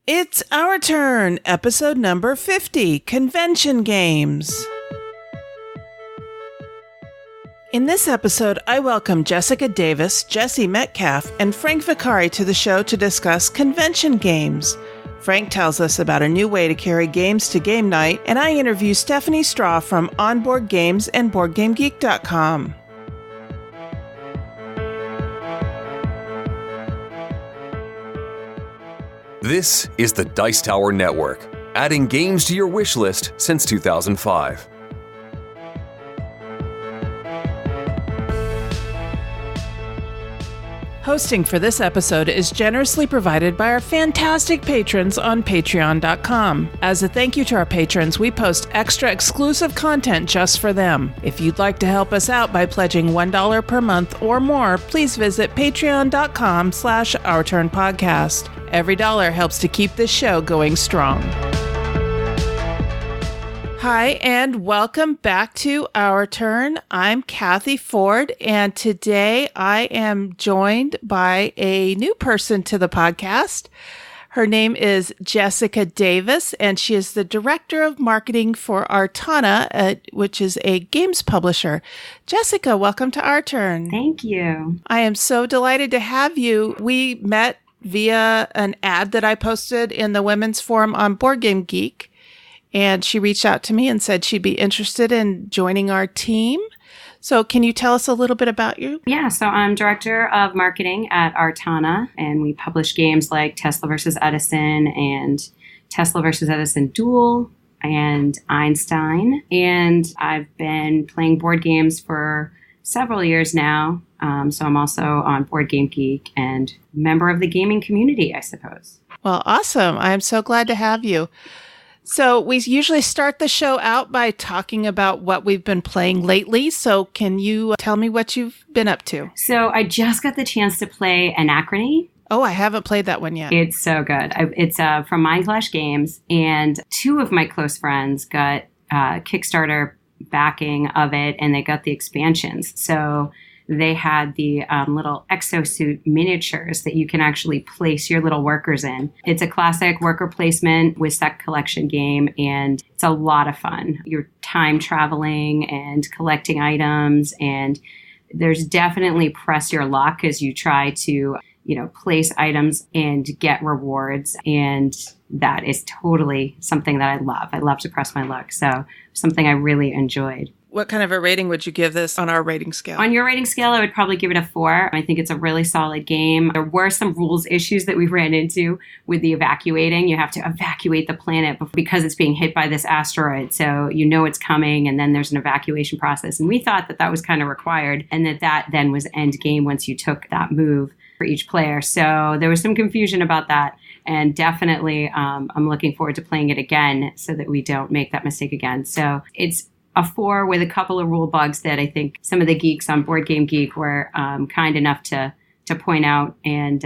It's our turn, episode number 50, Convention Games. In this episode, I welcome Jessica Davis, Jesse Metcalf, and Frank Vicari to the show to discuss convention games. Frank tells us about a new way to carry games to game night, and I interview Stephanie Straw from Onboard Games and BoardGameGeek.com. This is the Dice Tower Network, adding games to your wish list since 2005. Hosting for this episode is generously provided by our fantastic patrons on Patreon.com. As a thank you to our patrons, we post extra exclusive content just for them. If you'd like to help us out by pledging $1 per month or more, please visit patreon.com/OurTurnPodcast. Every dollar helps to keep this show going strong. Hi, and welcome back to Our Turn. I'm Cathy Ford, and today I am joined by a new person to the podcast. Her name is Jessica Davis, and she is the Director of Marketing for Artana, which is a games publisher. Jessica, welcome to Our Turn. Thank you. I am so delighted to have you. We met via an ad that I posted in the Women's Forum on BoardGameGeek. And she reached out to me and said she'd be interested in joining our team. So can you tell us a little bit about you? Yeah, so I'm Director of Marketing at Artana, and we publish games like Tesla vs. Edison and Tesla vs. Edison Duel and Einstein. And I've been playing board games for several years now. So I'm also on BoardGameGeek and member of the gaming community, I suppose. Well, awesome. I'm so glad to have you. So we usually start the show out by talking about what we've been playing lately. So can you tell me what you've been up to? So I just got the chance to play Anachrony. Oh, I haven't played that one yet. It's so good. It's from Mindclash Games, and two of my close friends got Kickstarter backing of it, and they got the expansions. So they had the little exosuit miniatures that you can actually place your little workers in. It's a classic worker placement with set collection game, and it's a lot of fun. You're time traveling and collecting items, and there's definitely press your luck as you try to, place items and get rewards. And that is totally something that I love. I love to press my luck. So something I really enjoyed. What kind of a rating would you give this on our rating scale? On your rating scale, I would probably give it a 4. I think it's a really solid game. There were some rules issues that we ran into with the evacuating. You have to evacuate the planet because it's being hit by this asteroid. So you know it's coming, and then there's an evacuation process. And we thought that was kind of required, and that then was end game once you took that move for each player. So there was some confusion about that. And definitely, I'm looking forward to playing it again so that we don't make that mistake again. So it's a 4 with a couple of rule bugs that I think some of the geeks on BoardGameGeek were kind enough to point out and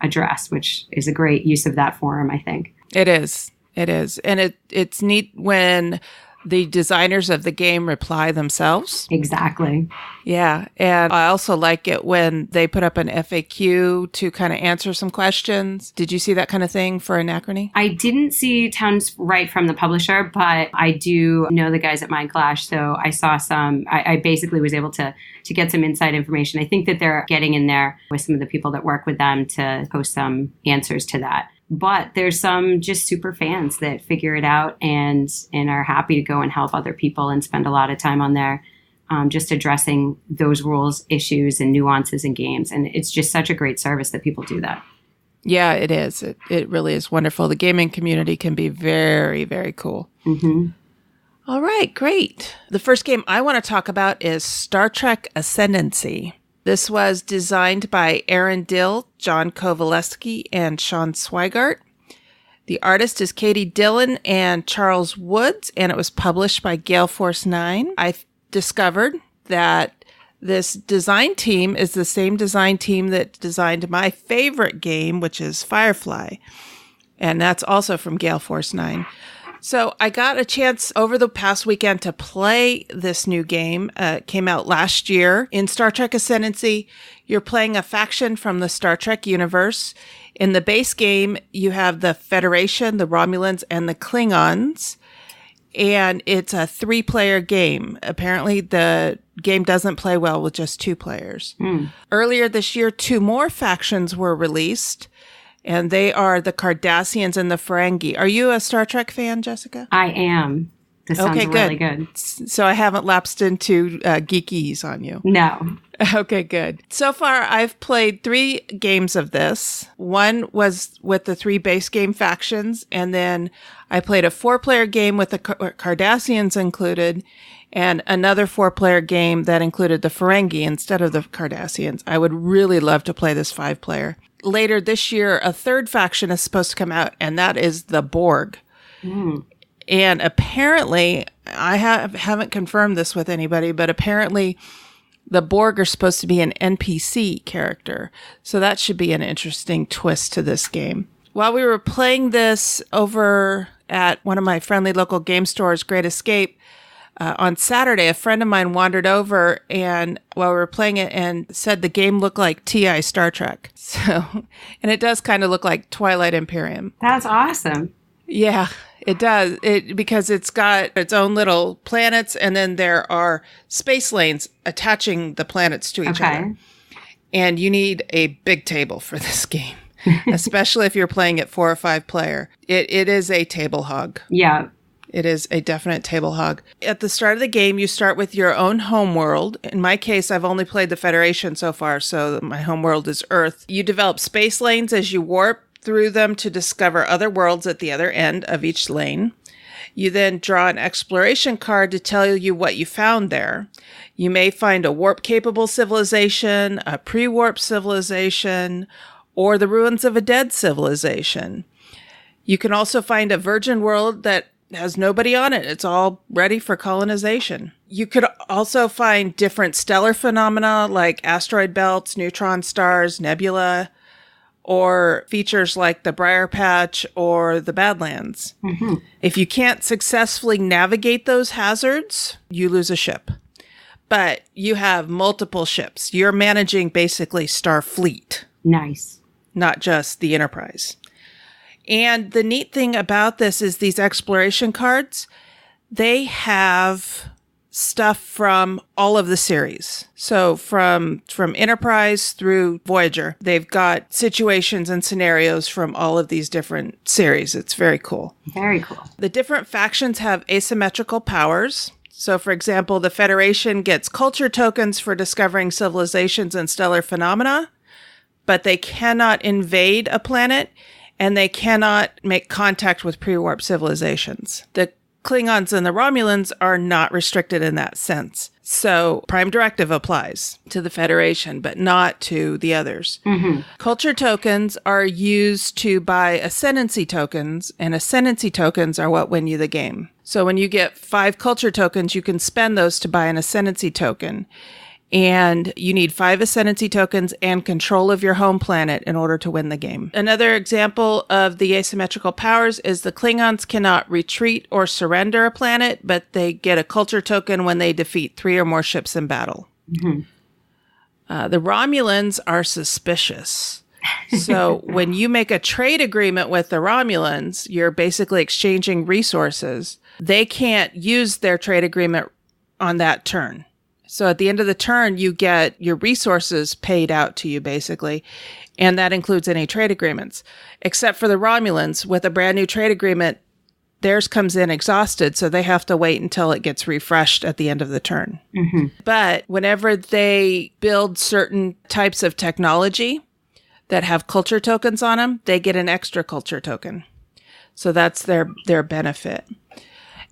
address, which is a great use of that forum, I think. It is. And it's neat when the designers of the game reply themselves. Exactly. Yeah. And I also like it when they put up an FAQ to kind of answer some questions. Did you see that kind of thing for Anachrony? I didn't see tons right from the publisher, but I do know the guys at Mindclash. So I saw some, I basically was able to get some inside information. I think that they're getting in there with some of the people that work with them to post some answers to that. But there's some just super fans that figure it out and are happy to go and help other people and spend a lot of time on there just addressing those rules, issues, and nuances in games. And it's just such a great service that people do that. Yeah, it is. It really is wonderful. The gaming community can be very, very cool. Mm-hmm. All right, great. The first game I want to talk about is Star Trek Ascendancy. This was designed by Aaron Dill, John Kovaleski, and Sean Swigart. The artist is Katie Dillon and Charles Woods, and it was published by Gale Force 9. I discovered that this design team is the same design team that designed my favorite game, which is Firefly. And that's also from Gale Force 9. So I got a chance over the past weekend to play this new game. It came out last year. In Star Trek Ascendancy, you're playing a faction from the Star Trek universe. In the base game, you have the Federation, the Romulans, and the Klingons. And it's a 3-player game. Apparently, the game doesn't play well with just 2 players. Earlier this year, 2 more factions were released. And they are the Cardassians and the Ferengi. Are you a Star Trek fan, Jessica? I am. This sounds really good. So I haven't lapsed into geekies on you. No. Okay, good. So far, I've played 3 games of this. One was with the 3 base game factions, and then I played a 4-player game with the Cardassians included, and another 4-player game that included the Ferengi instead of the Cardassians. I would really love to play this 5-player. Later this year, a 3rd faction is supposed to come out, and that is the Borg. And apparently, I haven't confirmed this with anybody, but apparently the Borg are supposed to be an NPC character. So that should be an interesting twist to this game. While we were playing this over at one of my friendly local game stores, Great Escape, on Saturday, a friend of mine wandered over and while we were playing it and said the game looked like TI Star Trek. So, and it does kind of look like Twilight Imperium. That's awesome. Yeah, it does. Because it's got its own little planets and then there are space lanes attaching the planets to each other. And you need a big table for this game, especially if you're playing it 4 or 5 player. It is a table hog. Yeah. It is a definite table hog. At the start of the game, you start with your own home world. In my case, I've only played the Federation so far, so my home world is Earth. You develop space lanes as you warp through them to discover other worlds at the other end of each lane. You then draw an exploration card to tell you what you found there. You may find a warp-capable civilization, a pre-warp civilization, or the ruins of a dead civilization. You can also find a virgin world that has nobody on it. It's all ready for colonization. You could also find different stellar phenomena like asteroid belts, neutron stars, nebula, or features like the Briar Patch or the Badlands. If you can't successfully navigate those hazards, you lose a ship. But you have multiple ships. You're managing basically Starfleet. Nice. Not just the Enterprise. And the neat thing about this is these exploration cards, they have stuff from all of the series. So from Enterprise through Voyager, they've got situations and scenarios from all of these different series. It's very cool. Very cool. The different factions have asymmetrical powers. So, for example, the Federation gets culture tokens for discovering civilizations and stellar phenomena, but they cannot invade a planet and they cannot make contact with pre-warp civilizations. The Klingons and the Romulans are not restricted in that sense. So Prime Directive applies to the Federation, but not to the others. Culture tokens are used to buy ascendancy tokens, and ascendancy tokens are what win you the game. So when you get 5 culture tokens, you can spend those to buy an ascendancy token. And you need 5 ascendancy tokens and control of your home planet in order to win the game. Another example of the asymmetrical powers is the Klingons cannot retreat or surrender a planet, but they get a culture token when they defeat 3 or more ships in battle. The Romulans are suspicious. So when you make a trade agreement with the Romulans, you're basically exchanging resources. They can't use their trade agreement on that turn. So at the end of the turn, you get your resources paid out to you, basically. And that includes any trade agreements. Except for the Romulans, with a brand new trade agreement, theirs comes in exhausted, so they have to wait until it gets refreshed at the end of the turn. But whenever they build certain types of technology that have culture tokens on them, they get an extra culture token. So that's their benefit.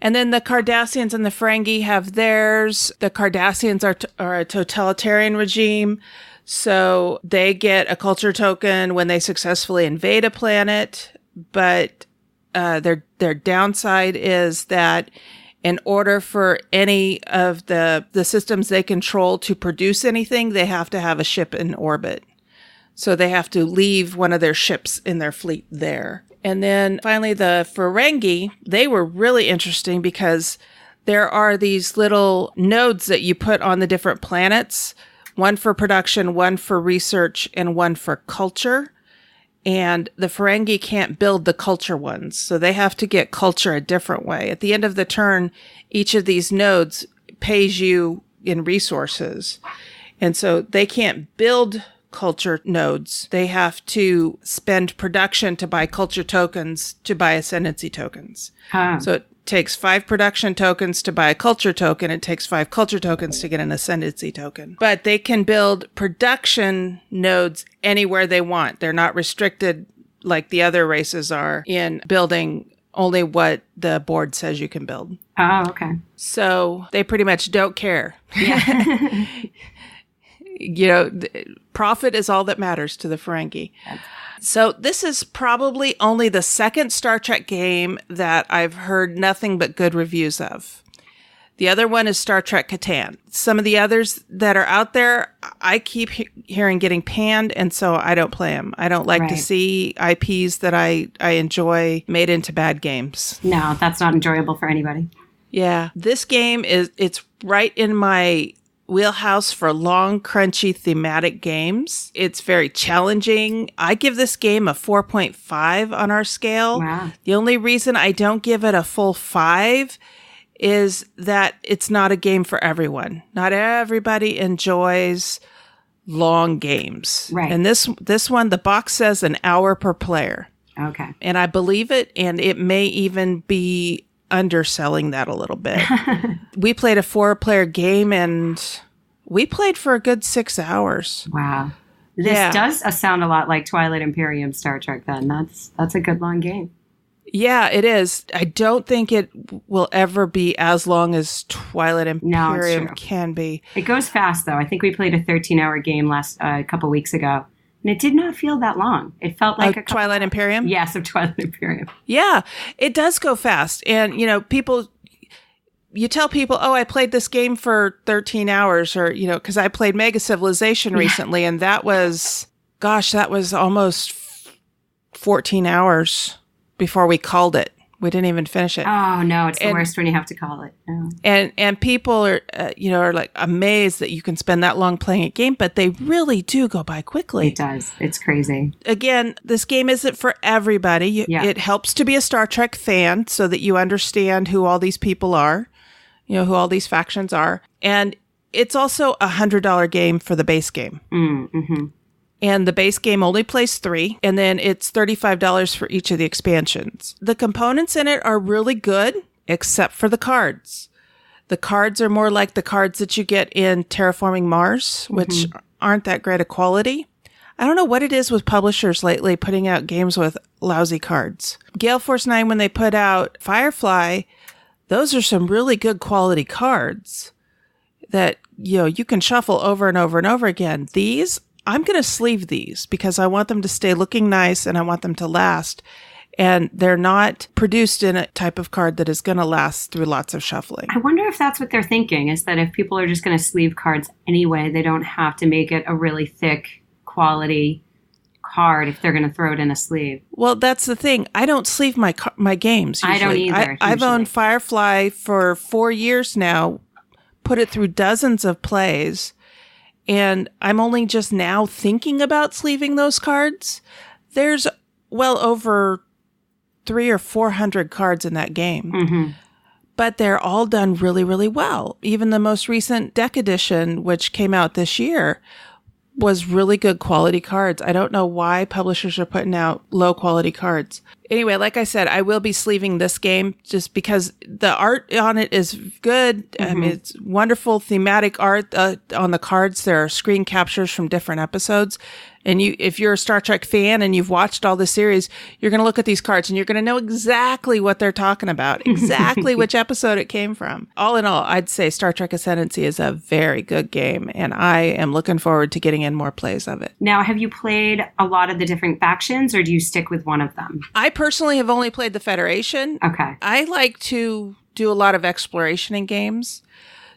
And then the Cardassians and the Ferengi have theirs. The Cardassians are a totalitarian regime, so they get a culture token when they successfully invade a planet. But their downside is that in order for any of the systems they control to produce anything, they have to have a ship in orbit. So they have to leave one of their ships in their fleet there. And then finally the Ferengi, they were really interesting because there are these little nodes that you put on the different planets, one for production, one for research, and one for culture. And the Ferengi can't build the culture ones, so they have to get culture a different way. At the end of the turn, each of these nodes pays you in resources. And so they can't build culture nodes. They have to spend production to buy culture tokens to buy ascendancy tokens. So it takes 5 production tokens to buy a culture token. It takes 5 culture tokens to get an ascendancy token. But they can build production nodes anywhere they want. They're not restricted like the other races are in building only what the board says you can build. Oh, okay. So they pretty much don't care. Yeah. Profit is all that matters to the Ferengi. So this is probably only the second Star Trek game that I've heard nothing but good reviews of. The other one is Star Trek Catan. Some of the others that are out there, I keep hearing getting panned, and so I don't play them. I don't like to see IPs that I enjoy made into bad games. No, that's not enjoyable for anybody. Yeah. This game it's right in my wheelhouse for long, crunchy, thematic games. It's very challenging. I give this game a 4.5 on our scale. Wow. The only reason I don't give it a full 5 is that it's not a game for everyone. Not everybody enjoys long games. Right. And this one, the box says an hour per player. Okay. And I believe it, and it may even be underselling that a little bit. We played a 4-player game, and we played for a good 6 hours. Wow. This does sound a lot like Twilight Imperium Star Trek then. That's a good long game. Yeah, it is. I don't think it will ever be as long as Twilight Imperium can be. It goes fast, though. I think we played a 13-hour game a couple weeks ago, and it did not feel that long. It felt like a Twilight Imperium? Yes, of Twilight Imperium. Yeah, it does go fast. And, you tell people, oh, I played this game for 13 hours or, because I played Mega Civilization recently, and that was almost 14 hours before we called it. We didn't even finish it. Oh, no, it's the worst when you have to call it. No. And people are, are like amazed that you can spend that long playing a game, but they really do go by quickly. It does. It's crazy. Again, this game isn't for everybody. It helps to be a Star Trek fan so that you understand who all these people are, who all these factions are. And it's also a $100 game for the base game. Mm-hmm. And the base game only plays 3, and then it's $35 for each of the expansions. The components in it are really good, except for the cards. The cards are more like the cards that you get in Terraforming Mars, which aren't that great a quality. I don't know what it is with publishers lately putting out games with lousy cards. Gale Force 9, when they put out Firefly, those are some really good quality cards that, you can shuffle over and over and over again. These, I'm going to sleeve these because I want them to stay looking nice and I want them to last. And they're not produced in a type of card that is going to last through lots of shuffling. I wonder if that's what they're thinking, is that if people are just going to sleeve cards anyway, they don't have to make it a really thick quality card if they're going to throw it in a sleeve. Well, that's the thing. I don't sleeve my games usually. I don't either. I've owned Firefly for 4 years now, put it through dozens of plays. And I'm only just now thinking about sleeving those cards. There's well over 300 or 400 cards in that game. Mm-hmm. But they're all done really, really well. Even the most recent deck edition, which came out this year, was really good quality cards. I don't know why publishers are putting out low quality cards. Anyway, like I said, I will be sleeving this game just because the art on it is good. I mean, it's wonderful thematic art on the cards. There are screen captures from different episodes. And if you're a Star Trek fan and you've watched all the series, you're going to look at these cards and you're going to know exactly what they're talking about, exactly which episode it came from. All in all, I'd say Star Trek Ascendancy is a very good game, and I am looking forward to getting in more plays of it. Now, have you played a lot of the different factions, or do you stick with one of them? I personally have only played the Federation. Okay. I like to do a lot of exploration in games.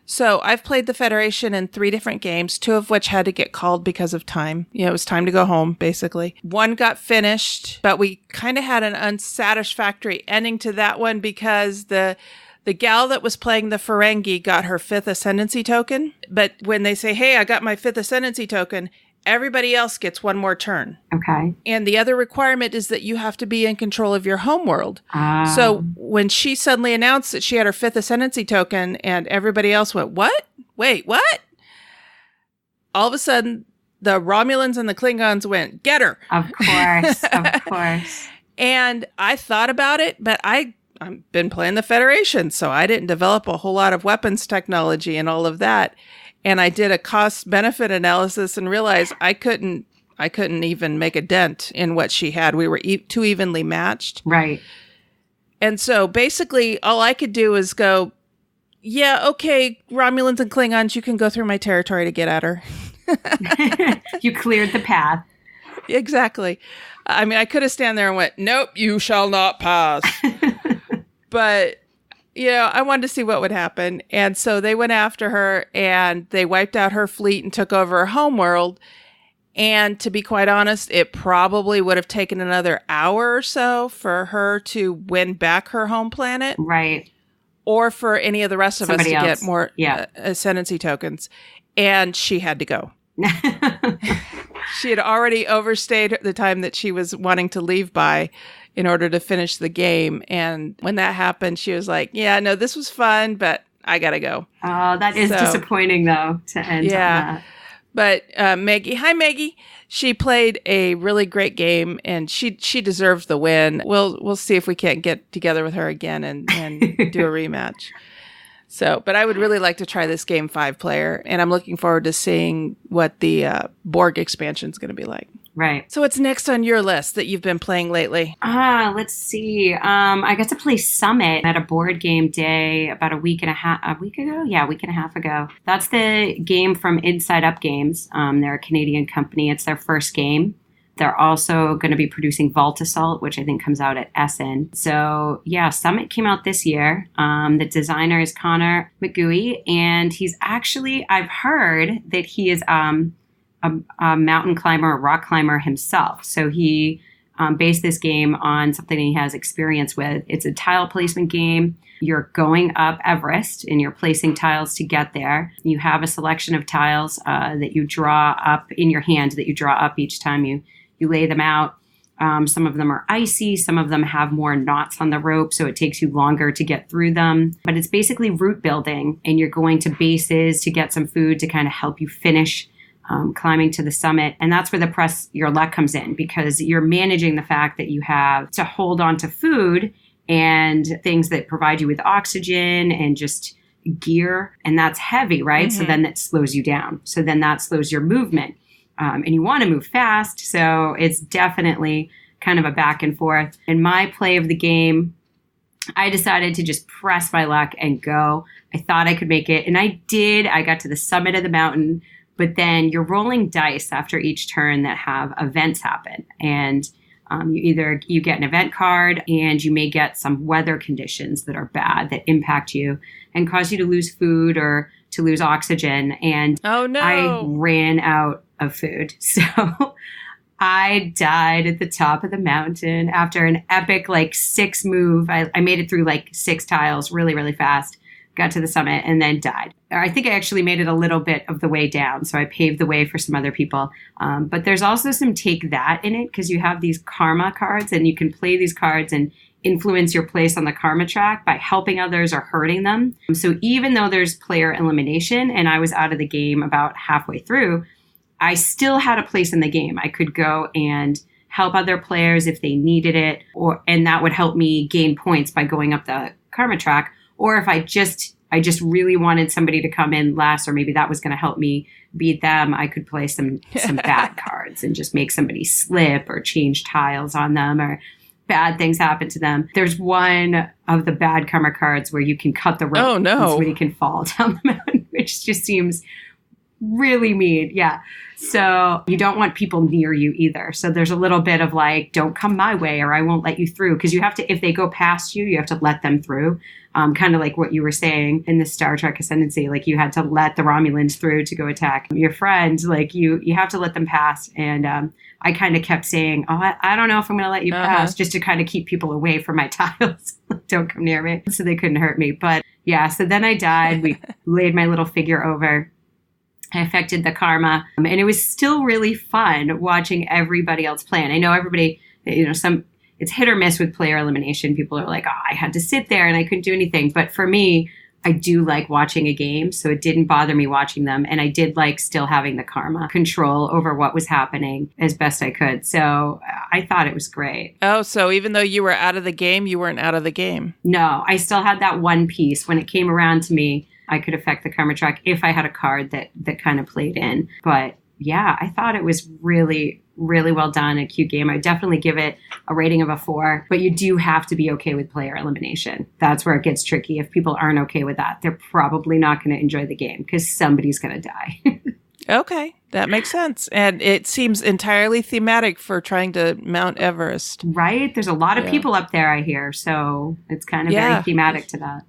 So I've played the Federation in 3 different games, 2 of which had to get called because of time. It was time to go home, basically. 1 got finished, but we kind of had an unsatisfactory ending to that one because the gal that was playing the Ferengi got her 5th Ascendancy token. But when they say, hey, I got my 5th Ascendancy token, everybody else gets 1 more turn. Okay. And the other requirement is that you have to be in control of your homeworld. So when she suddenly announced that she had her 5th Ascendancy token and everybody else went, what? Wait, what? All of a sudden, the Romulans and the Klingons went, get her. Of course, of course. And I thought about it, but I've been playing the Federation, so I didn't develop a whole lot of weapons technology and all of that. And I did a cost-benefit analysis and realized I couldn't even make a dent in what she had. We were too evenly matched. Right. And so basically all I could do is go, yeah, okay, Romulans and Klingons, you can go through my territory to get at her. You cleared the path. Exactly. I mean, I could have stand there and went, nope, you shall not pass. But I wanted to see what would happen. And so they went after her and they wiped out her fleet and took over her homeworld. And to be quite honest, it probably would have taken another hour or so for her to win back her home planet. Right. Or for any of the rest of Somebody us to else. get more ascendancy tokens. And she had to go. She had already overstayed the time that she was wanting to leave by in order to finish the game. And when that happened, she was like, yeah, no, this was fun, but I got to go. Oh, that is disappointing, though, to end on that. But Maggie, hi, Maggie. She played a really great game, and she deserves the win. We'll see if we can't get together with her again and do a rematch. So, but I would really like to try this game 5-player, and I'm looking forward to seeing what the Borg expansion is going to be like. Right. So what's next on your list that you've been playing lately? Let's see. I got to play Summit at a board game day about a week and a half ago. That's the game from Inside Up Games. They're a Canadian company. It's their first game. They're also going to be producing Vault Assault, which I think comes out at Essen. So yeah, Summit came out this year. The designer is Connor McGooey, and he's actually, I've heard that he is a mountain climber, a rock climber himself. So he based this game on something he has experience with. It's a tile placement game. You're going up Everest and you're placing tiles to get there. You have a selection of tiles that you draw up in your hand, that you draw up each time you lay them out. Some of them are icy. Some of them have more knots on the rope, so it takes you longer to get through them. But it's basically route building, and you're going to bases to get some food to kind of help you finish climbing to the summit. And that's where the press your luck comes in, because you're managing the fact that you have to hold on to food and things that provide you with oxygen and just gear. And that's heavy, right? Mm-hmm. So then that slows you down. So then that slows your movement. And you want to move fast. So it's definitely kind of a back and forth. In my play of the game, I decided to just press my luck and go. I thought I could make it. And I did. I got to the summit of the mountain. But then you're rolling dice after each turn that have events happen. And you get an event card, and you may get some weather conditions that are bad that impact you and cause you to lose food or to lose oxygen. And oh, no. I ran out of food. So I died at the top of the mountain after an epic 6 move. I made it through 6 tiles really, really fast. Got to the summit and then died. I think I actually made it a little bit of the way down. So I paved the way for some other people. But there's also some take that in it, because you have these karma cards, and you can play these cards and influence your place on the karma track by helping others or hurting them. So even though there's player elimination and I was out of the game about halfway through, I still had a place in the game. I could go and help other players if they needed it, and that would help me gain points by going up the karma track. Or if I just really wanted somebody to come in last, or maybe that was going to help me beat them, I could play some bad cards and just make somebody slip or change tiles on them, or bad things happen to them. There's one of the bad karma cards where you can cut the rope. Oh, no. And somebody can fall down the mountain, which just seems really mean. Yeah. So you don't want people near you either. So there's a little bit of like, don't come my way or I won't let you through. Because you have to, if they go past you, you have to let them through. Kind of like what you were saying in the Star Trek Ascendancy, like you had to let the Romulans through to go attack your friend. Like you have to let them pass. And I kind of kept saying, I don't know if I'm going to let you pass, just to kind of keep people away from my tiles. Don't come near me. So they couldn't hurt me. But yeah, so then I died. We laid my little figure over. I affected the karma. And it was still really fun watching everybody else play. And I know everybody, it's hit or miss with player elimination. People are like, I had to sit there and I couldn't do anything. But for me, I do like watching a game. So it didn't bother me watching them. And I did like still having the karma control over what was happening as best I could. So I thought it was great. Oh, so even though you were out of the game, you weren't out of the game? No, I still had that one piece. When it came around to me, I could affect the karma track if I had a card that kind of played in. But yeah, I thought it was really, really well done, a cute game. I definitely give it a rating of a 4, but you do have to be okay with player elimination. That's where it gets tricky. If people aren't okay with that, they're probably not going to enjoy the game because somebody's going to die. Okay, that makes sense. And it seems entirely thematic for trying to Mount Everest. Right? There's a lot of people up there, I hear. So it's kind of very thematic to that.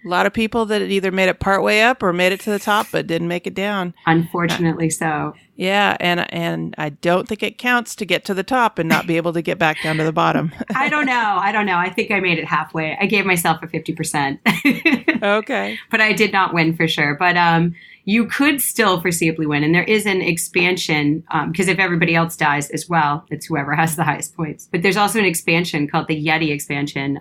A lot of people that either made it partway up or made it to the top, but didn't make it down. Unfortunately so. Yeah, and I don't think it counts to get to the top and not be able to get back down to the bottom. I don't know. I think I made it halfway. I gave myself a 50%. Okay. But I did not win for sure. But you could still foreseeably win. And there is an expansion, because if everybody else dies as well, it's whoever has the highest points. But there's also an expansion called the Yeti expansion,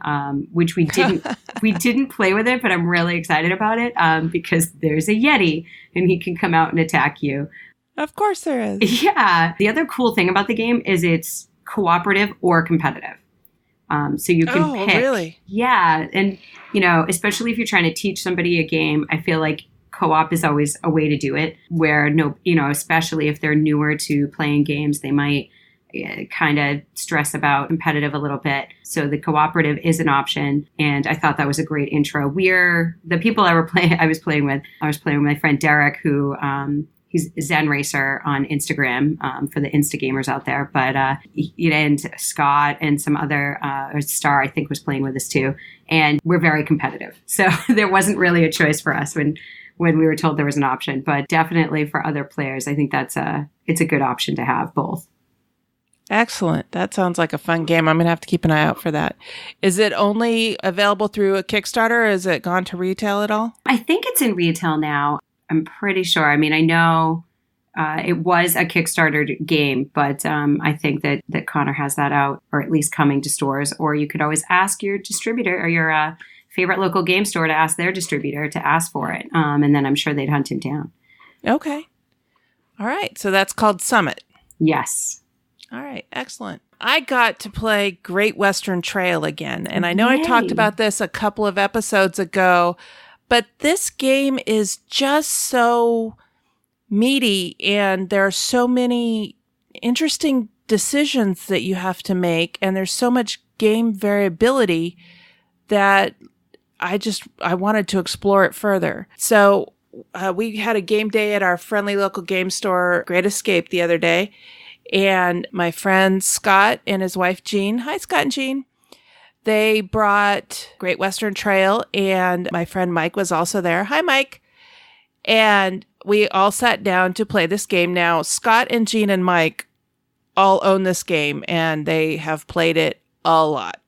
which we didn't play with it, but I'm really excited about it because there's a Yeti and he can come out and attack you. Of course there is. Yeah. The other cool thing about the game is it's cooperative or competitive. So you can pick. Really? Yeah. And, especially if you're trying to teach somebody a game, I feel like co-op is always a way to do it where especially if they're newer to playing games, they might kind of stress about competitive a little bit. So the cooperative is an option. And I thought that was a great intro. The people I was playing with my friend Derek, who, he's Zen Racer on Instagram for the Insta gamers out there. But and Scott and some other, or Star, I think, was playing with us too. And we're very competitive. So there wasn't really a choice for us when we were told there was an option. But definitely for other players, I think it's a good option to have both. Excellent. That sounds like a fun game. I'm going to have to keep an eye out for that. Is it only available through a Kickstarter or has it gone to retail at all? I think it's in retail now. I'm pretty sure. I mean, I know it was a Kickstarter game, but I think that Connor has that out, or at least coming to stores. Or you could always ask your distributor or your favorite local game store to ask their distributor to ask for it. And then I'm sure they'd hunt him down. Okay. All right. So that's called Summit. Yes. All right. Excellent. I got to play Great Western Trail again. And I know I talked about this a couple of episodes ago, but this game is just so meaty and there are so many interesting decisions that you have to make. And there's so much game variability that I wanted to explore it further. So we had a game day at our friendly local game store, Great Escape, the other day. And my friend Scott and his wife Jean, hi Scott and Jean, they brought Great Western Trail, and my friend Mike was also there. Hi, Mike. And we all sat down to play this game. Now, Scott and Jean and Mike all own this game, and they have played it a lot.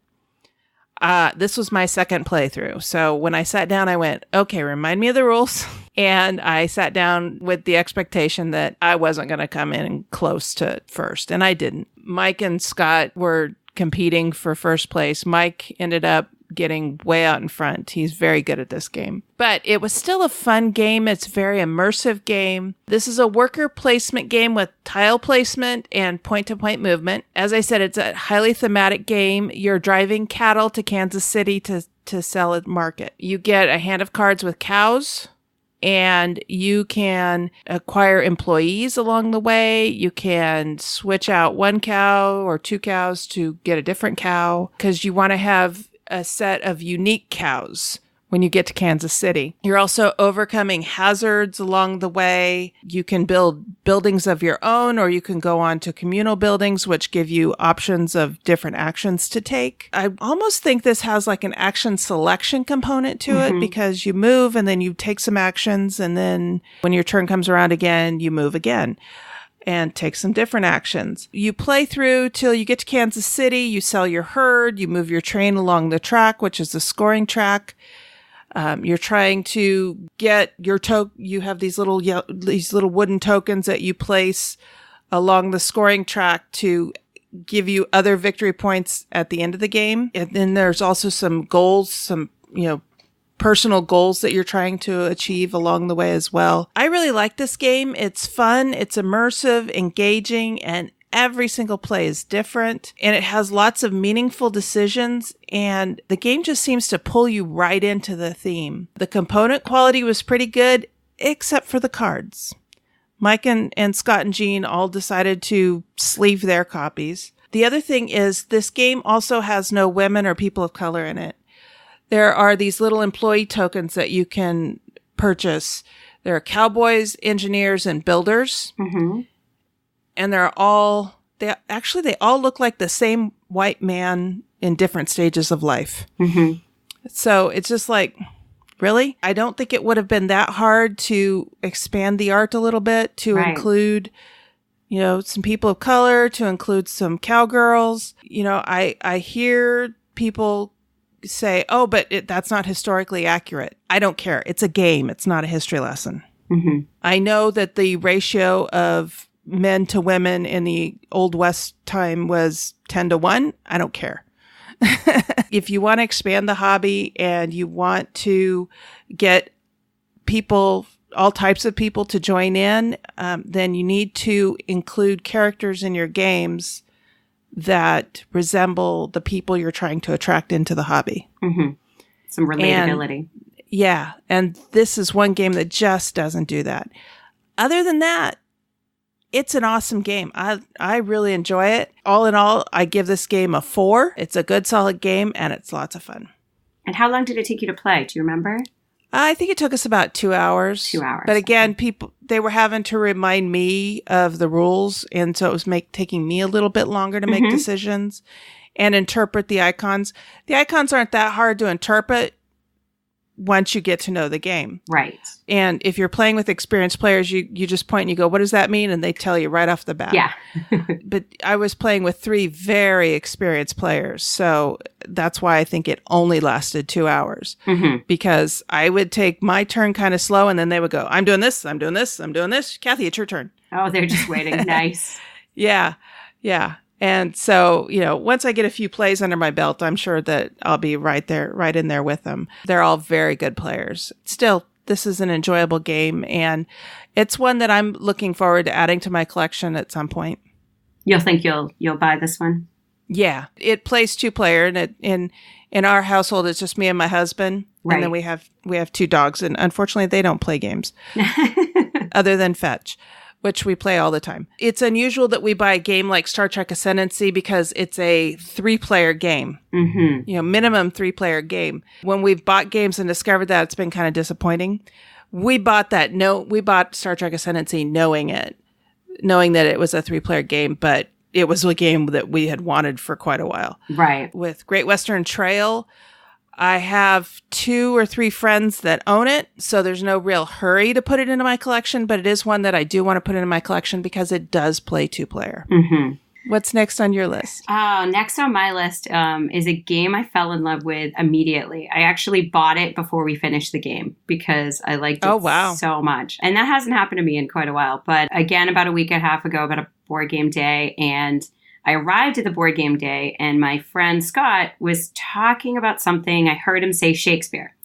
This was my second playthrough. So when I sat down, I went, okay, remind me of the rules. And I sat down with the expectation that I wasn't going to come in close to first. And I didn't. Mike and Scott were competing for first place. Mike ended up getting way out in front. He's very good at this game. But it was still a fun game. It's a very immersive game. This is a worker placement game with tile placement and point-to-point movement. As I said, it's a highly thematic game. You're driving cattle to Kansas City to sell at market. You get a hand of cards with cows, and you can acquire employees along the way. You can switch out one cow or two cows to get a different cow because you want to have a set of unique cows when you get to Kansas City. You're also overcoming hazards along the way. You can build buildings of your own, or you can go on to communal buildings, which give you options of different actions to take. I almost think this has like an action selection component to it, because you move and then you take some actions, and then when your turn comes around again, you move again and take some different actions. You play through till you get to Kansas City, you sell your herd, you move your train along the track, which is the scoring track. You're trying to get your you have these little wooden tokens that you place along the scoring track to give you other victory points at the end of the game. And then there's also some goals, some, personal goals that you're trying to achieve along the way as well. I really like this game. It's fun, it's immersive, engaging, and every single play is different, and it has lots of meaningful decisions, and the game just seems to pull you right into the theme. The component quality was pretty good, except for the cards. Mike and Scott and Jean all decided to sleeve their copies. The other thing is this game also has no women or people of color in it. There are these little employee tokens that you can purchase. There are cowboys, engineers, and builders. Mm-hmm. And they all look like the same white man in different stages of life. Mm-hmm. So it's just like, really? I don't think it would have been that hard to expand the art a little bit, to include, some people of color, to include some cowgirls. I hear people say, oh, but that's not historically accurate. I don't care. It's a game. It's not a history lesson. Mm-hmm. I know that the ratio of men to women in the Old West time was 10-1. I don't care. If you want to expand the hobby and you want to get people, all types of people to join in, then you need to include characters in your games that resemble the people you're trying to attract into the hobby. Mm-hmm. Some relatability. And this is one game that just doesn't do that. Other than that, it's an awesome game. I really enjoy it. All in all, I give this game a 4. It's a good, solid game, and it's lots of fun. And how long did it take you to play? Do you remember? I think it took us about 2 hours. 2 hours. But again, they were having to remind me of the rules, and so it was taking me a little bit longer to make decisions and interpret the icons. The icons aren't that hard to interpret once you get to know the game. Right. And if you're playing with experienced players, you just point and you go, what does that mean? And they tell you right off the bat. Yeah. But I was playing with 3 very experienced players. So that's why I think it only lasted 2 hours. Mm-hmm. Because I would take my turn kind of slow, and then they would go, I'm doing this, I'm doing this, I'm doing this. Kathy, it's your turn. Oh, they're just waiting. Nice. Yeah. And so, once I get a few plays under my belt, I'm sure that I'll be right in there with them. They're all very good players. Still, this is an enjoyable game, and it's one that I'm looking forward to adding to my collection at some point. You'll think you'll buy this one? Yeah. It plays 2-player, and in our household, it's just me and my husband. Right. And then we have 2 dogs, and unfortunately, they don't play games other than Fetch, which we play all the time. It's unusual that we buy a game like Star Trek Ascendancy because it's a 3-player game, minimum 3-player game. When we've bought games and discovered that, it's been kind of disappointing. We bought Star Trek Ascendancy knowing that it was a 3-player game, but it was a game that we had wanted for quite a while. Right. With Great Western Trail, I have 2 or 3 friends that own it, so there's no real hurry to put it into my collection, but it is one that I do want to put into my collection because it does play 2-player. Mm-hmm. What's next on your list? Next on my list is a game I fell in love with immediately. I actually bought it before we finished the game because I liked it so much. And that hasn't happened to me in quite a while. But again, about a week and a half ago, about a board game day, and I arrived at the board game day, and my friend Scott was talking about something. I heard him say Shakespeare.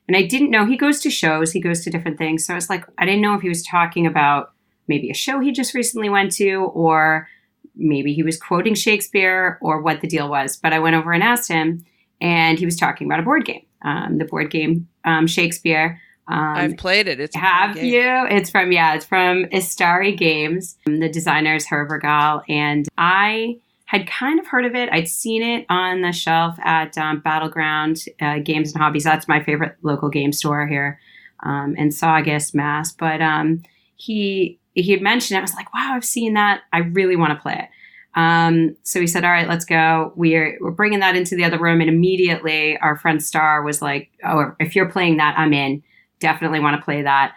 And I didn't know. He goes to shows. He goes to different things. So I was like, I didn't know if he was talking about maybe a show he just recently went to, or maybe he was quoting Shakespeare, or what the deal was. But I went over and asked him, and he was talking about a board game, the board game Shakespeare. I've played it. Have you? It's from Istari Games. The designer is Herr Vergal, and I had kind of heard of it. I'd seen it on the shelf at Battleground Games and Hobbies. That's my favorite local game store here in Saugus, Mass. But he had mentioned it. I was like, wow, I've seen that. I really want to play it. So he said, all right, let's go. We're bringing that into the other room. And immediately our friend Star was like, oh, if you're playing that, I'm in. Definitely want to play that.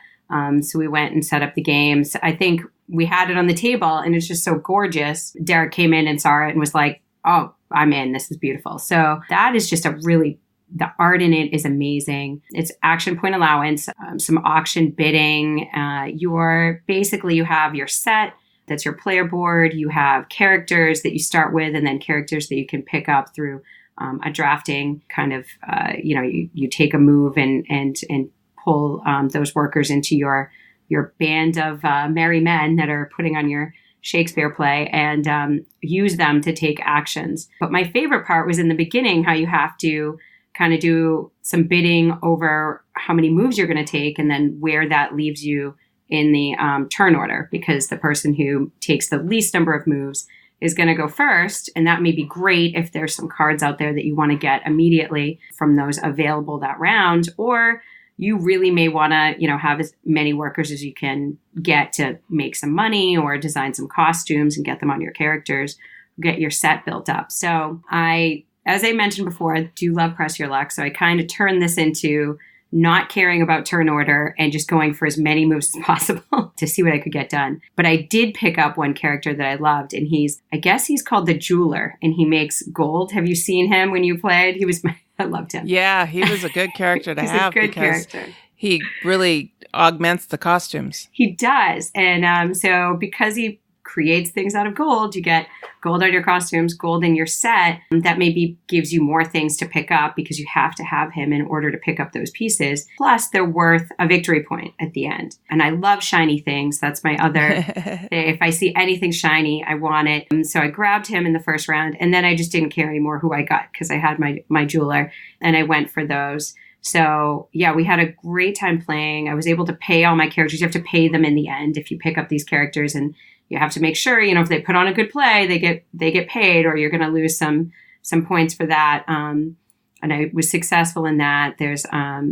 So we went and set up the games. I think we had it on the table and it's just so gorgeous. Derek came in and saw it and was like, oh, I'm in. This is beautiful. So that is just the art in it is amazing. It's action point allowance, some auction bidding. You have your set. That's your player board. You have characters that you start with and then characters that you can pick up through a drafting kind of, you take a move and pull those workers into your band of merry men that are putting on your Shakespeare play and use them to take actions. But my favorite part was in the beginning, how you have to kind of do some bidding over how many moves you're going to take and then where that leaves you in the turn order, because the person who takes the least number of moves is going to go first. And that may be great if there's some cards out there that you want to get immediately from those available that round, or you really may want to, have as many workers as you can get to make some money or design some costumes and get them on your characters, get your set built up. So as I mentioned before, I do love Press Your Luck. So I kind of turned this into not caring about turn order and just going for as many moves as possible to see what I could get done. But I did pick up one character that I loved, and he's called the Jeweler, and he makes gold. Have you seen him when you played? I loved him. Yeah, he was a good character to have because he really augments the costumes. He does. And so because he creates things out of gold, you get gold on your costumes, gold in your set. That maybe gives you more things to pick up because you have to have him in order to pick up those pieces. Plus, they're worth a victory point at the end. And I love shiny things. That's my other if I see anything shiny, I want it. So I grabbed him in the first round, and then I just didn't care anymore who I got because I had my jeweler, and I went for those. So yeah, we had a great time playing. I was able to pay all my characters. You have to pay them in the end if you pick up these characters, and you have to make sure, if they put on a good play, they get paid, or you're going to lose some points for that. And I was successful in that. There's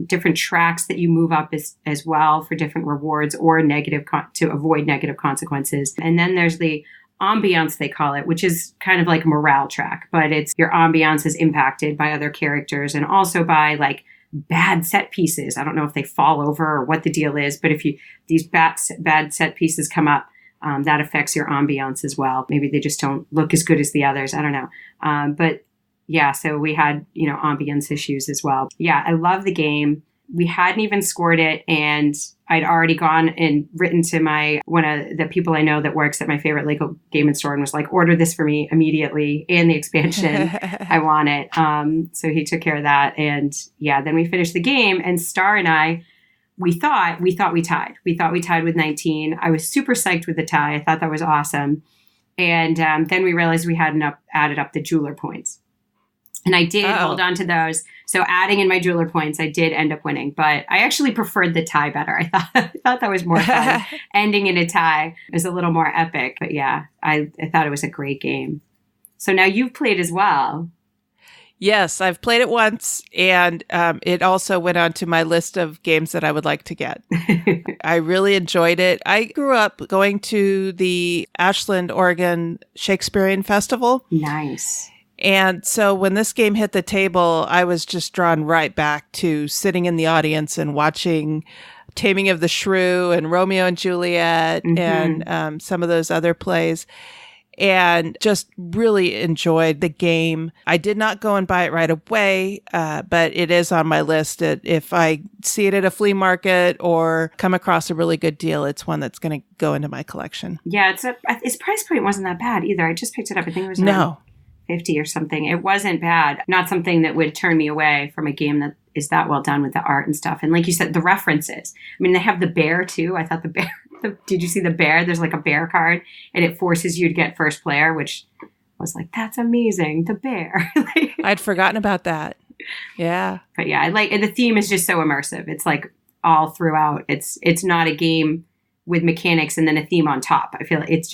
different tracks that you move up as well for different rewards or to avoid negative consequences. And then there's the ambiance, they call it, which is kind of like a morale track, but it's your ambiance is impacted by other characters and also by like bad set pieces. I don't know if they fall over or what the deal is, but if these bad set pieces come up, that affects your ambiance as well. Maybe they just don't look as good as the others. I don't know. But yeah, so we had, ambience issues as well. Yeah, I love the game. We hadn't even scored it, and I'd already gone and written to one of the people I know that works at my favorite local gaming store and was like, order this for me immediately and the expansion. I want it. So he took care of that. And yeah, then we finished the game, and Star and I, we thought we tied. We thought we tied with 19. I was super psyched with the tie. I thought that was awesome. And then we realized we hadn't added up the jeweler points. And I did hold on to those. So adding in my jeweler points, I did end up winning. But I actually preferred the tie better. I thought that was more fun. Ending in a tie is a little more epic. But yeah, I thought it was a great game. So now you've played as well. Yes, I've played it once, and it also went onto my list of games that I would like to get. I really enjoyed it. I grew up going to the Ashland, Oregon Shakespearean Festival. Nice. And so when this game hit the table, I was just drawn right back to sitting in the audience and watching Taming of the Shrew and Romeo and Juliet and some of those other plays, and just really enjoyed the game. I did not go and buy it right away, but it is on my list. If I see it at a flea market or come across a really good deal, it's one that's going to go into my collection. Yeah, its price point wasn't that bad either. I just picked it up. I think it was around 50 or something. It wasn't bad. Not something that would turn me away from a game that is that well done with the art and stuff. And like you said, the references. I mean, they have the bear too. I thought the bear, did you see the bear? There's like a bear card and it forces you to get first player, which was like, that's amazing. The bear. I'd forgotten about that. Yeah. But yeah, and the theme is just so immersive. It's like all throughout. It's not a game with mechanics and then a theme on top. I feel like it's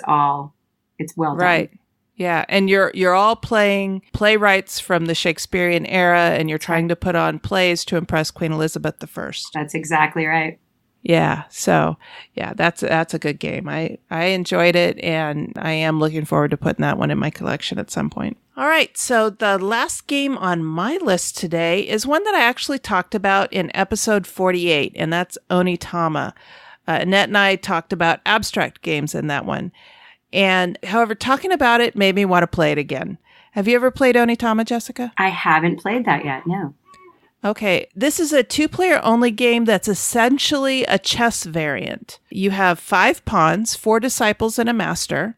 well done. Right. Yeah, and you're all playing playwrights from the Shakespearean era, and you're trying to put on plays to impress Queen Elizabeth I. That's exactly right. Yeah, so yeah, that's a good game. I enjoyed it, and I am looking forward to putting that one in my collection at some point. All right, so the last game on my list today is one that I actually talked about in episode 48, and that's Onitama. Annette and I talked about abstract games in that one. And however, talking about it made me want to play it again. Have you ever played Onitama, Jessica? I haven't played that yet, no. Okay, this is a 2-player only game that's essentially a chess variant. You have 5 pawns, 4 disciples, and a master.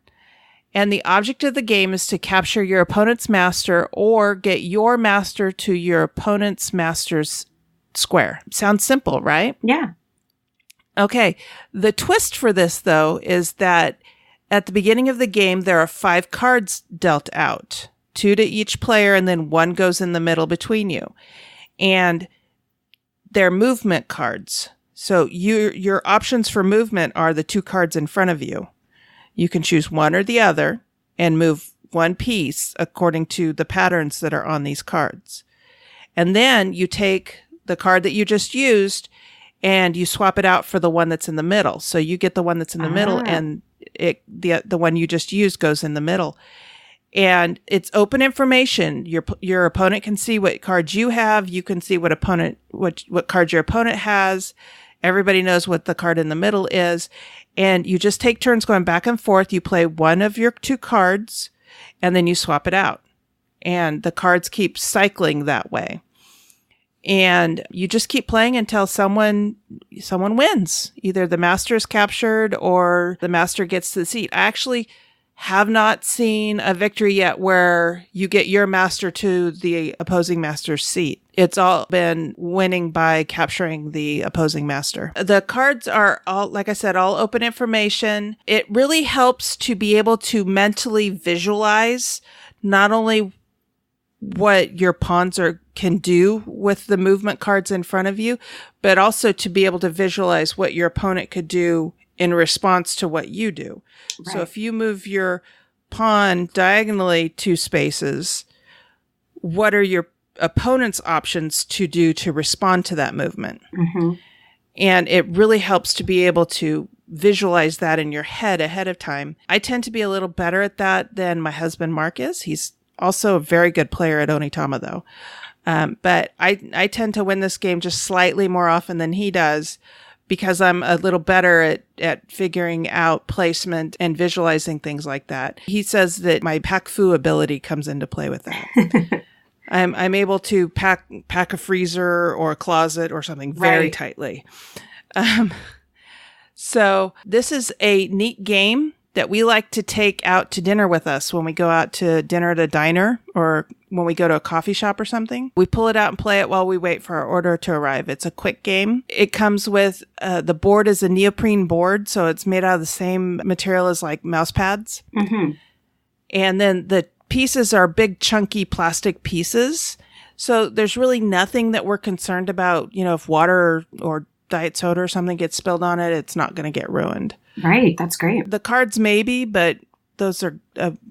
And the object of the game is to capture your opponent's master or get your master to your opponent's master's square. Sounds simple, right? Yeah. Okay, the twist for this, though, is that at the beginning of the game, there are 5 cards dealt out, 2 to each player, and then 1 goes in the middle between you. And they're movement cards. So your options for movement are the 2 cards in front of you. You can choose one or the other and move one piece according to the patterns that are on these cards. And then you take the card that you just used and you swap it out for the one that's in the middle. So you get the one that's in the middle, and the one you just used goes in the middle. And it's open information. Your opponent can see what cards you have. You can see what cards your opponent has. Everybody knows what the card in the middle is. And you just take turns going back and forth. You play one of your 2 cards, and then you swap it out. And the cards keep cycling that way. And you just keep playing until someone wins. Either the master is captured or the master gets to the seat. I actually have not seen a victory yet where you get your master to the opposing master's seat. It's all been winning by capturing the opposing master. The cards are all, like I said, all open information. It really helps to be able to mentally visualize not only what your pawns can do with the movement cards in front of you, but also to be able to visualize what your opponent could do in response to what you do. Right. So if you move your pawn diagonally 2 spaces, what are your opponent's options to do to respond to that movement? Mm-hmm. And it really helps to be able to visualize that in your head ahead of time. I tend to be a little better at that than my husband Mark is. He's also a very good player at Onitama, though. But I tend to win this game just slightly more often than he does, because I'm a little better at figuring out placement and visualizing things like that. He says that my pack fu ability comes into play with that. I'm able to pack a freezer or a closet or something very tightly. So this is a neat game that we like to take out to dinner with us when we go out to dinner at a diner or when we go to a coffee shop or something. We pull it out and play it while we wait for our order to arrive. It's a quick game. It comes with, the board is a neoprene board, so it's made out of the same material as like mouse pads. Mm-hmm. And then the pieces are big, chunky plastic pieces. So there's really nothing that we're concerned about, if water or diet soda or something gets spilled on it, it's not going to get ruined. Right. That's great. The cards maybe, but those are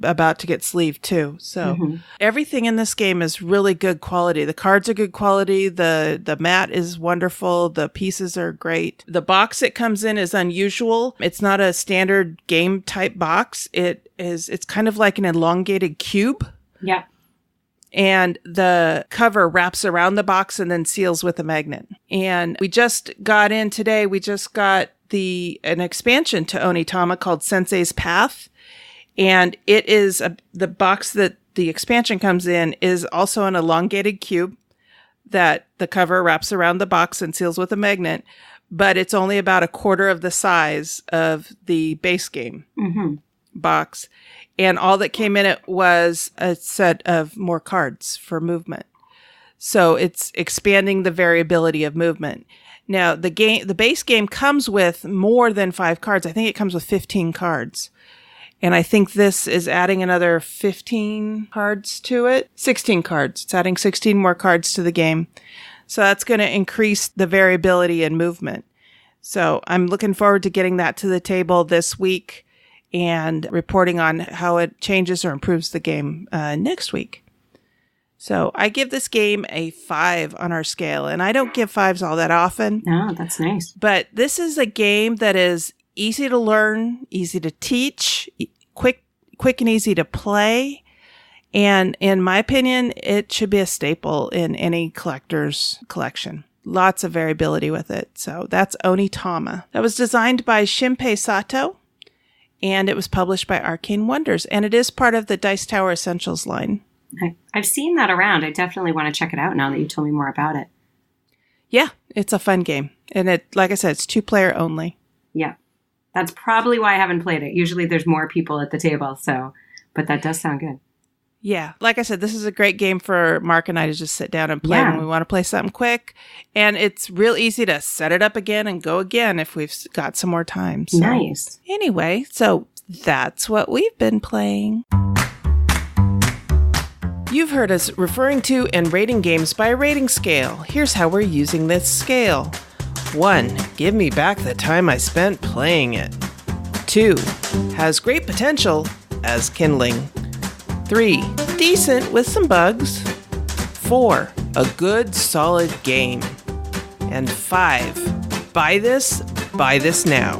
about to get sleeved too. So everything in this game is really good quality. The cards are good quality. The mat is wonderful. The pieces are great. The box it comes in is unusual. It's not a standard game type box. It's kind of like an elongated cube. Yeah. And the cover wraps around the box and then seals with a magnet. And we just got in today. We just got an expansion to Onitama called Sensei's Path. And it is the box that the expansion comes in is also an elongated cube that the cover wraps around the box and seals with a magnet, but it's only about a quarter of the size of the base game box. And all that came in it was a set of more cards for movement. So it's expanding the variability of movement. Now, the base game comes with more than 5 cards. I think it comes with 15 cards. And I think this is adding another 15 cards to it. 16 cards. It's adding 16 more cards to the game. So that's going to increase the variability in movement. So I'm looking forward to getting that to the table this week and reporting on how it changes or improves the game next week. So I give this game a 5 on our scale, and I don't give 5s all that often. Oh, that's nice. But this is a game that is easy to learn, easy to teach, quick and easy to play. And in my opinion, it should be a staple in any collector's collection. Lots of variability with it. So that's Onitama. That was designed by Shinpei Sato, and it was published by Arcane Wonders, and it is part of the Dice Tower Essentials line. I've seen that around. I definitely want to check it out now that you told me more about it. Yeah, it's a fun game. And it, like I said, it's 2-player only. Yeah. That's probably why I haven't played it. Usually there's more people at the table, but that does sound good. Yeah, like I said, this is a great game for Mark and I to just sit down and play when we want to play something quick. And it's real easy to set it up again and go again if we've got some more time. So, nice. Anyway, so that's what we've been playing. You've heard us referring to and rating games by a rating scale. Here's how we're using this scale. 1. Give me back the time I spent playing it. 2. Has great potential as kindling. 3. Decent with some bugs. 4. A good, solid game. And 5. Buy this now.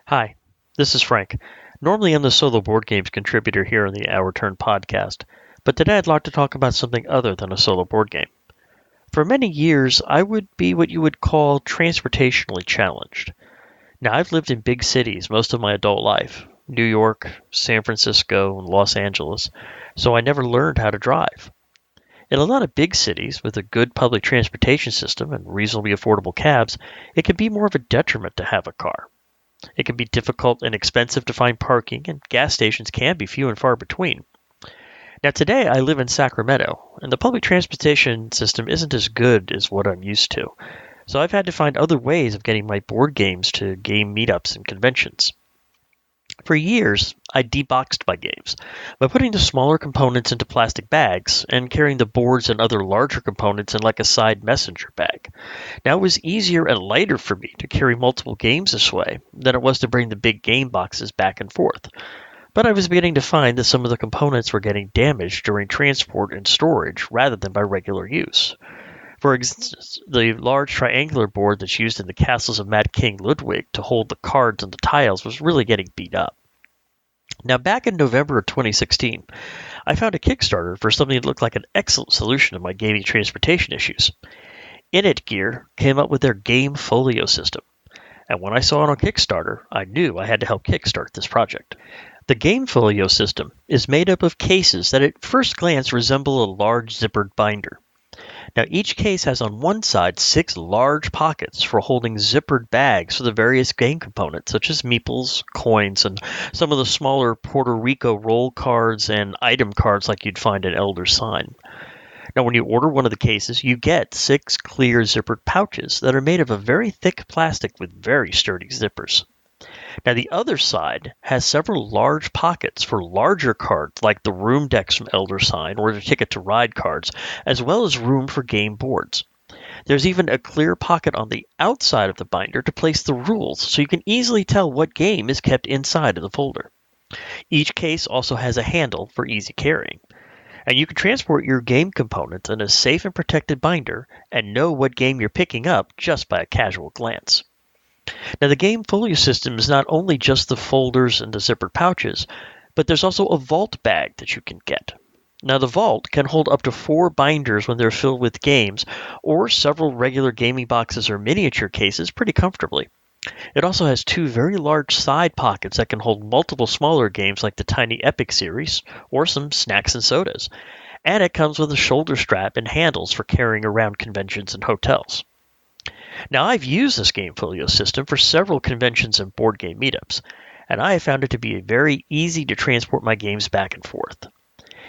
Hi, this is Frank. Normally I'm the solo board games contributor here on the Our Turn podcast, but today I'd like to talk about something other than a solo board game. For many years, I would be what you would call transportationally challenged. Now, I've lived in big cities most of my adult life, New York, San Francisco, and Los Angeles, so I never learned how to drive. In a lot of big cities with a good public transportation system and reasonably affordable cabs, it can be more of a detriment to have a car. It can be difficult and expensive to find parking, and gas stations can be few and far between. Now today I live in Sacramento, and the public transportation system isn't as good as what I'm used to, so I've had to find other ways of getting my board games to game meetups and conventions. For years, I deboxed my games by putting the smaller components into plastic bags and carrying the boards and other larger components in like a side messenger bag. Now, it was easier and lighter for me to carry multiple games this way than it was to bring the big game boxes back and forth. But I was beginning to find that some of the components were getting damaged during transport and storage rather than by regular use. For instance, the large triangular board that's used in the castles of Mad King Ludwig to hold the cards and the tiles was really getting beat up. Now, back in November of 2016, I found a Kickstarter for something that looked like an excellent solution to my gaming transportation issues. Init Gear came up with their Game Folio system, and when I saw it on Kickstarter, I knew I had to help kickstart this project. The Game Folio system is made up of cases that at first glance resemble a large zippered binder. Now, each case has on one side 6 large pockets for holding zippered bags for the various game components, such as meeples, coins, and some of the smaller Puerto Rico roll cards and item cards like you'd find in Elder Sign. Now, when you order one of the cases, you get 6 clear zippered pouches that are made of a very thick plastic with very sturdy zippers. Now, the other side has several large pockets for larger cards like the room decks from Elder Sign or the Ticket to Ride cards, as well as room for game boards. There's even a clear pocket on the outside of the binder to place the rules, so you can easily tell what game is kept inside of the folder. Each case also has a handle for easy carrying. And you can transport your game components in a safe and protected binder and know what game you're picking up just by a casual glance. Now, the Game Folio system is not only just the folders and the zippered pouches, but there's also a vault bag that you can get. Now, the vault can hold up to 4 binders when they're filled with games, or several regular gaming boxes or miniature cases pretty comfortably. It also has 2 very large side pockets that can hold multiple smaller games like the Tiny Epic series, or some snacks and sodas. And it comes with a shoulder strap and handles for carrying around conventions and hotels. Now, I've used this Game Folio system for several conventions and board game meetups, and I have found it to be very easy to transport my games back and forth.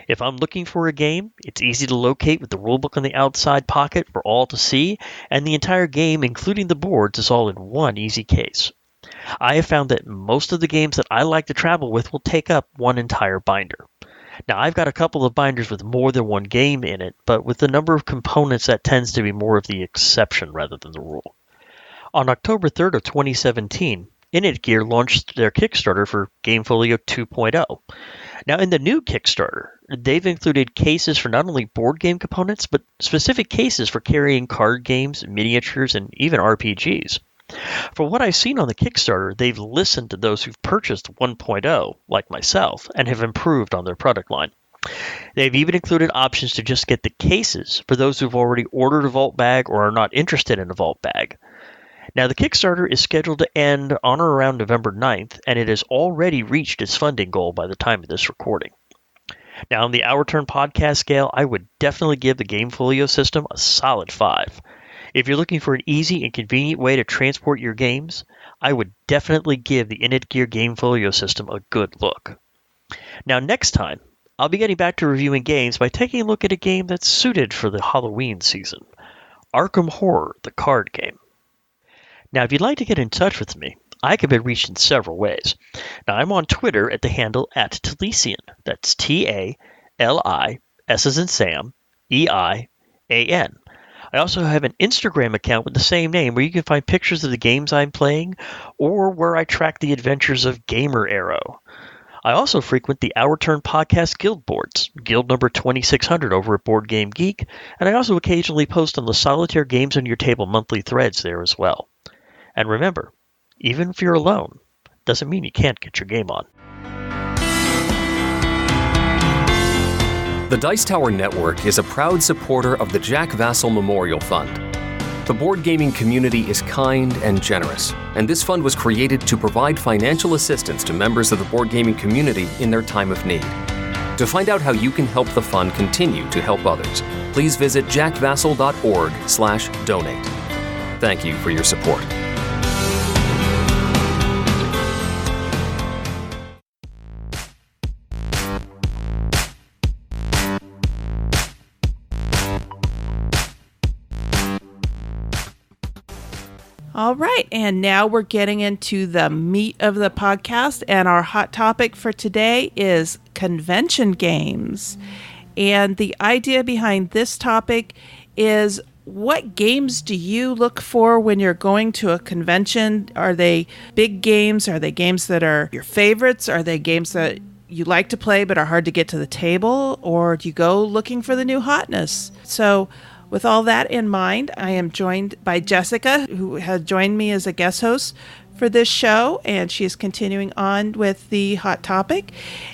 If I'm looking for a game, it's easy to locate with the rulebook on the outside pocket for all to see, and the entire game, including the boards, is all in one easy case. I have found that most of the games that I like to travel with will take up one entire binder. Now, I've got a couple of binders with more than one game in it, but with the number of components, that tends to be more of the exception rather than the rule. On October 3rd of 2017, Gear launched their Kickstarter for GameFolio 2.0. Now, in the new Kickstarter, they've included cases for not only board game components, but specific cases for carrying card games, miniatures, and even RPGs. For what I've seen on the Kickstarter, they've listened to those who've purchased 1.0, like myself, and have improved on their product line. They've even included options to just get the cases for those who've already ordered a vault bag or are not interested in a vault bag. Now, the Kickstarter is scheduled to end on or around November 9th, and it has already reached its funding goal by the time of this recording. Now, on the Our Turn podcast scale, I would definitely give the GameFolio system a solid 5. If you're looking for an easy and convenient way to transport your games, I would definitely give the Gear GameFolio system a good look. Now, next time, I'll be getting back to reviewing games by taking a look at a game that's suited for the Halloween season, Arkham Horror, the card game. Now, if you'd like to get in touch with me, I can be reached in several ways. Now, I'm on Twitter at the handle @Talesian. That's Taliss as in Sam, EIAN. I also have an Instagram account with the same name where you can find pictures of the games I'm playing or where I track the adventures of Gamer Arrow. I also frequent the Our Turn podcast guild boards, guild number 2600 over at BoardGameGeek, and I also occasionally post on the Solitaire Games on Your Table monthly threads there as well. And remember, even if you're alone, doesn't mean you can't get your game on. The Dice Tower Network is a proud supporter of the Jack Vassell Memorial Fund. The board gaming community is kind and generous, and this fund was created to provide financial assistance to members of the board gaming community in their time of need. To find out how you can help the fund continue to help others, please visit jackvassell.org/donate. Thank you for your support. All right, and now we're getting into the meat of the podcast, and our hot topic for today is convention games. And the idea behind this topic is, what games do you look for when you're going to a convention? Are they big games? Are they games that are your favorites? Are they games that you like to play but are hard to get to the table? Or do you go looking for the new hotness? So with all that in mind, I am joined by Jessica, who has joined me as a guest host for this show, and she is continuing on with the hot topic.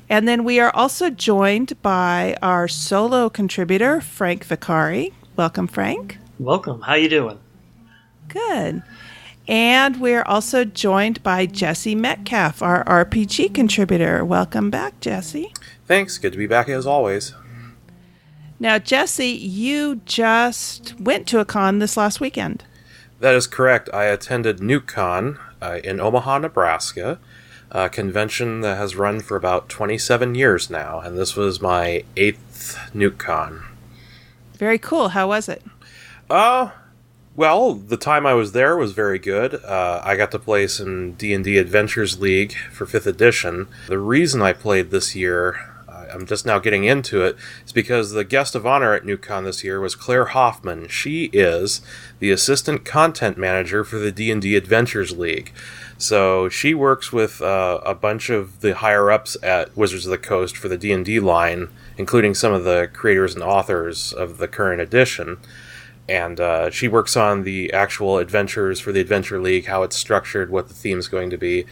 And then we are also joined by our solo contributor, Frank Vicari. Welcome, Frank. Welcome. How you doing? Good. And we're also joined by Jesse Metcalf, our RPG contributor. Welcome back, Jesse. Thanks. Good to be back as always. Now, Jesse, you just went to a con this last weekend. That is correct. I attended NewCon in Omaha, Nebraska, a convention that has run for about 27 years now, and this was my 8th NewCon. Very cool. How was it? Well, the time I was there was very good. I got to play some D&D Adventures League for 5th edition. The reason I played this year, I'm just now getting into it, is because the guest of honor at NewCon this year was Claire Hoffman. She is the assistant content manager for the D&D Adventures League. So she works with a bunch of the higher-ups at Wizards of the Coast for the D&D line, including some of the creators and authors of the current edition. And she works on the actual adventures for the Adventure League, how it's structured, what the theme's going to be.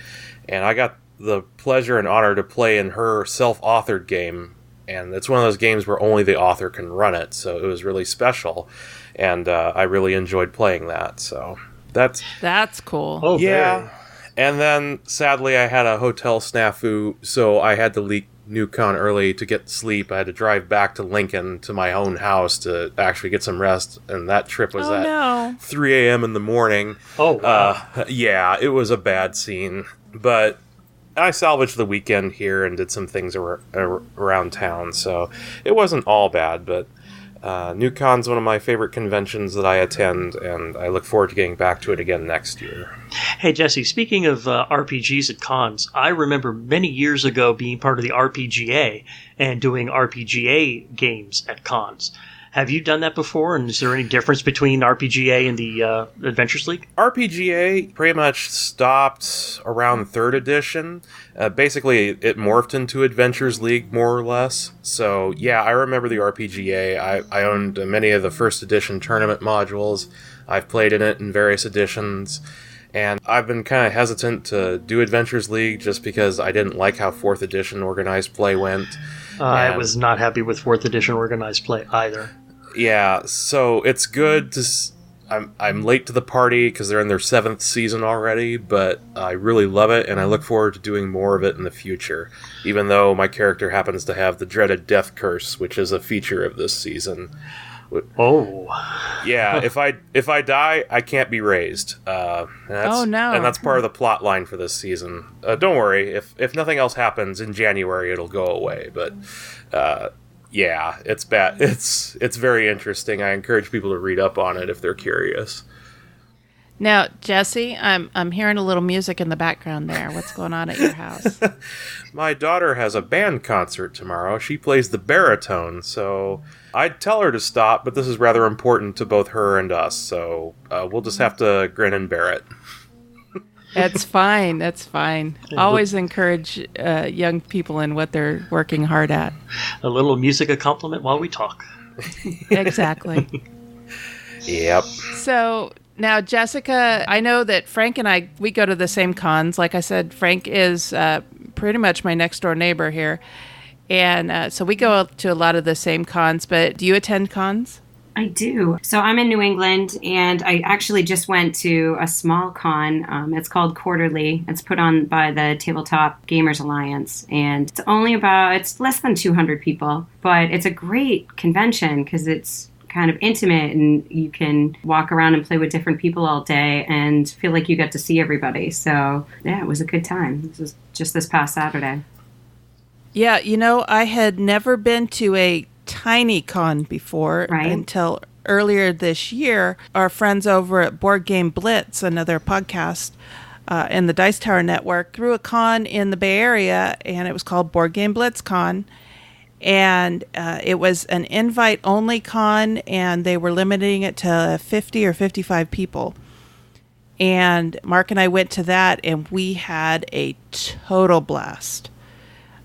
And I got the pleasure and honor to play in her self-authored game, and it's one of those games where only the author can run it, so it was really special, and I really enjoyed playing that. So that's cool. Oh, yeah. very. And then sadly I had a hotel snafu, so I had to leave NewCon early to get sleep. I had to drive back to Lincoln to my own house to actually get some rest, and that trip was 3 a.m. in the morning. Oh, wow. Yeah, it was a bad scene, but I salvaged the weekend here and did some things around town, so it wasn't all bad, but NewCon's one of my favorite conventions that I attend, and I look forward to getting back to it again next year. Hey, Jesse, speaking of RPGs at cons, I remember many years ago being part of the RPGA and doing RPGA games at cons. Have you done that before, and is there any difference between RPGA and the Adventures League? RPGA pretty much stopped around 3rd edition. Basically, it morphed into Adventures League, more or less. So, yeah, I remember the RPGA. I owned many of the 1st edition tournament modules. I've played in it in various editions. And I've been kind of hesitant to do Adventures League just because I didn't like how 4th edition organized play went. I was not happy with 4th edition organized play either. Yeah, so it's good to... I'm late to the party because they're in their 7th season already, but I really love it, and I look forward to doing more of it in the future, even though my character happens to have the dreaded death curse, which is a feature of this season. Oh. Yeah, if I die, I can't be raised. Oh, no. And that's part of the plot line for this season. Don't worry, if nothing else happens, in January it'll go away, but... yeah, it's bad. It's very interesting. I encourage people to read up on it if they're curious. Now, Jesse, I'm hearing a little music in the background there. What's going on at your house? My daughter has a band concert tomorrow. She plays the baritone, so I'd tell her to stop, but this is rather important to both her and us, so we'll just have to grin and bear it. That's fine. That's fine. Always encourage young people in what they're working hard at. A little music accompaniment while we talk. Exactly. Yep. So now, Jessica, I know that Frank and we go to the same cons. Like I said, Frank is pretty much my next door neighbor here. And so we go to a lot of the same cons, but do you attend cons? I do. So I'm in New England, and I actually just went to a small con. It's called Quarterly. It's put on by the Tabletop Gamers Alliance, and it's less than 200 people, but it's a great convention because it's kind of intimate, and you can walk around and play with different people all day and feel like you get to see everybody. So yeah, it was a good time. This was just this past Saturday. Yeah, I had never been to a tiny con before until earlier this year. Our friends over at Board Game Blitz, another podcast in the Dice Tower Network, threw a con in the Bay Area, and it was called Board Game Blitz Con. And it was an invite-only con, and they were limiting it to 50 or 55 people. And Mark and I went to that, and we had a total blast.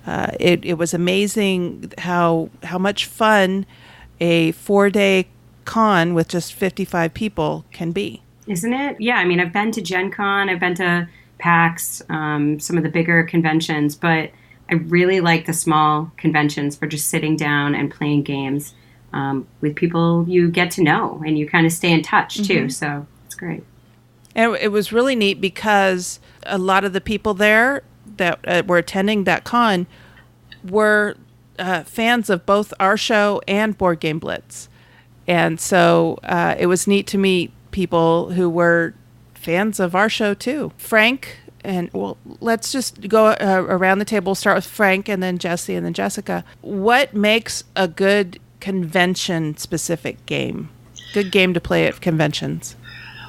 It was amazing how much fun a 4-day con with just 55 people can be. Isn't it? Yeah, I mean, I've been to Gen Con, I've been to PAX, some of the bigger conventions, but I really like the small conventions for just sitting down and playing games with people you get to know, and you kind of stay in touch too, so it's great. And it was really neat because a lot of the people there that were attending that con were fans of both our show and Board Game Blitz. And so it was neat to meet people who were fans of our show too. Frank, and let's just go around the table. Start with Frank and then Jesse and then Jessica. What makes a good convention-specific game? Good game to play at conventions?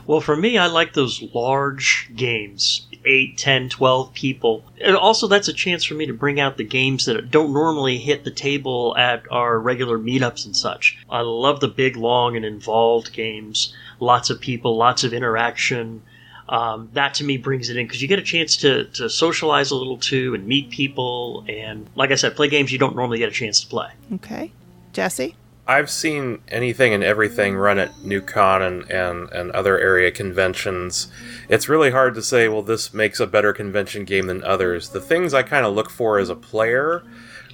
Well, for me, I like those large games, 8, 10, 12 people. And also, that's a chance for me to bring out the games that don't normally hit the table at our regular meetups and such. I love the big, long, and involved games. Lots of people, lots of interaction. That, to me, brings it in, because you get a chance to socialize a little, too, and meet people. And, like I said, play games you don't normally get a chance to play. Okay. Jesse? I've seen anything and everything run at NewCon and other area conventions. It's really hard to say, well, this makes a better convention game than others. The things I kind of look for as a player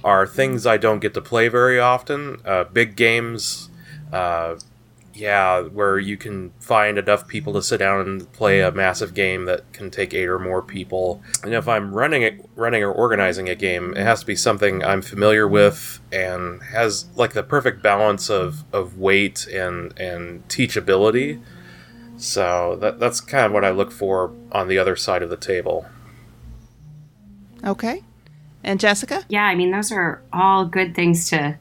are things I don't get to play very often. Big games, where you can find enough people to sit down and play a massive game that can take 8 or more people. And if I'm running or organizing a game, it has to be something I'm familiar with and has like the perfect balance of weight and teachability. So that's kind of what I look for on the other side of the table. Okay. And Jessica? Yeah, I mean, those are all good things to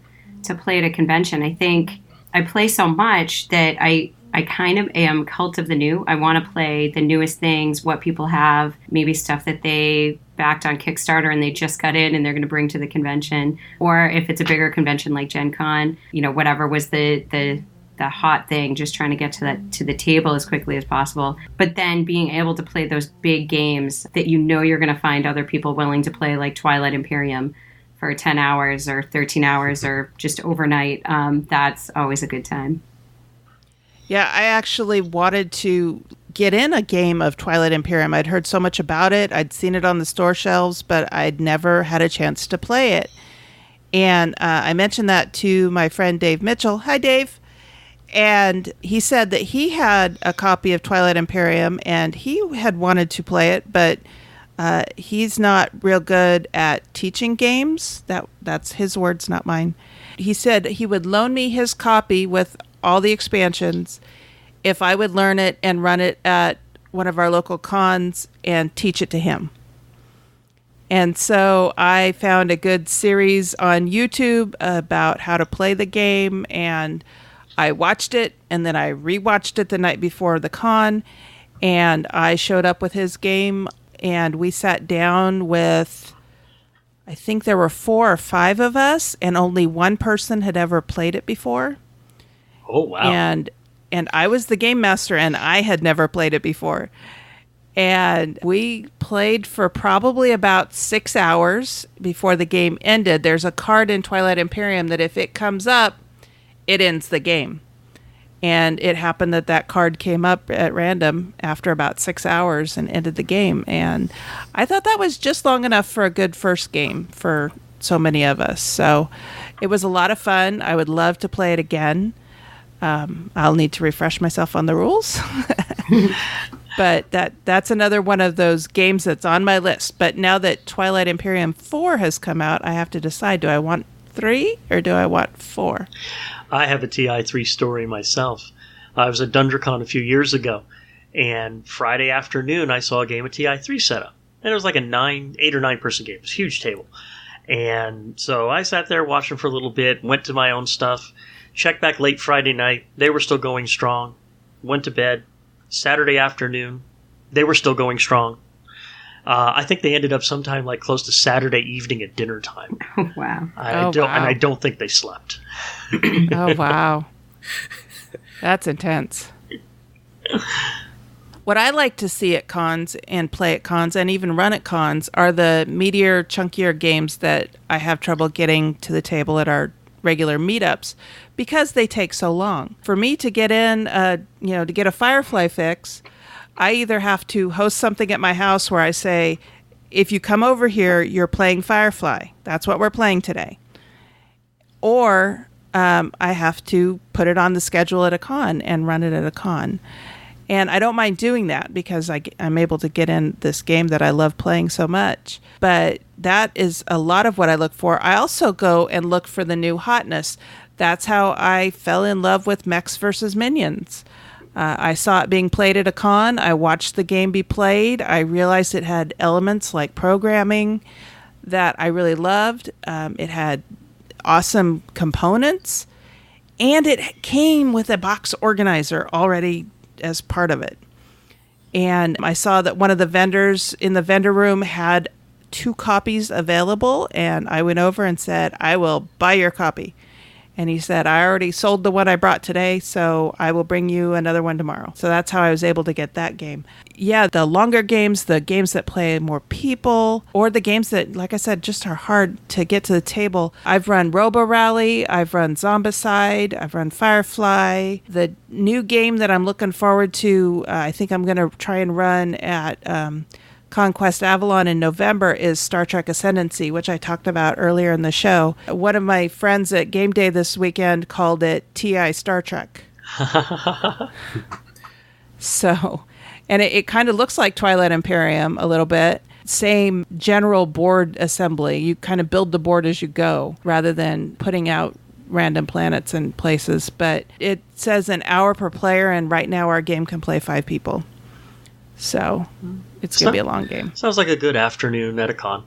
play at a convention. I think I play so much that I kind of am cult of the new. I want to play the newest things, what people have, maybe stuff that they backed on Kickstarter and they just got in and they're going to bring to the convention. Or if it's a bigger convention like Gen Con, whatever was the hot thing, just trying to get to the table as quickly as possible. But then being able to play those big games that you're going to find other people willing to play, like Twilight Imperium for 10 hours or 13 hours or just overnight, that's always a good time. Yeah, I actually wanted to get in a game of Twilight Imperium. I'd heard so much about it. I'd seen it on the store shelves, but I'd never had a chance to play it. And I mentioned that to my friend Dave Mitchell. Hi, Dave. And he said that he had a copy of Twilight Imperium and he had wanted to play it, but he's not real good at teaching games. That's his words, not mine. He said he would loan me his copy with all the expansions if I would learn it and run it at one of our local cons and teach it to him. And so I found a good series on YouTube about how to play the game, and I watched it, and then I rewatched it the night before the con, and I showed up with his game, and we sat down with, I think there were 4 or 5 of us, and only one person had ever played it before. Oh, wow. And I was the game master, and I had never played it before. And we played for probably about 6 hours before the game ended. There's a card in Twilight Imperium that if it comes up, it ends the game. And it happened that card came up at random after about 6 hours and ended the game. And I thought that was just long enough for a good first game for so many of us. So it was a lot of fun. I would love to play it again. I'll need to refresh myself on the rules. But that's another one of those games that's on my list. But now that Twilight Imperium 4 has come out, I have to decide, do I want 3 or do I want 4? I have a TI3 story myself. I was at DungeonCon a few years ago, and Friday afternoon I saw a game of TI3 set up. And it was like a 8 or 9 person game. It was a huge table. And so I sat there watching for a little bit, went to my own stuff, checked back late Friday night. They were still going strong. Went to bed. Saturday afternoon, they were still going strong. I think they ended up sometime like close to Saturday evening at dinner time. Oh, wow. And I don't think they slept. Oh, wow. That's intense. What I like to see at cons and play at cons and even run at cons are the meatier, chunkier games that I have trouble getting to the table at our regular meetups because they take so long. For me to get in, to get a Firefly fix, I either have to host something at my house where I say, if you come over here, you're playing Firefly. That's what we're playing today. Or I have to put it on the schedule at a con and run it at a con. And I don't mind doing that because I'm able to get in this game that I love playing so much. But that is a lot of what I look for. I also go and look for the new hotness. That's how I fell in love with Mechs versus Minions. I saw it being played at a con. I watched the game be played. I realized it had elements like programming that I really loved. It had awesome components. And it came with a box organizer already as part of it. And I saw that one of the vendors in the vendor room had 2 copies available, and I went over and said, I will buy your copy. And he said, I already sold the one I brought today, so I will bring you another one tomorrow. So that's how I was able to get that game. Yeah, the longer games, the games that play more people, or the games that, like I said, just are hard to get to the table. I've run Robo Rally, I've run Zombicide, I've run Firefly. The new game that I'm looking forward to, I think I'm going to try and run at Conquest Avalon in November is Star Trek Ascendancy, which I talked about earlier in the show. One of my friends at Game Day this weekend called it TI Star Trek. So, and it kind of looks like Twilight Imperium a little bit. Same general board assembly. You kind of build the board as you go rather than putting out random planets and places. But it says an hour per player, and right now our game can play 5 people. So it's going to be a long game. Sounds like a good afternoon at a con.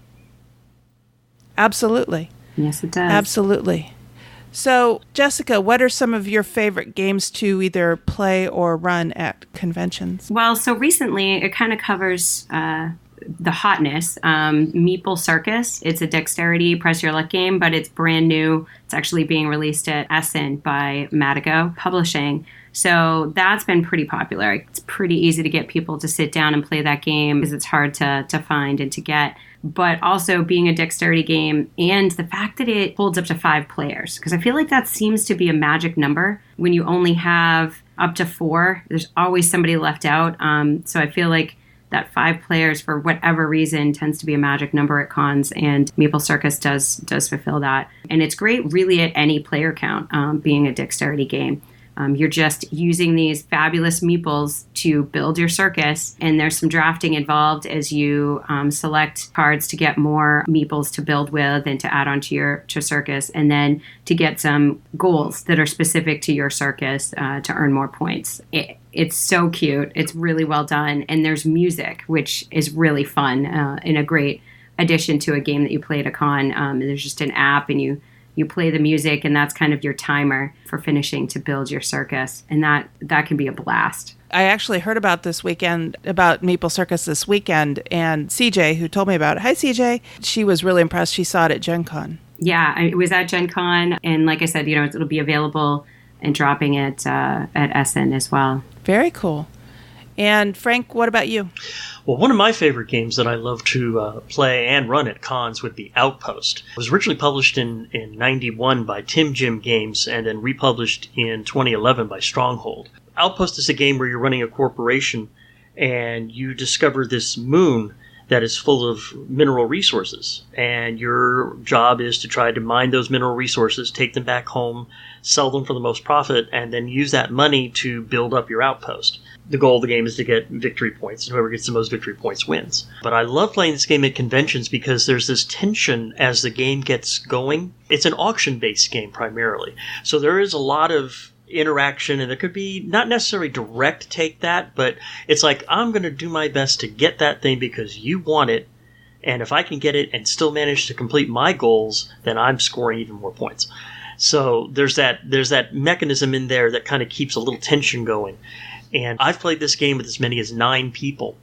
Absolutely. Yes, it does. Absolutely. So, Jessica, what are some of your favorite games to either play or run at conventions? Well, so recently it kind of covers the hotness. Meeple Circus. It's a dexterity press your luck game, but it's brand new. It's actually being released at Essen by Madigo Publishing. So that's been pretty popular. It's pretty easy to get people to sit down and play that game because it's hard to find and to get. But also being a dexterity game and the fact that it holds up to 5 players. Because I feel like that seems to be a magic number. When you only have up to 4, there's always somebody left out. So I feel like that 5 players, for whatever reason, tends to be a magic number at cons. And Meeple Circus does fulfill that. And it's great really at any player count, being a dexterity game. You're just using these fabulous meeples to build your circus, and there's some drafting involved as you select cards to get more meeples to build with and to add onto your circus, and then to get some goals that are specific to your circus to earn more points. It's so cute. It's really well done, and there's music, which is really fun and a great addition to a game that you play at a con. There's just an app, and you play the music, and that's kind of your timer for finishing to build your circus. And that can be a blast. I actually heard about this weekend, about Meeple Circus this weekend, and CJ, who told me about it. Hi, CJ. She was really impressed. She saw it at Gen Con. Yeah, it was at Gen Con. And like I said, it'll be available and dropping it at Essen as well. Very cool. And Frank, what about you? Well, one of my favorite games that I love to play and run at cons would be Outpost. It was originally published in 91 by Tim Jim Games and then republished in 2011 by Stronghold. Outpost is a game where you're running a corporation and you discover this moon that is full of mineral resources. And your job is to try to mine those mineral resources, take them back home, sell them for the most profit, and then use that money to build up your outpost. The goal of the game is to get victory points, and whoever gets the most victory points wins. But I love playing this game at conventions because there's this tension as the game gets going. It's an auction-based game primarily, so there is a lot of interaction, and there could be not necessarily direct take that, but it's like, I'm going to do my best to get that thing because you want it, and if I can get it and still manage to complete my goals, then I'm scoring even more points. So there's that mechanism in there that kind of keeps a little tension going. And I've played this game with as many as 9 people.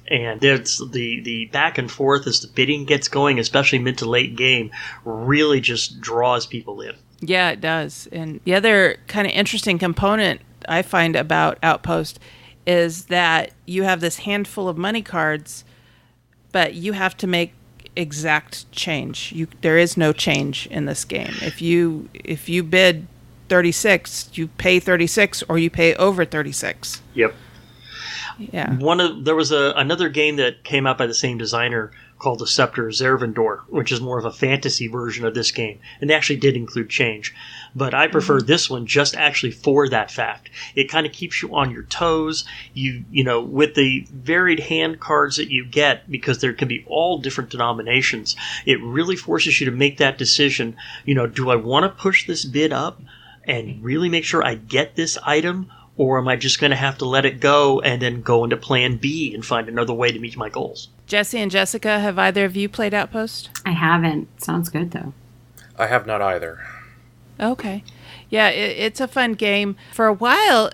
And there's the back and forth as the bidding gets going, especially mid to late game, really just draws people in. Yeah, it does. And the other kind of interesting component I find about Outpost is that you have this handful of money cards, but you have to make exact change. There is no change in this game. If you bid 36, you pay 36 or you pay over 36. Yep. Yeah. There was another game that came out by the same designer called The Scepter Zervindor, which is more of a fantasy version of this game, and they actually did include change. But I prefer this one just actually for that fact. It kind of keeps you on your toes. You know, with the varied hand cards that you get, because there can be all different denominations, it really forces you to make that decision. You know, do I want to push this bid up and really make sure I get this item, or am I just going to have to let it go and then go into plan B and find another way to meet my goals? Jesse and Jessica, have either of you played Outpost? I haven't. Sounds good, though. I have not either. Okay. Yeah, it's a fun game. For a while,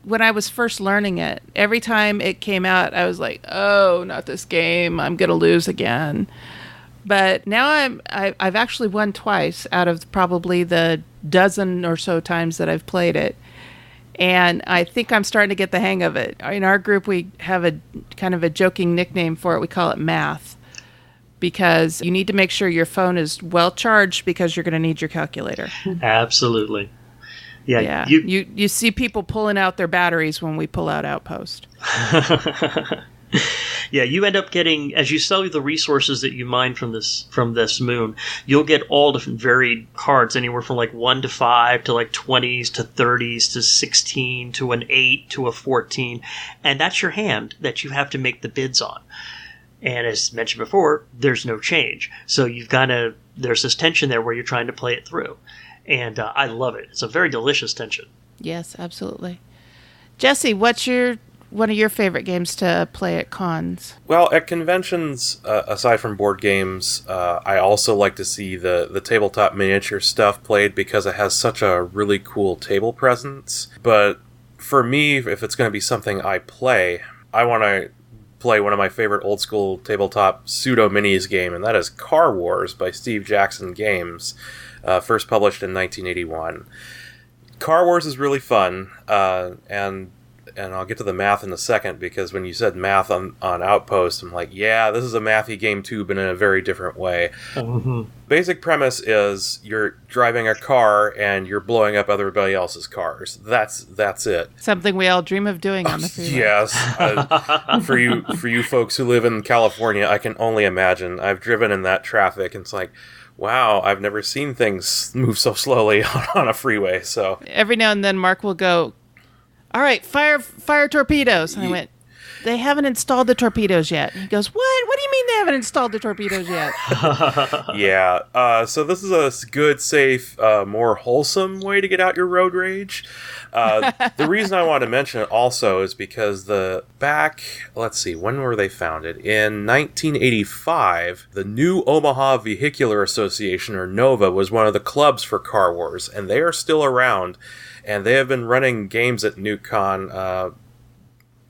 when I was first learning it, every time it came out, I was like, oh, not this game. I'm going to lose again. But now I've actually won twice out of probably the dozen or so times that I've played it. And I think I'm starting to get the hang of it. In our group, we have a kind of a joking nickname for it. We call it math, because you need to make sure your phone is well charged because you're going to need your calculator. Absolutely. Yeah. You see people pulling out their batteries when we pull out Outpost. Yeah, you end up getting, as you sell the resources that you mine from this moon, you'll get all different varied cards, anywhere from like 1 to 5 to like 20s to 30s to 16 to an 8 to a 14, and that's your hand that you have to make the bids on. And as mentioned before, there's no change, so there's this tension there where you're trying to play it through, and I love it. It's a very delicious tension. Yes, absolutely. Jesse, what's your one of your favorite games to play at cons? Well, at conventions, aside from board games, I also like to see the tabletop miniature stuff played because it has such a really cool table presence. But for me, if it's going to be something I play, I want to play one of my favorite old school tabletop pseudo minis game, and that is Car Wars by Steve Jackson Games, first published in 1981. Car Wars is really fun, and I'll get to the math in a second, because when you said math on Outpost, I'm like, yeah, this is a mathy game too, but in a very different way. Mm-hmm. Basic premise is you're driving a car and you're blowing up everybody else's cars. That's it. Something we all dream of doing on the freeway. Yes. For you folks who live in California, I can only imagine. I've driven in that traffic, and it's like, wow, I've never seen things move so slowly on a freeway. So every now and then Mark will go, all right, fire torpedoes. And I went, they haven't installed the torpedoes yet. And he goes, what? What do you mean they haven't installed the torpedoes yet? Yeah. So this is a good, safe, more wholesome way to get out your road rage. The reason I wanted to mention it also is because let's see, when were they founded? In 1985, the New Omaha Vehicular Association, or NOVA, was one of the clubs for Car Wars, and they are still around. And they have been running games at NewCon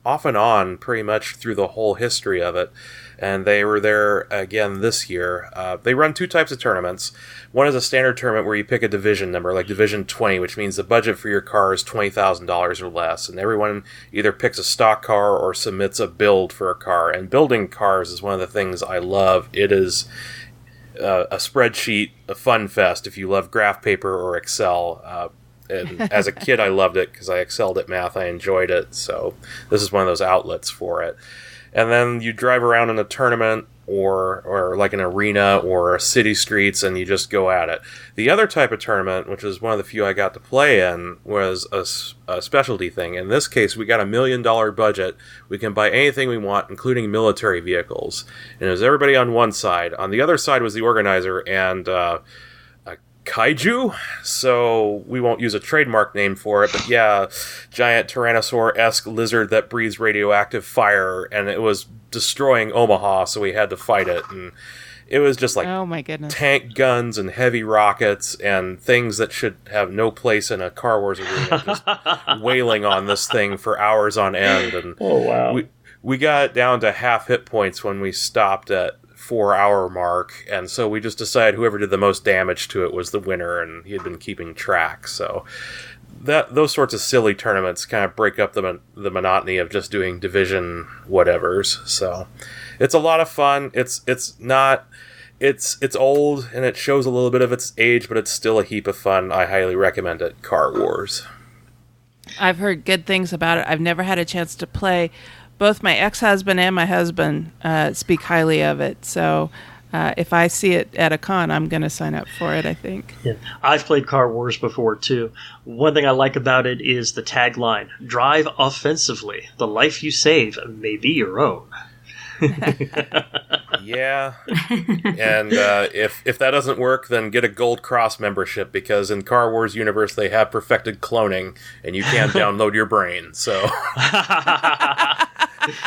off and on pretty much through the whole history of it. And they were there again this year. They run two types of tournaments. One is a standard tournament where you pick a division number, like Division 20, which means the budget for your car is $20,000 or less. And everyone either picks a stock car or submits a build for a car. And building cars is one of the things I love. It is a spreadsheet, a fun fest if you love graph paper or Excel. And as a kid, I loved it because I excelled at math. I enjoyed it. So this is one of those outlets for it. And then you drive around in a tournament or like an arena or city streets, and you just go at it. The other type of tournament, which is one of the few I got to play in, was a specialty thing. In this case, we got $1 million budget. We can buy anything we want, including military vehicles. And it was everybody on one side. On the other side was the organizer and kaiju, so we won't use a trademark name for it, but yeah, giant Tyrannosaur-esque lizard that breathes radioactive fire, and it was destroying Omaha, so we had to fight it, and it was just like, oh my goodness, tank guns and heavy rockets and things that should have no place in a Car Wars arena, just wailing on this thing for hours on end, and oh wow, we got down to half hit points when we stopped at 4-hour mark, and so we just decided whoever did the most damage to it was the winner, and he had been keeping track. So those sorts of silly tournaments kind of break up the monotony of just doing division whatevers. So it's a lot of fun. It's old and it shows a little bit of its age, but it's still a heap of fun. I highly recommend it. Car Wars. I've heard good things about it. I've never had a chance to play. Both my ex-husband and my husband speak highly of it. So if I see it at a con, I'm going to sign up for it, I think. Yeah. I've played Car Wars before, too. One thing I like about it is the tagline, "Drive offensively. The life you save may be your own." Yeah. And if that doesn't work, then get a Gold Cross membership, because in Car Wars universe they have perfected cloning and you can't download your brain. So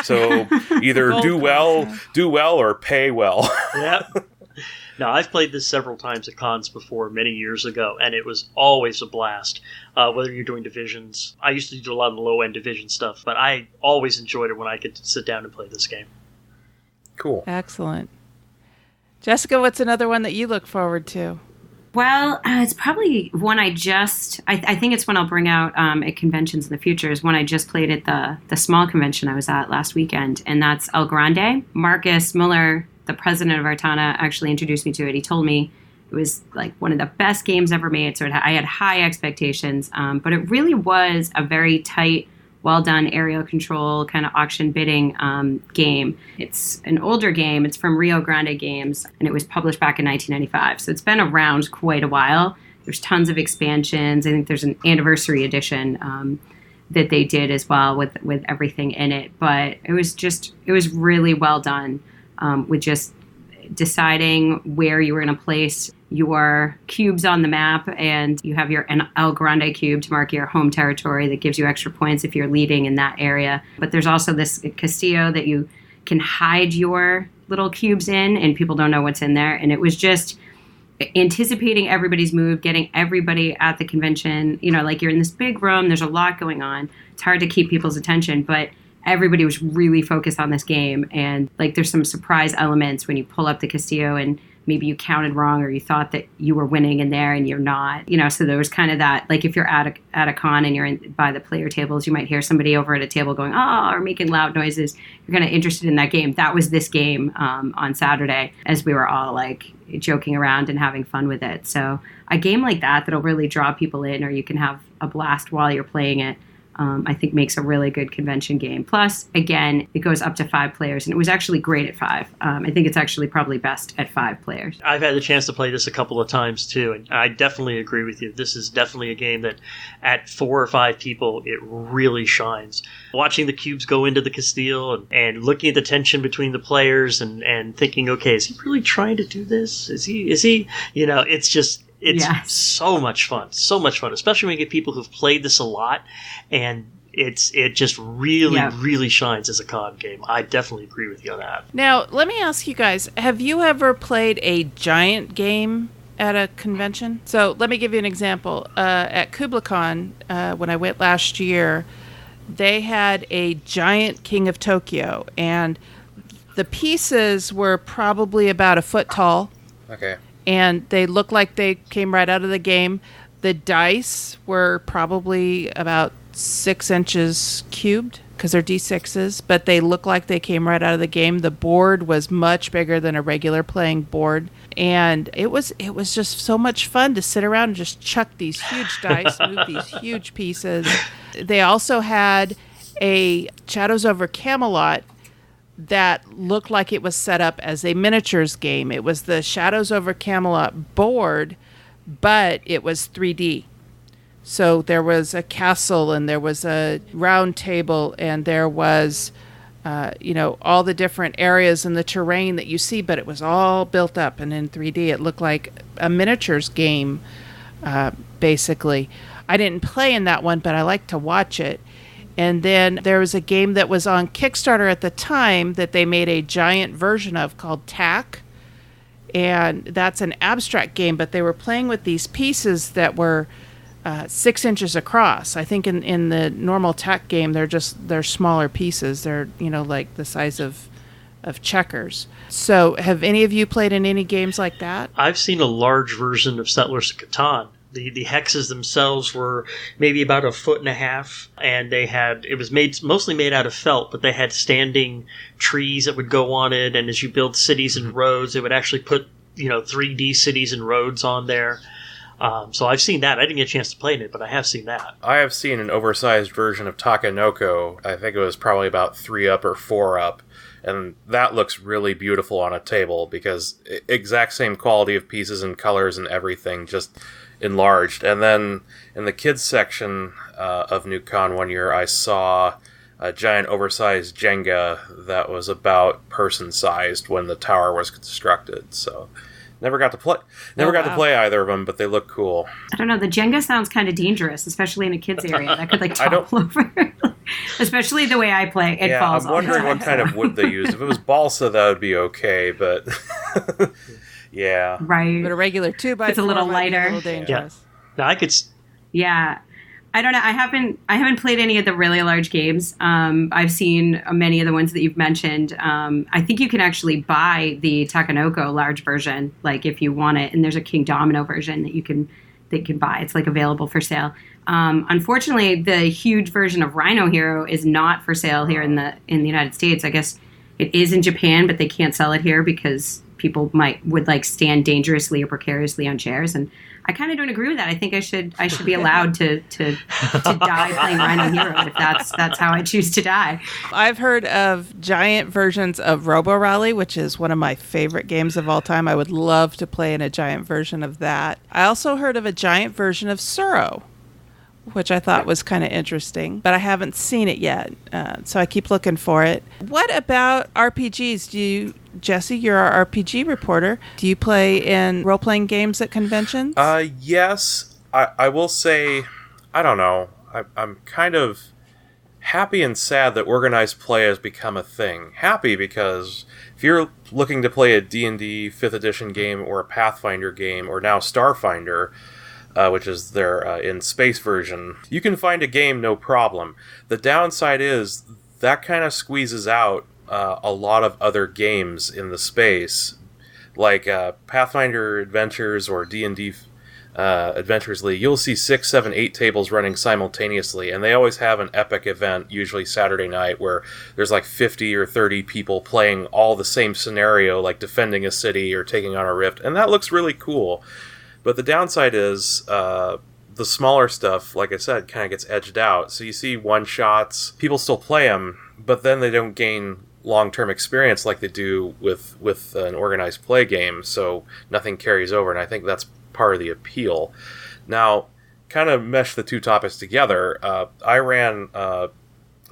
so either do well or pay well. Yeah. Now, I've played this several times at cons before, many years ago, and it was always a blast. Whether you're doing divisions, I used to do a lot of the low-end division stuff, but I always enjoyed it when I could sit down and play this game. Cool. Excellent. Jessica, what's another one that you look forward to? Well, it's probably one I think it's one I'll bring out at conventions in the future, is one I just played at the small convention I was at last weekend, and that's El Grande. Marcus Muller, the president of Artana, actually introduced me to it. He told me it was like one of the best games ever made, so I had high expectations, but it really was a very tight, well-done aerial control kind of auction bidding game. It's an older game. It's from Rio Grande Games, and it was published back in 1995. So it's been around quite a while. There's tons of expansions. I think there's an anniversary edition that they did as well with everything in it. But it was really well done with just deciding where you were going to place your cubes on the map, and you have your El Grande cube to mark your home territory that gives you extra points if you're leading in that area. But there's also this Castillo that you can hide your little cubes in, and people don't know what's in there. And it was just anticipating everybody's move, getting everybody at the convention. You know, like you're in this big room, there's a lot going on. It's hard to keep people's attention, but everybody was really focused on this game. And like there's some surprise elements when you pull up the Castillo and maybe you counted wrong or you thought that you were winning in there and you're not. You know, so there was kind of that, like if you're at a con and you're by the player tables, you might hear somebody over at a table going, oh, or making loud noises. You're kind of interested in that game. That was this game on Saturday as we were all like joking around and having fun with it. So a game like that that'll really draw people in, or you can have a blast while you're playing it, I think makes a really good convention game. Plus, again, it goes up to 5 players, and it was actually great at 5. I think it's actually probably best at 5 players. I've had the chance to play this a couple of times, too, and I definitely agree with you. This is definitely a game that at 4 or 5 people, it really shines. Watching the cubes go into the Castile and looking at the tension between the players and thinking, okay, is he really trying to do this? Is he, you know, it's just... It's so much fun, especially when you get people who've played this a lot, and it just really shines as a con game. I definitely agree with you on that. Now, let me ask you guys, have you ever played a giant game at a convention? So let me give you an example. At KublaCon, when I went last year, they had a giant King of Tokyo, and the pieces were probably about a foot tall. Okay. And they looked like they came right out of the game. The dice were probably about 6 inches cubed because they're D6s, but they look like they came right out of the game. The board was much bigger than a regular playing board. And it was just so much fun to sit around and just chuck these huge dice, move these huge pieces. They also had a Shadows over Camelot that looked like it was set up as a miniatures game. It was the Shadows over Camelot board, but it was 3D. So there was a castle, and there was a round table, and there was, all the different areas in the terrain that you see, but it was all built up and in 3D. It looked like a miniatures game, basically. I didn't play in that one, but I like to watch it. And then there was a game that was on Kickstarter at the time that they made a giant version of called TAC. And that's an abstract game, but they were playing with these pieces that were 6 inches across. I think in the normal TAC game, they're smaller pieces. They're, like the size of checkers. So have any of you played in any games like that? I've seen a large version of Settlers of Catan. The hexes themselves were maybe about 1.5 feet, and it was mostly made out of felt, but they had standing trees that would go on it, and as you build cities and roads, they would actually put 3D cities and roads on there. So I've seen that. I didn't get a chance to play in it, but I have seen that. I have seen an oversized version of Takenoko. I think it was probably about 3 up or 4 up. And that looks really beautiful on a table because exact same quality of pieces and colors and everything, just enlarged. And then in the kids section of NewCon one year, I saw a giant oversized Jenga that was about person-sized when the tower was constructed. So never got to play either of them, but they look cool. I don't know. The Jenga sounds kind of dangerous, especially in a kids area. That could topple over. Especially the way I play, it falls. I'm wondering what kind of wood they use. If it was balsa, that would be okay, but yeah, right. But a regular 2x4 it's a little lighter, a little dangerous. Yeah. Now I could. Yeah. I don't know. I haven't played any of the really large games. I've seen many of the ones that you've mentioned. I think you can actually buy the Takenoko large version, like if you want it. And there's a King Domino version that you can buy. It's like available for sale. Unfortunately, the huge version of Rhino Hero is not for sale here in the United States. I guess it is in Japan, but they can't sell it here because people would stand dangerously or precariously on chairs, and I kind of don't agree with that. I think I should be allowed to die playing Rhino Hero if that's how I choose to die. I've heard of giant versions of Robo Rally, which is one of my favorite games of all time. I would love to play in a giant version of that. I also heard of a giant version of Suro. which I thought was kind of interesting, but I haven't seen it yet, so I keep looking for it. What about RPGs? Jesse, you're our RPG reporter. Do you play in role-playing games at conventions? Yes. I will say, I don't know. I'm kind of happy and sad that organized play has become a thing. Happy because if you're looking to play a D&D 5th edition game or a Pathfinder game or now Starfinder, which is their in space version, you can find a game no problem. The downside is that kind of squeezes out a lot of other games in the space, like Pathfinder Adventures or D&D Adventures League. You'll see 6, 7, 8 tables running simultaneously, and they always have an epic event, usually Saturday night, where there's like 50 or 30 people playing all the same scenario, like defending a city or taking on a rift, and that looks really cool. But the downside is the smaller stuff, like I said, kind of gets edged out. So you see one-shots, people still play them, but then they don't gain long-term experience like they do with an organized play game, so nothing carries over, and I think that's part of the appeal. Now, kind of mesh the two topics together, I ran a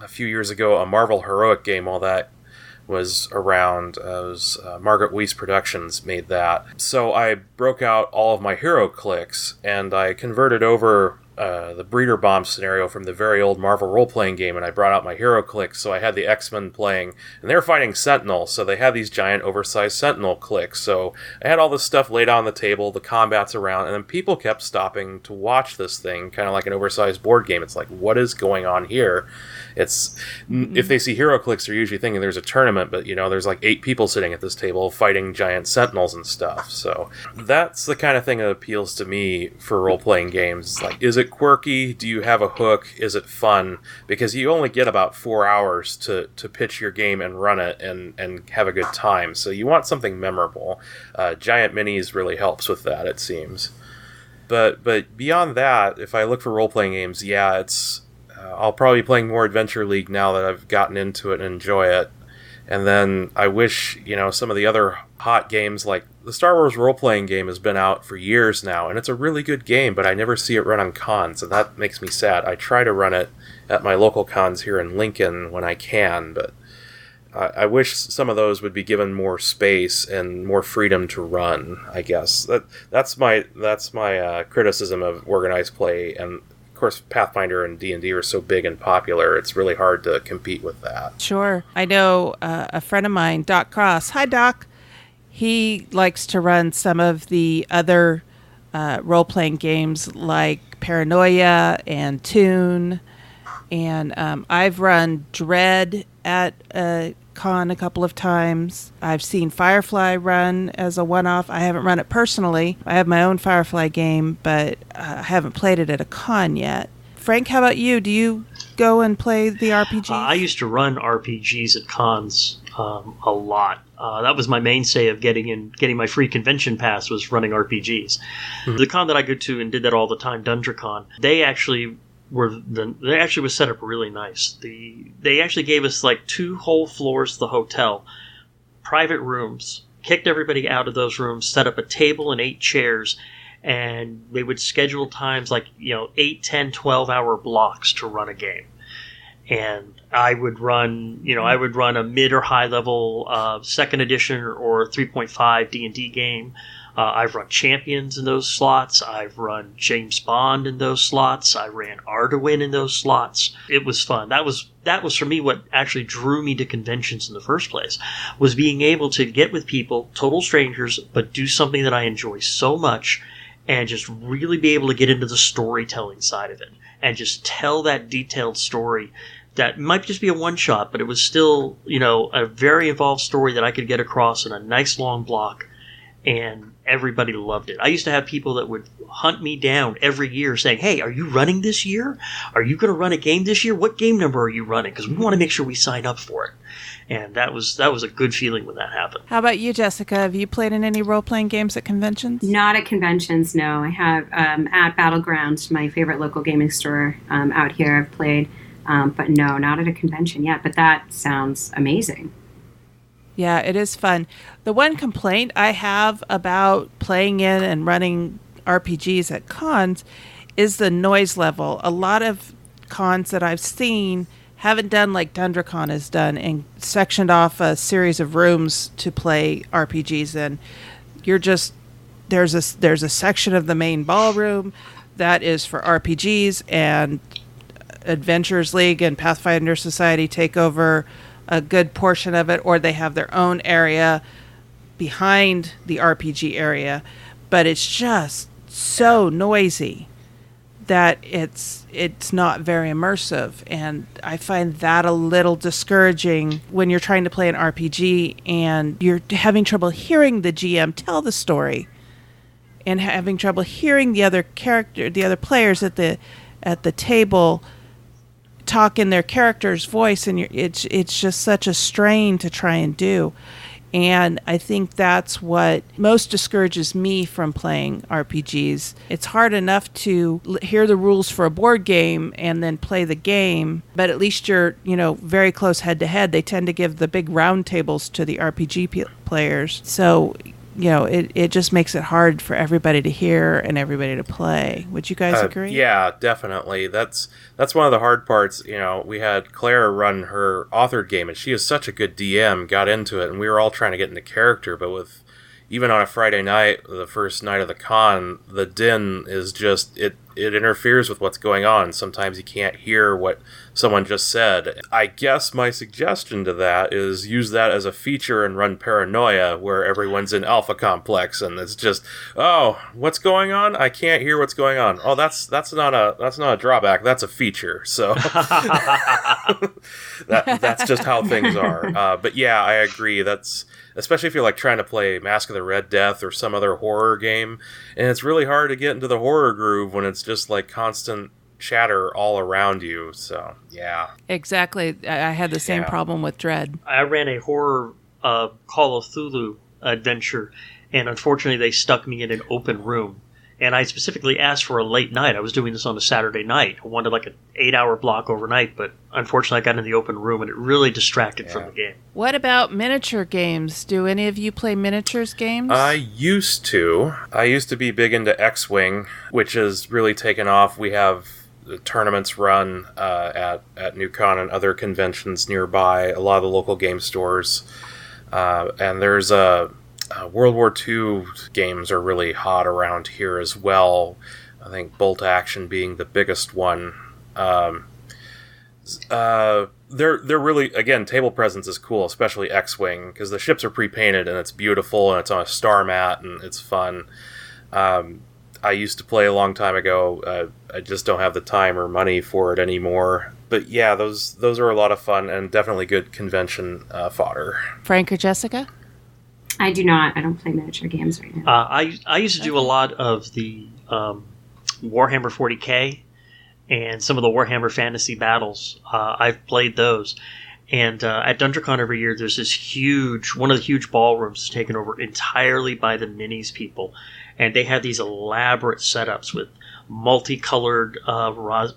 few years ago a Marvel Heroic game while that was around. Margaret Weiss Productions made that. So I broke out all of my hero clicks, and I converted over the Breeder Bomb scenario from the very old Marvel role-playing game, and I brought out my hero clicks, so I had the X-Men playing, and they were fighting Sentinel, so they had these giant oversized Sentinel clicks, so I had all this stuff laid on the table, the combats around, and then people kept stopping to watch this thing, kind of like an oversized board game. It's like, what is going on here? If they see hero clicks, they're usually thinking there's a tournament, but there's like 8 people sitting at this table fighting giant Sentinels and stuff, so that's the kind of thing that appeals to me for role-playing games. Like, is it quirky? Do you have a hook? Is it fun? Because you only get about 4 hours to pitch your game and run it and have a good time. So you want something memorable. Giant Minis really helps with that, it seems. But beyond that, if I look for role-playing games, I'll probably be playing more Adventure League now that I've gotten into it and enjoy it. And then I wish, some of the other hot games, like the Star Wars role-playing game has been out for years now, and it's a really good game, but I never see it run on cons, and that makes me sad. I try to run it at my local cons here in Lincoln when I can, but I wish some of those would be given more space and more freedom to run, I guess. That's my criticism of organized play, and of course, Pathfinder and D&D are so big and popular, it's really hard to compete with that. Sure. I know a friend of mine, Doc Cross. Hi, Doc. He likes to run some of the other role-playing games like Paranoia and Toon. And I've run Dread at a con a couple of times. I've seen Firefly run as a one-off. I haven't run it personally. I have my own Firefly game, but I haven't played it at a con yet. Frank, how about you? Do you go and play the RPGs? I used to run RPGs at cons a lot. That was my mainstay of getting my free convention pass, was running RPGs. Mm-hmm. The con that I go to and did that all the time, DungeonCon, they actually was set up really nice. They actually gave us like 2 whole floors of the hotel, private rooms, kicked everybody out of those rooms, set up a table and 8 chairs, and they would schedule times like 8, 10, 12-hour blocks to run a game. And I would run a mid or high level 2nd edition or 3.5 D&D game. I've run Champions in those slots. I've run James Bond in those slots. I ran Arduin in those slots. It was fun. That was for me what actually drew me to conventions in the first place, was being able to get with people, total strangers, but do something that I enjoy so much, and just really be able to get into the storytelling side of it and just tell that detailed story that might just be a one-shot, but it was still, a very involved story that I could get across in a nice long block. And everybody loved it. I used to have people that would hunt me down every year saying, hey, are you running this year? Are you going to run a game this year? What game number are you running? Because we want to make sure we sign up for it. And that was a good feeling when that happened. How about you, Jessica? Have you played in any role-playing games at conventions? Not at conventions, no. I have at Battleground, my favorite local gaming store out here, I've played. But no, not at a convention yet. But that sounds amazing. Yeah, it is fun. The one complaint I have about playing in and running RPGs at cons is the noise level. A lot of cons that I've seen haven't done like DundraCon has done and sectioned off a series of rooms to play RPGs in. You're just there's a section of the main ballroom that is for RPGs, and Adventurers League and Pathfinder Society take over a good portion of it, or they have their own area behind the RPG area. But it's just so noisy that it's not very immersive, and I find that a little discouraging when you're trying to play an RPG and you're having trouble hearing the GM tell the story and having trouble hearing the other players at the table talk in their character's voice, and it's just such a strain to try and do. And I think that's what most discourages me from playing RPGs. It's hard enough to hear the rules for a board game and then play the game, but at least you're, very close head to head. They tend to give the big round tables to the RPG players. So, it just makes it hard for everybody to hear and everybody to play. Would you guys agree? Yeah, definitely. That's one of the hard parts. We had Claire run her authored game, and she is such a good DM, got into it, and we were all trying to get into character, but even on a Friday night, the first night of the con, the din is just, it interferes with what's going on. Sometimes you can't hear what someone just said. I guess my suggestion to that is use that as a feature and run Paranoia, where everyone's in Alpha Complex, and it's just, oh, what's going on? I can't hear what's going on. Oh, that's not a drawback. That's a feature. So that's just how things are. But yeah, I agree. That's especially if you're like trying to play Mask of the Red Death or some other horror game, and it's really hard to get into the horror groove when it's just like constant chatter all around you. So yeah, exactly. I had the same problem with Dread. I ran a horror Call of Cthulhu adventure, and unfortunately they stuck me in an open room, and I specifically asked for a late night. I was doing this on a Saturday night. I wanted like an 8-hour block overnight, but unfortunately I got in the open room and it really distracted from the game. What about miniature games? Do any of you play miniatures games? I used to be big into X-Wing, which has really taken off. We have tournaments run at NewCon and other conventions nearby, a lot of the local game stores. And there's World War II games are really hot around here as well. I think Bolt Action being the biggest one. They're really, again, table presence is cool, especially X-Wing, because the ships are pre-painted and it's beautiful and it's on a star mat and it's fun. I used to play a long time ago. I just don't have the time or money for it anymore. But yeah, those are a lot of fun and definitely good convention fodder. Frank or Jessica? I do not. I don't play miniature games right now. I used to do a lot of the Warhammer 40K and some of the Warhammer Fantasy Battles. I've played those. And at DundraCon every year, there's this one of the huge ballrooms taken over entirely by the minis people. And they have these elaborate setups with multicolored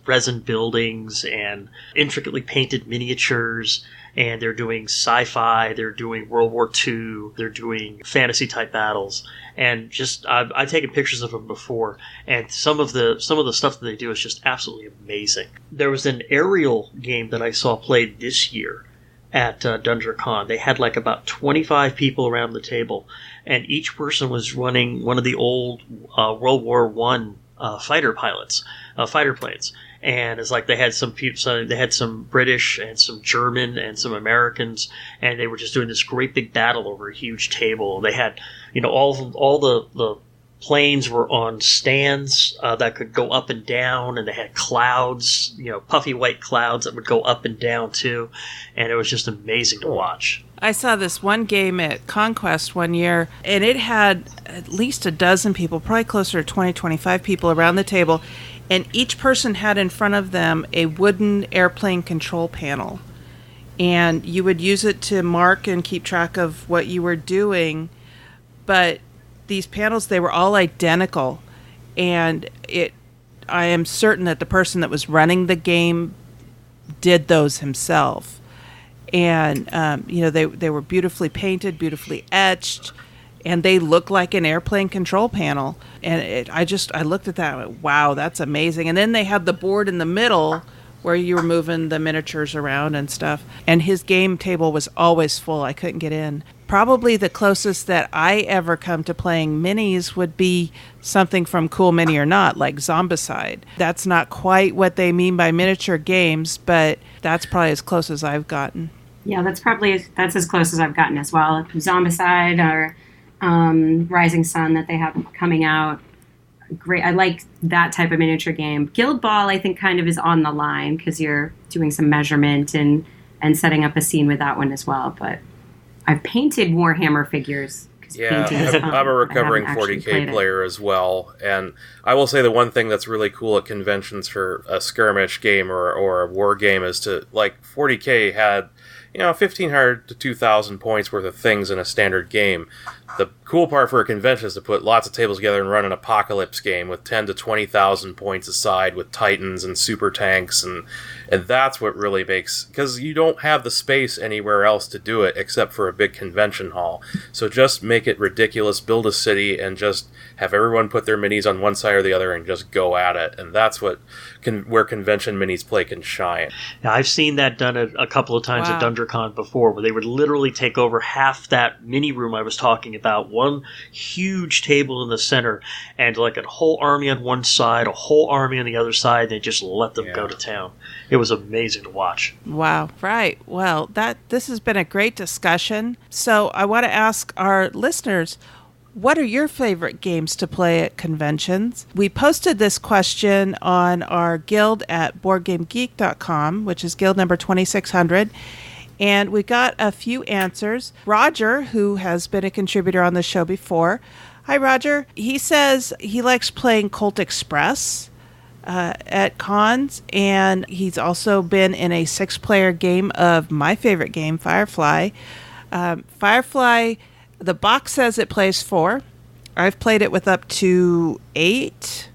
resin buildings and intricately painted miniatures. And they're doing sci-fi, they're doing World War II, they're doing fantasy-type battles. And just, I've taken pictures of them before, and some of the stuff that they do is just absolutely amazing. There was an aerial game that I saw played this year at DundraCon. They had like about 25 people around the table, and each person was running one of the old World War I fighter planes. And it's like they had some people, so they had some British and some German and some Americans, and they were just doing this great big battle over a huge table. They had, all the planes were on stands that could go up and down, and they had clouds, puffy white clouds that would go up and down too, and it was just amazing to watch. I saw this one game at Conquest one year, and it had at least a dozen people, probably closer to 20, 25 people around the table, and each person had in front of them a wooden airplane control panel. And you would use it to mark and keep track of what you were doing. But these panels, they were all identical. And I am certain that the person that was running the game did those himself. And, they were beautifully painted, beautifully etched. and they look like an airplane control panel. And I looked at that and went, wow, that's amazing. And then they had the board in the middle where you were moving the miniatures around and stuff. And his game table was always full. I couldn't get in. Probably the closest that I ever come to playing minis would be something from Cool Mini or Not, like Zombicide. That's not quite what they mean by miniature games, but that's probably as close as I've gotten. Yeah, that's as close as I've gotten as well. Zombicide or Rising Sun that they have coming out. Great. I like that type of miniature game. Guild Ball, I think, kind of is on the line because you're doing some measurement and setting up a scene with that one as well. But I've painted Warhammer figures. Yeah, I'm a recovering 40K player as well. And I will say the one thing that's really cool at conventions for a skirmish game or a war game is to, like, 40K had, 1,500 to 2,000 points worth of things in a standard game. The cool part for a convention is to put lots of tables together and run an apocalypse game with 10 to 20,000 points aside with titans and super tanks, and that's what really makes, because you don't have the space anywhere else to do it except for a big convention hall. So just make it ridiculous, build a city, and just have everyone put their minis on one side or the other and just go at it. And that's what where convention minis play can shine. Now, I've seen that done a couple of times at DungeonCon before, where they would literally take over half that mini room I was talking about, one huge table in the center, and like a whole army on one side, a whole army on the other side, and they just let them go to town. It was amazing to watch. Wow, right. Well, this has been a great discussion. So I want to ask our listeners, what are your favorite games to play at conventions? We posted this question on our guild at BoardGameGeek.com, which is guild number 2600. And we got a few answers. Roger, who has been a contributor on the show before. Hi, Roger. He says he likes playing Colt Express at cons, and he's also been in a 6-player game of my favorite game, Firefly. Firefly, the box says it plays 4. I've played it with up to 8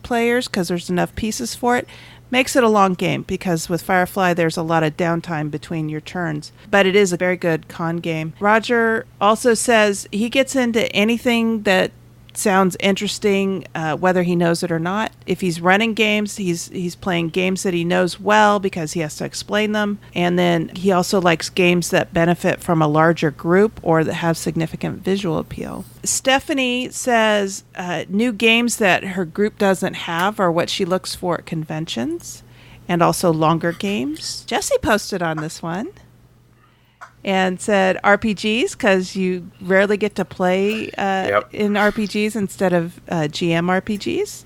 players because there's enough pieces for it. Makes it a long game because with Firefly there's a lot of downtime between your turns. But it is a very good con game. Roger also says he gets into anything that sounds interesting, whether he knows it or not. If he's running games, he's playing games that he knows well because he has to explain them. And then he also likes games that benefit from a larger group or that have significant visual appeal. Stephanie says new games that her group doesn't have are what she looks for at conventions, and also longer games. Jesse posted on this one and said RPGs because you rarely get to play in RPGs instead of GM RPGs,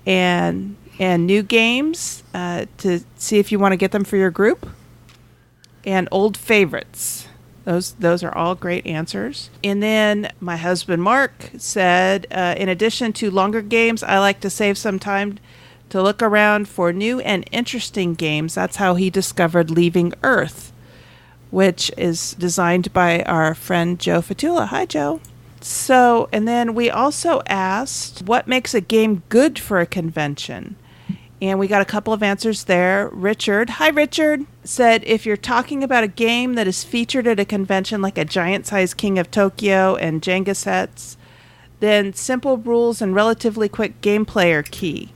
and new games to see if you want to get them for your group, and old favorites. Those are all great answers. And then my husband Mark said, in addition to longer games, I like to save some time to look around for new and interesting games. That's how he discovered Leaving Earth, which is designed by our friend Joe Fatula. Hi, Joe. So, and then we also asked, what makes a game good for a convention? And we got a couple of answers there. Richard, hi Richard, said if you're talking about a game that is featured at a convention like a giant-sized King of Tokyo and Jenga sets, then simple rules and relatively quick gameplay are key.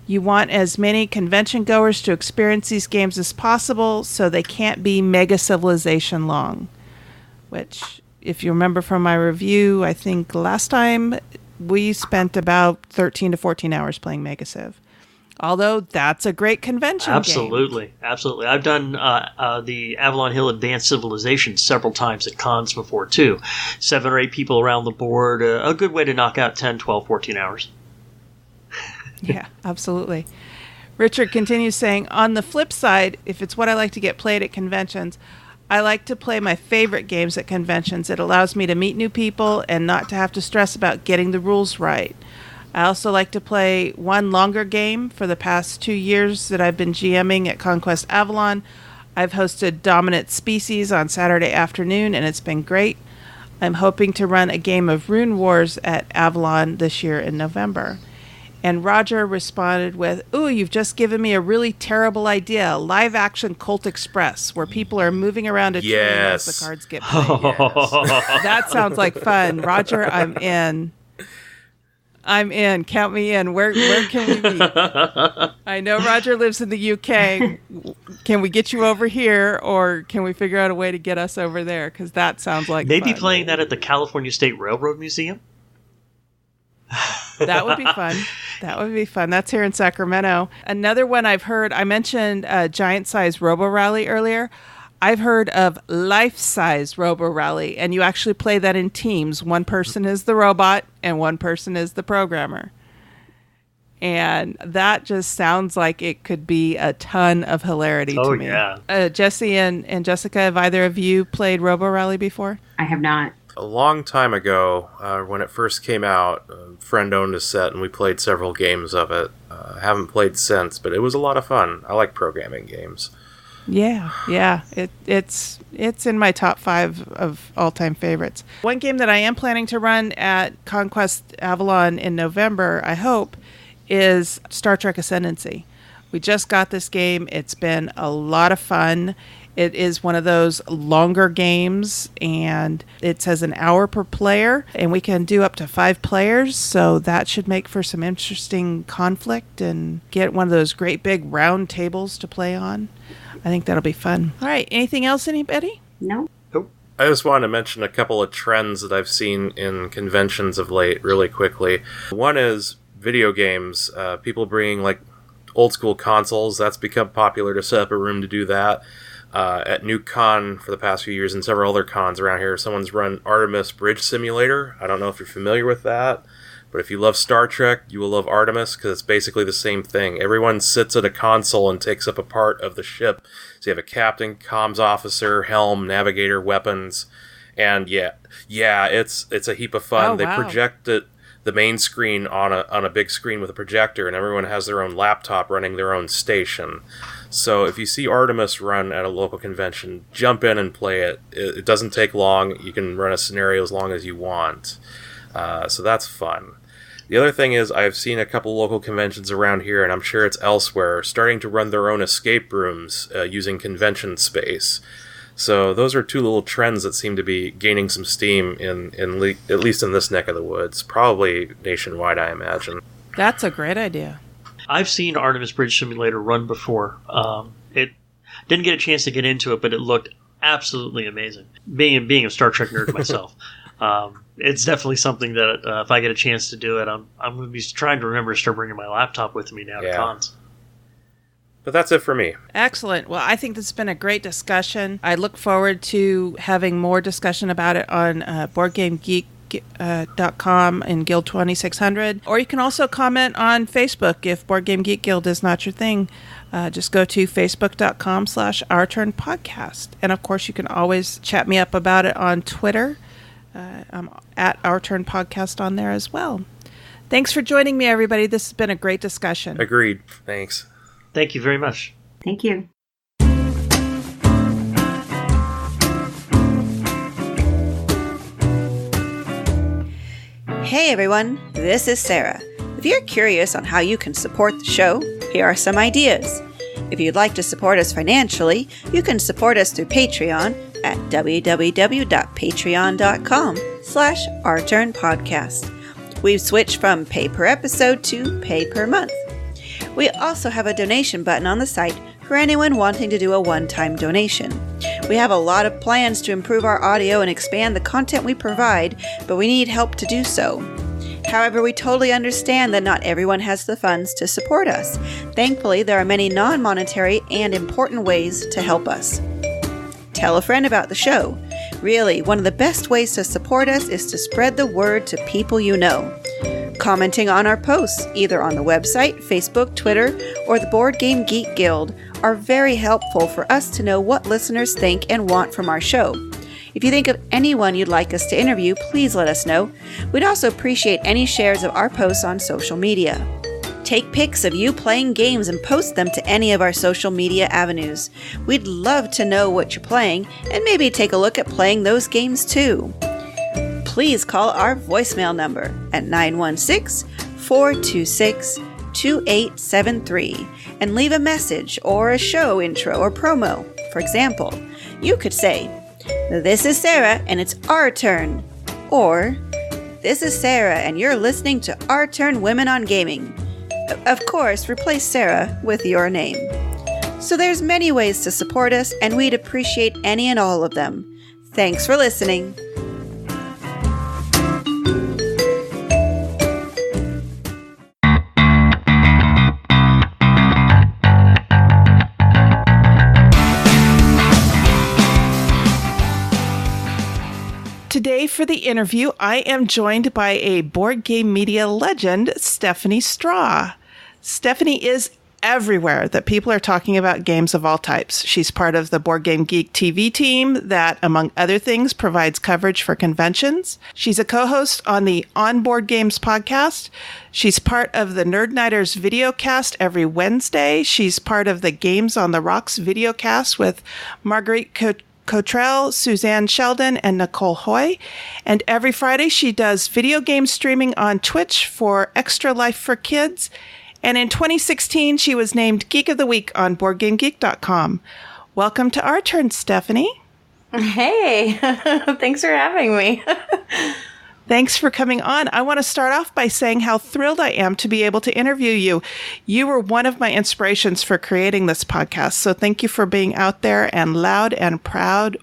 You want as many convention goers to experience these games as possible, so they can't be mega civilization long. Which, if you remember from my review, I think last time we spent about 13 to 14 hours playing Mega Civ. Although that's a great convention game. Absolutely. I've done the Avalon Hill Advanced Civilization several times at cons before, too. 7 or 8 people around the board, a good way to knock out 10, 12, 14 hours. Yeah, absolutely. Richard continues saying, on the flip side, if it's what I like to get played at conventions, I like to play my favorite games at conventions. It allows me to meet new people and not to have to stress about getting the rules right. I also like to play one longer game. For the past 2 years that I've been GMing at Conquest Avalon, I've hosted Dominant Species on Saturday afternoon, and it's been great. I'm hoping to run a game of Rune Wars at Avalon this year in November. And Roger responded with, "Ooh, you've just given me a really terrible idea. Live action Colt Express, where people are moving around a train as the cards get played." That sounds like fun. Roger, I'm in. Count me in. Where can we meet? I know Roger lives in the UK. Can we get you over here, or can we figure out a way to get us over there? Because that sounds like maybe fun. Playing that at the California State Railroad Museum. That would be fun. That would be fun. That's here in Sacramento. Another one I've heard, I mentioned Giant Size Robo Rally earlier. I've heard of Life Size Robo Rally, and you actually play that in teams. One person is the robot, and one person is the programmer. And that just sounds like it could be a ton of hilarity to me. Oh, yeah. Jesse and Jessica, have either of you played Robo Rally before? I have not. A long time ago, when it first came out, a friend owned a set and we played several games of it. I haven't played since, but it was a lot of fun. I like programming games. Yeah. It's in my top 5 of all-time favorites. One game that I am planning to run at Conquest Avalon in November, I hope, is Star Trek Ascendancy. We just got this game. It's been a lot of fun. It is one of those longer games, and it says an hour per player, and we can do up to 5 players, so that should make for some interesting conflict and get one of those great big round tables to play on. I think that'll be fun. All right, anything else, anybody? No. I just wanted to mention a couple of trends that I've seen in conventions of late really quickly. One is video games. People bringing like old school consoles. That's become popular to set up a room to do that. At NukeCon for the past few years and several other cons around here, someone's run Artemis Bridge Simulator. I don't know if you're familiar with that, but if you love Star Trek, you will love Artemis because it's basically the same thing. Everyone sits at a console and takes up a part of the ship. So you have a captain, comms officer, helm, navigator, weapons, and it's a heap of fun. Oh, They wow. project the main screen on a big screen with a projector, and everyone has their own laptop running their own station. So if you see Artemis run at a local convention, jump in and play it. It doesn't take long. You can run a scenario as long as you want. So that's fun. The other thing is I've seen a couple local conventions around here, and I'm sure it's elsewhere, starting to run their own escape rooms using convention space. So those are 2 little trends that seem to be gaining some steam at least in this neck of the woods. Probably nationwide, I imagine. That's a great idea. I've seen Artemis Bridge Simulator run before. It didn't get a chance to get into it, but it looked absolutely amazing. Being a Star Trek nerd myself, it's definitely something that if I get a chance to do it, I'm going to be trying to remember to start bringing my laptop with me now to cons. But that's it for me. Excellent. Well, I think this has been a great discussion. I look forward to having more discussion about it on BoardGameGeek.com and Guild 2600. Or you can also comment on Facebook if Board Game Geek Guild is not your thing. Just go to facebook.com/OurTurnPodcast. And of course, you can always chat me up about it on Twitter. I'm at Our Turn Podcast on there as well. Thanks for joining me, everybody. This has been a great discussion. Agreed. Thanks. Thank you very much. Thank you. Hey everyone, this is Sarah. If you're curious on how you can support the show, here are some ideas. If you'd like to support us financially, you can support us through Patreon at www.patreon.com/OurTurnPodcast. We've switched from pay per episode to pay per month. We also have a donation button on the site for anyone wanting to do a one-time donation. We have a lot of plans to improve our audio and expand the content we provide, but we need help to do so. However, we totally understand that not everyone has the funds to support us. Thankfully, there are many non-monetary and important ways to help us. Tell a friend about the show. Really, one of the best ways to support us is to spread the word to people you know. Commenting on our posts, either on the website, Facebook, Twitter, or the Board Game Geek Guild, are very helpful for us to know what listeners think and want from our show. If you think of anyone you'd like us to interview, please let us know. We'd also appreciate any shares of our posts on social media. Take pics of you playing games and post them to any of our social media avenues. We'd love to know what you're playing and maybe take a look at playing those games too. Please call our voicemail number at 916 426-2873 and leave a message or a show intro or promo. For example, you could say, "This is Sarah and it's our turn," or "This is Sarah and you're listening to Our Turn Women on Gaming." Of course, replace Sarah with your name. So there's many ways to support us, and we'd appreciate any and all of them. Thanks for listening. Today for the interview, I am joined by a board game media legend, Stephanie Straw. Stephanie is everywhere that people are talking about games of all types. She's part of the BoardGameGeek TV team that, among other things, provides coverage for conventions. She's a co-host on the On Board Games podcast. She's part of the Nerd Nighters videocast every Wednesday. She's part of the Games on the Rocks videocast with Marguerite Cottrell, Suzanne Sheldon, and Nicole Hoy. And every Friday, she does video game streaming on Twitch for Extra Life for Kids. And in 2016, she was named Geek of the Week on BoardGameGeek.com. Welcome to Our Turn, Stephanie. Hey, thanks for having me. Thanks for coming on. I want to start off by saying how thrilled I am to be able to interview you. You were one of my inspirations for creating this podcast, so thank you for being out there and loud and proud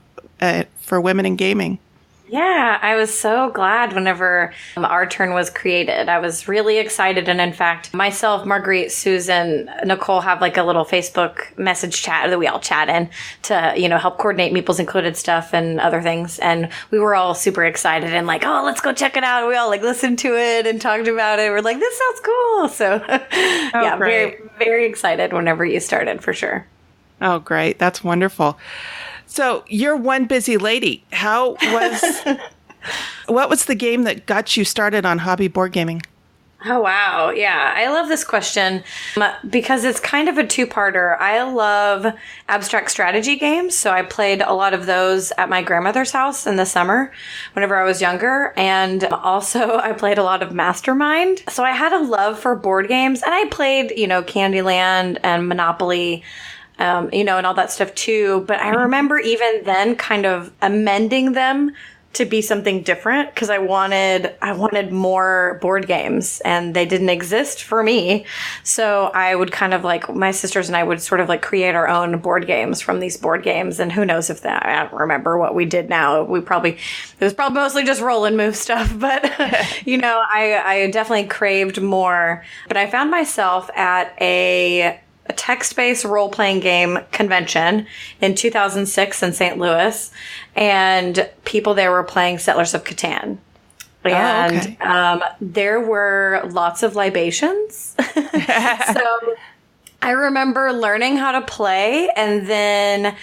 for women in gaming. Yeah, I was so glad whenever Our Turn was created. I was really excited. And in fact, myself, Marguerite, Susan, Nicole have like a little Facebook message chat that we all chat in to, help coordinate Meeples Included stuff and other things. And we were all super excited and like, oh, let's go check it out. We all like listened to it and talked about it. We're like, this sounds cool. So yeah, great. very, very excited whenever you started for sure. Oh, great. That's wonderful. So you're one busy lady. What was the game that got you started on hobby board gaming? Oh, wow. Yeah, I love this question because it's kind of a two-parter. I love abstract strategy games, so I played a lot of those at my grandmother's house in the summer whenever I was younger. And also I played a lot of Mastermind. So I had a love for board games, and I played, Candyland and Monopoly, and all that stuff too. But I remember even then kind of amending them to be something different because I wanted more board games and they didn't exist for me. So I would kind of like, my sisters and I would sort of like create our own board games from these board games. And who knows if that, I don't remember what we did now. It was probably mostly just roll and move stuff. But, I definitely craved more. But I found myself at a text-based role-playing game convention in 2006 in St. Louis, and people there were playing Settlers of Catan. And there were lots of libations. So I remember learning how to play and then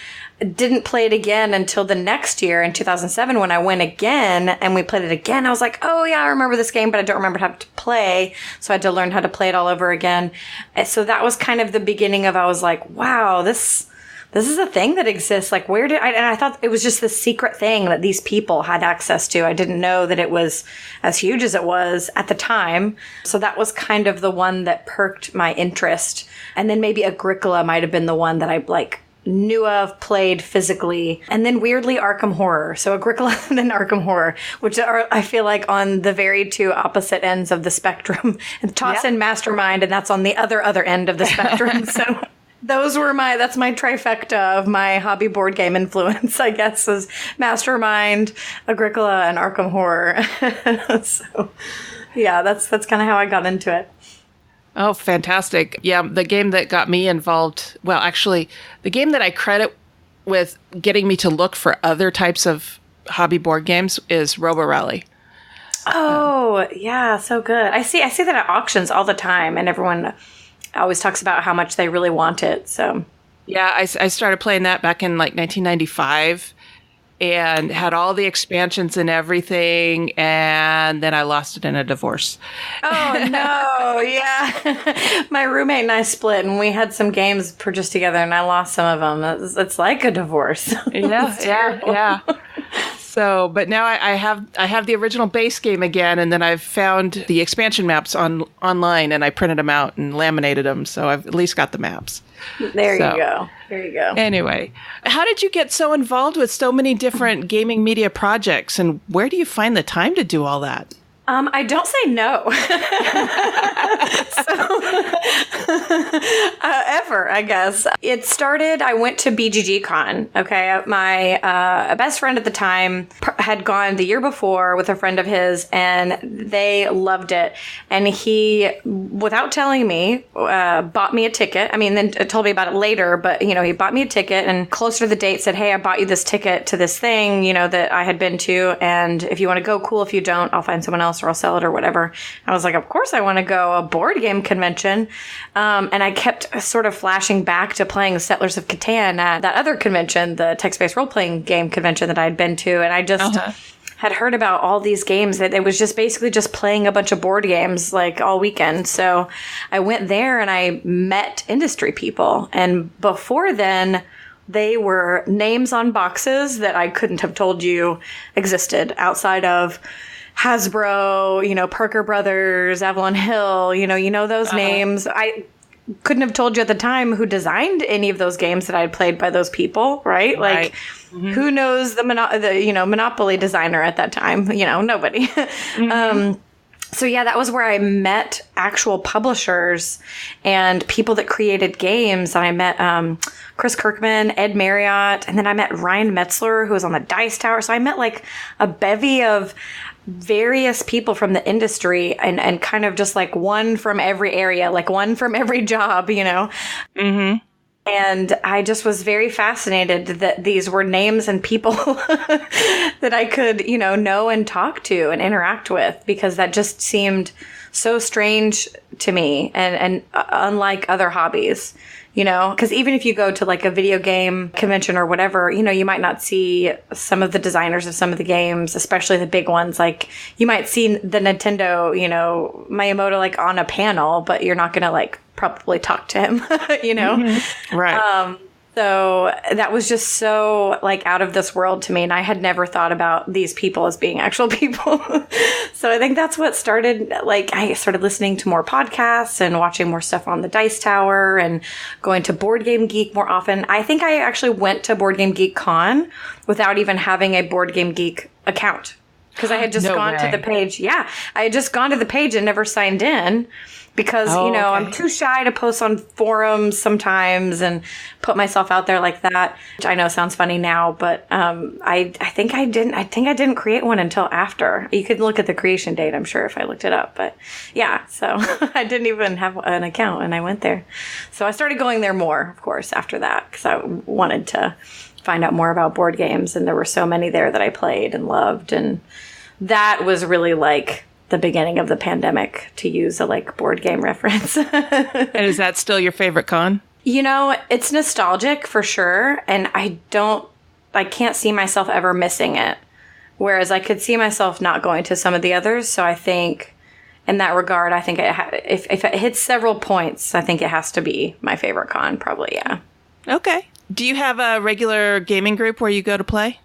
didn't play it again until the next year in 2007 when I went again and we played it again. I was like, oh yeah, I remember this game, but I don't remember how to play. So I had to learn how to play it all over again. And so that was kind of the beginning of, I was like, wow, this is a thing that exists. Like, and I thought it was just this secret thing that these people had access to. I didn't know that it was as huge as it was at the time. So that was kind of the one that perked my interest. And then maybe Agricola might have been the one that I knew of, played physically, and then weirdly Arkham Horror. So Agricola and then Arkham Horror, which are, I feel like, on the very two opposite ends of the spectrum. And toss in Mastermind, and that's on the other end of the spectrum. So that's my trifecta of my hobby board game influence, I guess, is Mastermind, Agricola, and Arkham Horror. So yeah, that's kind of how I got into it. Oh, fantastic. Yeah, the game that got me involved, well, actually, the game that I credit with getting me to look for other types of hobby board games is Robo Rally. Oh, yeah, so good. I see that at auctions all the time, and everyone always talks about how much they really want it. So yeah, I started playing that back in 1995 and had all the expansions and everything, and then I lost it in a divorce. Oh, no, yeah. My roommate and I split, and we had some games purchased together, and I lost some of them. It's like a divorce. Yeah. So, but now I have the original base game again, and then I've found the expansion maps online, and I printed them out and laminated them, so I've at least got the maps. There you go. There you go. Anyway, how did you get so involved with so many different gaming media projects, and where do you find the time to do all that? I don't say no. Ever, I guess. It started, I went to BGG Con. Okay. My best friend at the time had gone the year before with a friend of his, and they loved it. And he, without telling me, bought me a ticket. I mean, then told me about it later, but, he bought me a ticket, and closer to the date said, hey, I bought you this ticket to this thing, that I had been to. And if you want to go, cool. If you don't, I'll find someone else or I'll sell it or whatever. I was like, of course I want to go, a board game convention. And I kept sort of flashing back to playing Settlers of Catan at that other convention, the text-based role-playing game convention that I had been to. And I just had heard about all these games that it was just basically just playing a bunch of board games like all weekend. So I went there and I met industry people. And before then, they were names on boxes that I couldn't have told you existed outside of Hasbro, Parker Brothers, Avalon Hill, those names. I couldn't have told you at the time who designed any of those games that I had played by those people, right? Like, who knows the Monopoly designer at that time? Nobody. So yeah, that was where I met actual publishers and people that created games. And I met Chris Kirkman, Ed Marriott, and then I met Ryan Metzler, who was on the Dice Tower. So I met like a bevy of various people from the industry and kind of just like one from every area, like one from every job, And I just was very fascinated that these were names and people that I could, know and talk to and interact with, because that just seemed so strange to me and unlike other hobbies. Because even if you go to like a video game convention or whatever, you might not see some of the designers of some of the games, especially the big ones. Like you might see the Nintendo, Miyamoto like on a panel, but you're not going to like probably talk to him, Right. So that was just so like out of this world to me. And I had never thought about these people as being actual people. So I think that's what started, like I started listening to more podcasts and watching more stuff on the Dice Tower and going to BoardGameGeek more often. I think I actually went to BoardGameGeek Con without even having a BoardGameGeek account. Because I had just gone to the page. Yeah, I had just gone to the page and never signed in. Because, I'm too shy to post on forums sometimes and put myself out there like that, which I know sounds funny now, but I think I didn't create one until after. You could look at the creation date, I'm sure, if I looked it up. But yeah, so I didn't even have an account and I went there. So I started going there more, of course, after that, because I wanted to find out more about board games. And there were so many there that I played and loved. And that was really like the beginning of the pandemic, to use a like board game reference. And is that still your favorite con? It's nostalgic for sure. And I can't see myself ever missing it. Whereas I could see myself not going to some of the others. So I think in that regard, I think if it hits several points, I think it has to be my favorite con, probably. Yeah. Okay. Do you have a regular gaming group where you go to play?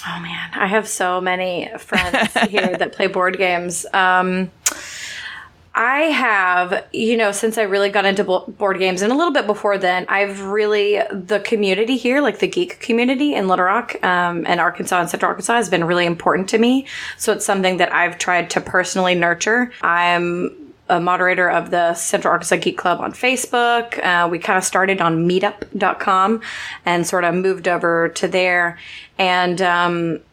Oh man, I have so many friends here that play board games. I have, since I really got into board games and a little bit before then, the community here, like the geek community in Little Rock and Arkansas and Central Arkansas has been really important to me. So it's something that I've tried to personally nurture. I'm a moderator of the Central Arkansas Geek Club on Facebook. We kind of started on meetup.com and sort of moved over to there. And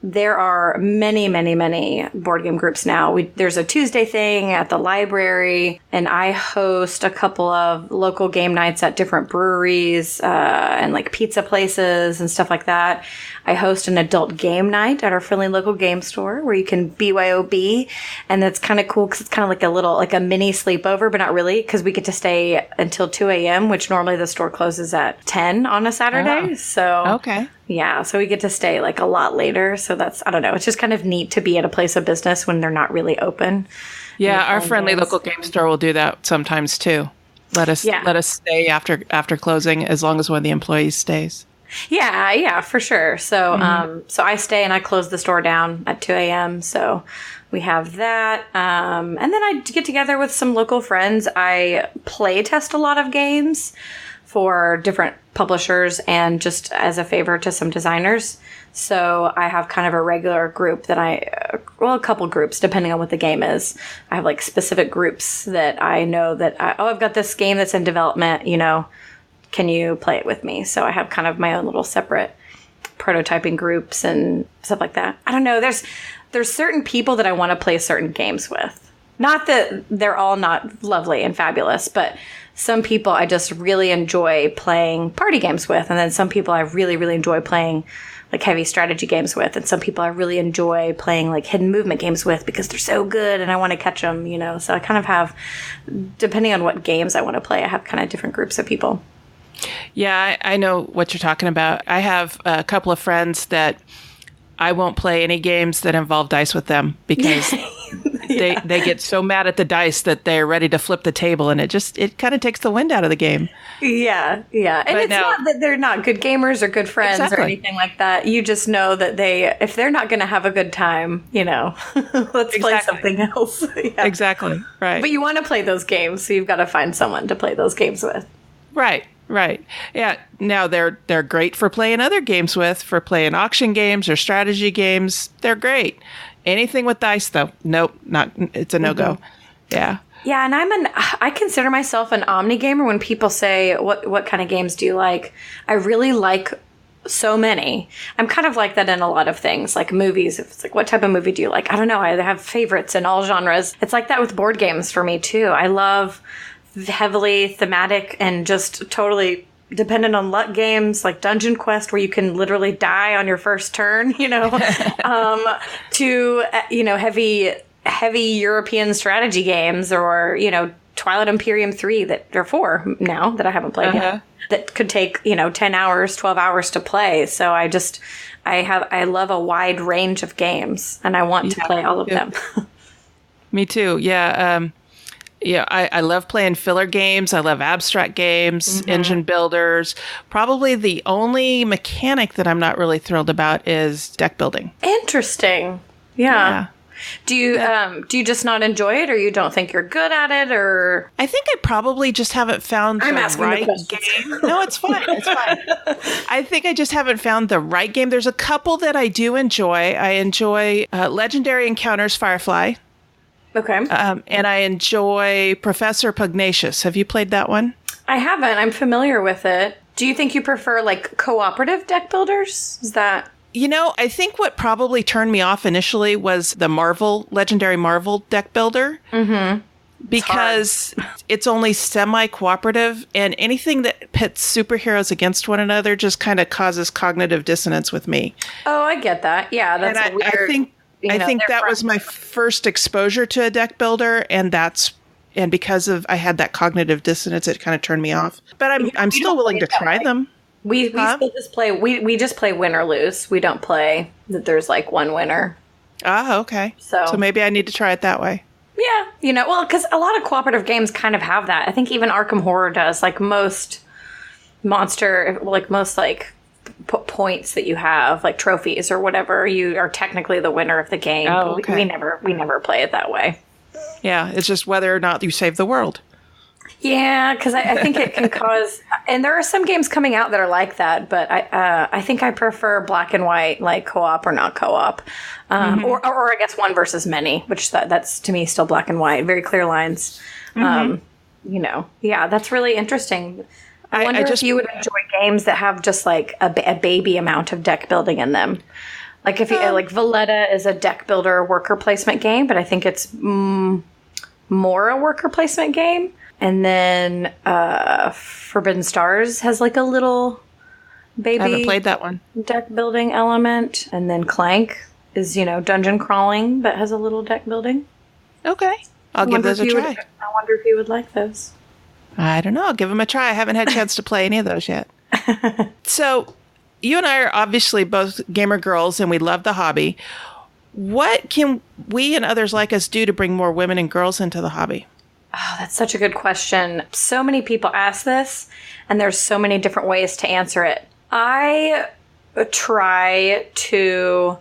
there are many, many, many board game groups now. There's a Tuesday thing at the library, and I host a couple of local game nights at different breweries and like pizza places and stuff like that. I host an adult game night at our friendly local game store where you can BYOB, and that's kind of cool because it's kind of like a mini sleepover, but not really, because we get to stay until 2 a.m., which normally the store closes at 10 on a Saturday. Oh. So okay. Yeah, so we get to stay like a lot later. So that's, I don't know, it's just kind of neat to be at a place of business when they're not really open. Yeah, our friendly local game store will do that sometimes too. Let us stay after closing as long as one of the employees stays. Yeah, for sure. So, so I stay and I close the store down at 2 a.m. So we have that. And then I get together with some local friends. I play test a lot of games for different publishers and just as a favor to some designers. So I have kind of a regular group that a couple groups, depending on what the game is. I have like specific groups that I know that, I've got this game that's in development, can you play it with me? So I have kind of my own little separate prototyping groups and stuff like that. I don't know. There's certain people that I want to play certain games with. Not that they're all not lovely and fabulous, but some people I just really enjoy playing party games with. And then some people I really, really enjoy playing like heavy strategy games with. And some people I really enjoy playing like hidden movement games with because they're so good and I want to catch them, So I kind of have, depending on what games I want to play, I have kind of different groups of people. Yeah, I know what you're talking about. I have a couple of friends that I won't play any games that involve dice with them because they get so mad at the dice that they're ready to flip the table, and it kind of takes the wind out of the game. Yeah. And but it's not that they're not good gamers or good friends or anything like that. You just know that if they're not going to have a good time, let's play something else. Yeah. Exactly, right. But you want to play those games, so you've got to find someone to play those games with. Right. Yeah. Now they're great for playing other games with, for playing auction games or strategy games. They're great. Anything with dice, though, nope, it's a no-go. Yeah. Yeah, and I consider myself an omni gamer. When people say, what kind of games do you like? I really like so many. I'm kind of like that in a lot of things, like movies. If it's like, what type of movie do you like? I don't know. I have favorites in all genres. It's like that with board games for me, too. I love heavily thematic and just totally dependent on luck games like Dungeon Quest, where you can literally die on your first turn, to, heavy European strategy games or, Twilight Imperium 3 that are 4 now that I haven't played yet, that could take, 10 hours, 12 hours to play. So I love a wide range of games and I want to play all of them. Me too. Yeah. Yeah, I love playing filler games. I love abstract games, engine builders. Probably the only mechanic that I'm not really thrilled about is deck building. Interesting. Yeah. Do you just not enjoy it, or you don't think you're good at it, or? I think I probably just haven't found the right game. No, it's fine. I think I just haven't found the right game. There's a couple that I do enjoy. I enjoy Legendary Encounters Firefly. Okay. And I enjoy Professor Pugnacious. Have you played that one? I haven't. I'm familiar with it. Do you think you prefer like cooperative deck builders? Is that... I think what probably turned me off initially was the Legendary Marvel deck builder. Mm-hmm. Because it's only semi-cooperative, and anything that pits superheroes against one another just kind of causes cognitive dissonance with me. Oh, I get that. Yeah, that's weird. I think that was my first exposure to a deck builder, and because of I had that cognitive dissonance, it kind of turned me off. But I'm still willing to try them. We still just play. We just play win or lose. We don't play that there's like one winner. Ah, okay. So maybe I need to try it that way. Yeah, well, because a lot of cooperative games kind of have that. I think even Arkham Horror does. Like most points that you have, like trophies or whatever, you are technically the winner of the game. Oh, okay. We never play it that way. Yeah, it's just whether or not you save the world. Yeah, because I think it can cause, and there are some games coming out that are like that, but I think I prefer black and white, like co-op or not co-op, or I guess one versus many, which that's to me still black and white, very clear lines. Yeah, that's really interesting. I wonder if you would enjoy games that have just like a baby amount of deck building in them. Like if you like Valletta is a deck builder worker placement game, but I think it's more a worker placement game. And then Forbidden Stars has like a little baby. I haven't played that one. Deck building element. And then Clank is, dungeon crawling, but has a little deck building. Okay. I'll give those a try. I wonder if you would like those. I don't know. I'll give them a try. I haven't had a chance to play any of those yet. So you and I are obviously both gamer girls, and we love the hobby. What can we and others like us do to bring more women and girls into the hobby? Oh, that's such a good question. So many people ask this, and there's so many different ways to answer it. I try to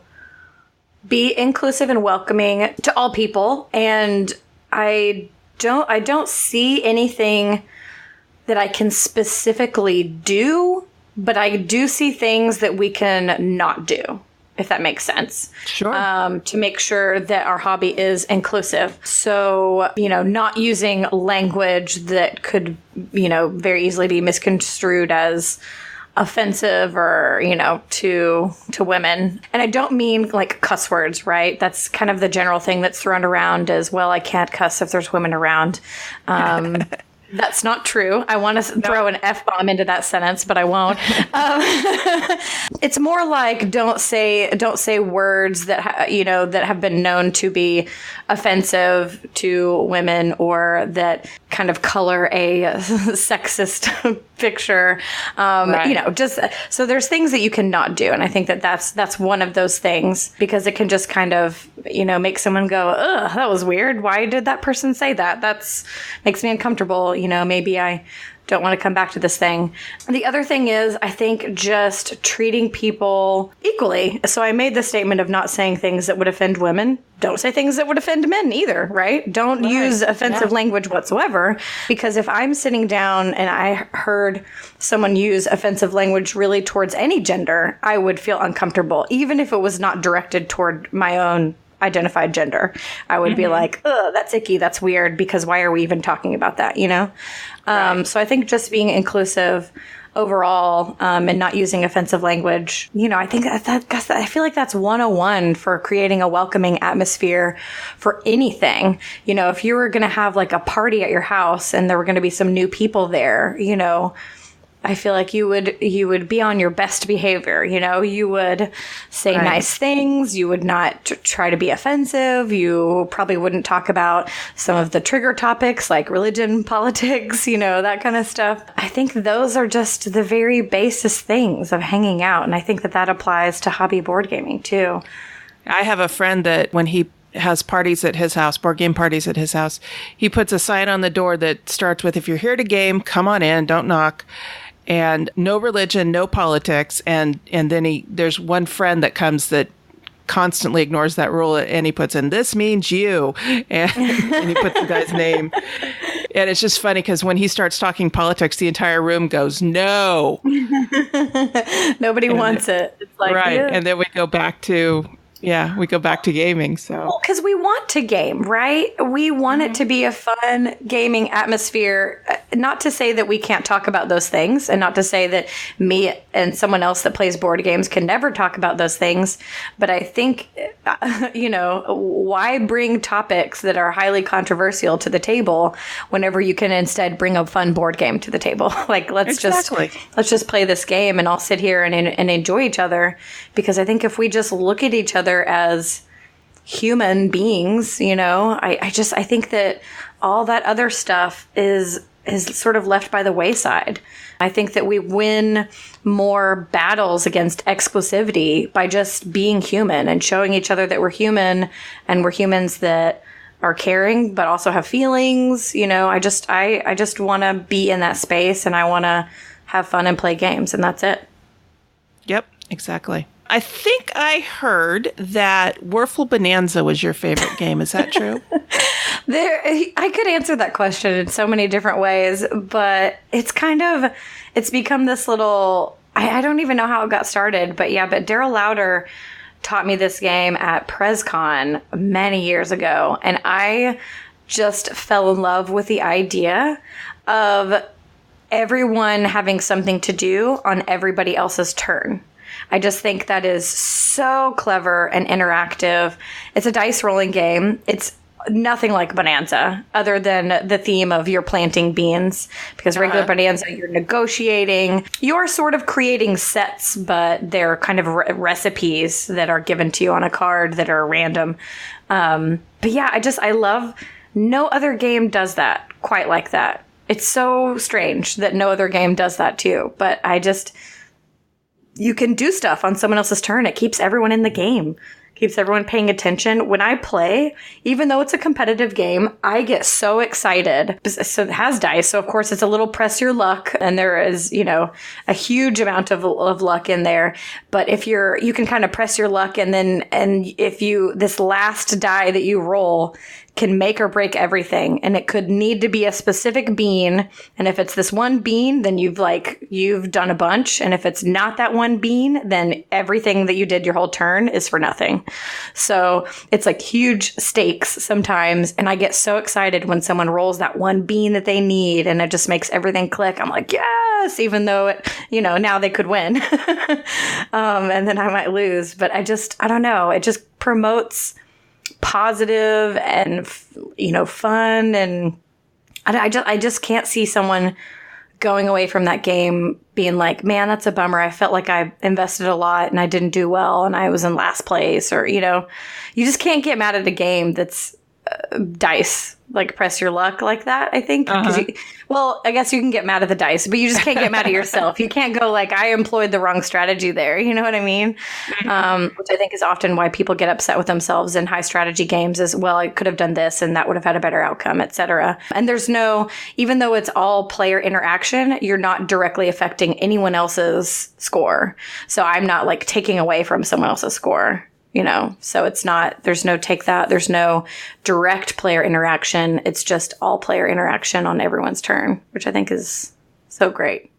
be inclusive and welcoming to all people, and I don't see anything that I can specifically do, but I do see things that we can not do, if that makes sense. Sure. To make sure that our hobby is inclusive. So, not using language that could, very easily be misconstrued as offensive or, to women. And I don't mean like cuss words, right? That's kind of the general thing that's thrown around as, well, I can't cuss if there's women around. That's not true. I want to throw an F-bomb into that sentence, but I won't. It's more like don't say words that that have been known to be offensive to women or that kind of color a sexist picture. Right. Just so there's things that you cannot do, and I think that's one of those things because it can just kind of make someone go, ugh, that was weird. Why did that person say that? That's makes me uncomfortable. Maybe I don't want to come back to this thing. The other thing is, I think just treating people equally. So I made the statement of not saying things that would offend women. Don't say things that would offend men either, right? Don't use offensive language whatsoever. Because if I'm sitting down and I heard someone use offensive language really towards any gender, I would feel uncomfortable, even if it was not directed toward my own identified gender. I would be like, ugh, that's icky, that's weird, because why are we even talking about that, Right. So I think just being inclusive overall and not using offensive language, I think I feel like that's 101 for creating a welcoming atmosphere for anything. If you were going to have like a party at your house and there were going to be some new people there, I feel like you would be on your best behavior. You would say nice things. You would not try to be offensive. You probably wouldn't talk about some of the trigger topics like religion, politics, that kind of stuff. I think those are just the very basis things of hanging out. And I think that applies to hobby board gaming too. I have a friend that when he has parties at his house, board game parties at his house, he puts a sign on the door that starts with, if you're here to game, come on in, don't knock. And no religion, no politics. And then there's one friend that comes that constantly ignores that rule, and he puts in, this means you. And he puts the guy's name. And it's just funny because when he starts talking politics, the entire room goes, no. Nobody wants it. It's like, right. yeah. And then we go back to gaming. So because we want to game, right? We want it to be a fun gaming atmosphere. Not to say that we can't talk about those things, and not to say that me and someone else that plays board games can never talk about those things. But I think, why bring topics that are highly controversial to the table whenever you can instead bring a fun board game to the table? Like, let's just play this game and all sit here and enjoy each other. Because I think if we just look at each other as human beings, I think that all that other stuff is sort of left by the wayside. I think that we win more battles against exclusivity by just being human and showing each other that we're human and we're humans that are caring but also have feelings. I just want to be in that space, and I want to have fun and play games, and that's it. Yep, exactly. I think I heard that Werfel Bonanza was your favorite game. Is that true? I could answer that question in so many different ways, but it's become this little, I don't even know how it got started, but Daryl Lauder taught me this game at PresCon many years ago, and I just fell in love with the idea of everyone having something to do on everybody else's turn. I just think that is so clever and interactive. It's a dice rolling game. It's nothing like Bonanza other than the theme of you're planting beans, because regular Bonanza, you're negotiating. You're sort of creating sets, but they're kind of recipes that are given to you on a card that are random. But yeah, I love, no other game does that quite like that. It's so strange that no other game does that too. But you can do stuff on someone else's turn. It keeps everyone in the game. keeps everyone paying attention. When I play, even though it's a competitive game, I get so excited. So it has dice. So of course it's a little press your luck, and there is, a huge amount of luck in there. But if you can kind of press your luck, and if this last die that you roll can make or break everything, and it could need to be a specific bean, and if it's this one bean, then you've done a bunch, and if it's not that one bean, then everything that you did your whole turn is for nothing. So it's like huge stakes sometimes, and I get so excited when someone rolls that one bean that they need, and it just makes everything click. I'm like, yes, even though now they could win. And then I might lose, but I don't know, it just promotes positive and fun, and I just can't see someone going away from that game being like, man, that's a bummer. I felt like I invested a lot and I didn't do well and I was in last place, or you just can't get mad at a game that's dice, like press your luck like that, I think. Well, I guess you can get mad at the dice, but you just can't get mad at yourself. You can't go like, I employed the wrong strategy there. You know what I mean? Which I think is often why people get upset with themselves in high strategy games as well. I could have done this and that would have had a better outcome, etc. And there's even though it's all player interaction, you're not directly affecting anyone else's score. So I'm not like taking away from someone else's score. So it's not, there's no take that, there's no direct player interaction. It's just all player interaction on everyone's turn, which I think is so great.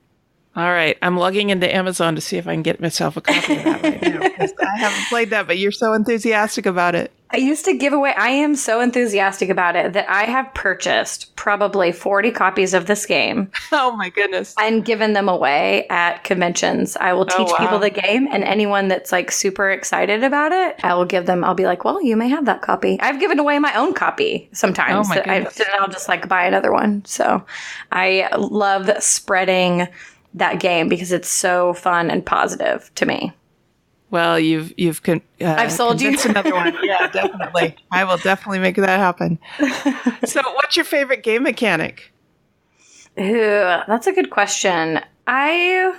All right. I'm logging into Amazon to see if I can get myself a copy of that right now, because I haven't played that, but you're so enthusiastic about it. I am so enthusiastic about it that I have purchased probably 40 copies of this game. Oh my goodness. And given them away at conventions. I will teach people the game, and anyone that's like super excited about it, I'll be like, well, you may have that copy. I've given away my own copy sometimes. Oh my goodness. I'll just like buy another one. So I love spreading that game because it's so fun and positive to me. Well, I've sold you another one. Yeah, definitely. I will definitely make that happen. So, what's your favorite game mechanic? Ooh, that's a good question. I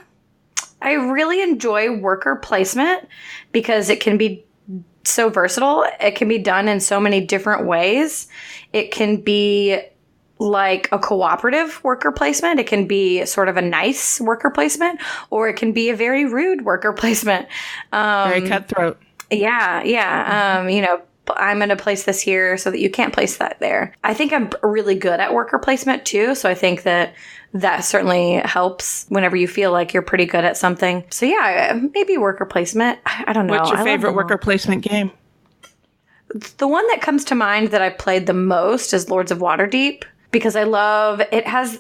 really enjoy worker placement because it can be so versatile. It can be done in so many different ways. It can be like a cooperative worker placement. It can be sort of a nice worker placement, or it can be a very rude worker placement. Very cutthroat. Yeah. I'm going to place this here so that you can't place that there. I think I'm really good at worker placement too. So I think that certainly helps whenever you feel like you're pretty good at something. So yeah, maybe worker placement. I don't know. What's your favorite worker placement game? The one that comes to mind that I played the most is Lords of Waterdeep, because I love it has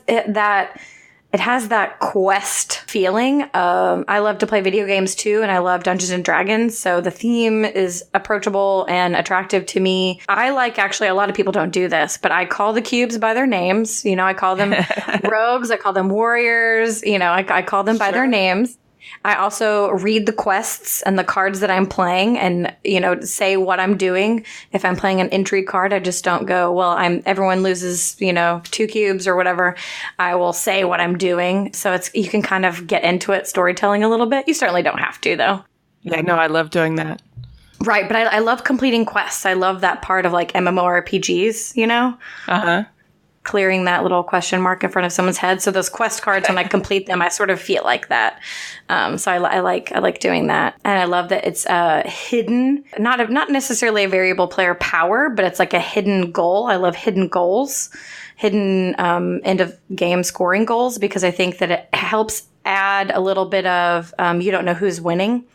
that quest feeling. I love to play video games too, and I love Dungeons and Dragons. So the theme is approachable and attractive to me. I like, actually, a lot of people don't do this, but I call the cubes by their names. I call them rogues. I call them warriors. I call them by their names. I also read the quests and the cards that I'm playing and, say what I'm doing. If I'm playing an intrigue card, I just don't go, well, everyone loses, 2 cubes or whatever. I will say what I'm doing. So you can kind of get into it, storytelling a little bit. You certainly don't have to, though. Yeah, no, I love doing that. Right. But I love completing quests. I love that part of like MMORPGs, clearing that little question mark in front of someone's head. So those quest cards, when I complete them, I sort of feel like that. So I like doing that. And I love that it's hidden, not necessarily a variable player power, but it's like a hidden goal. I love hidden goals, hidden end of game scoring goals, because I think that it helps add a little bit of, you don't know who's winning.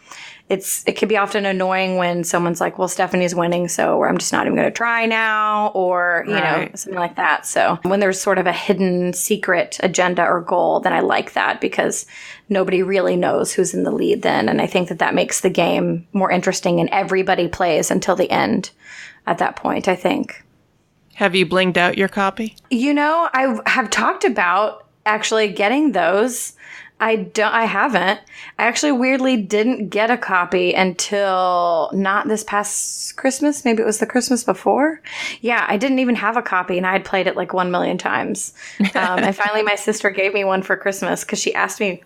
It can be often annoying when someone's like, well, Stephanie's winning, so I'm just not even going to try now, or, something like that. So when there's sort of a hidden secret agenda or goal, then I like that, because nobody really knows who's in the lead then. And I think that makes the game more interesting, and everybody plays until the end at that point, I think. Have you blinged out your copy? I have talked about actually getting those. I haven't. I actually weirdly didn't get a copy until not this past Christmas. Maybe it was the Christmas before. Yeah, I didn't even have a copy, and I had played it like 1 million times. And finally, my sister gave me one for Christmas because she asked me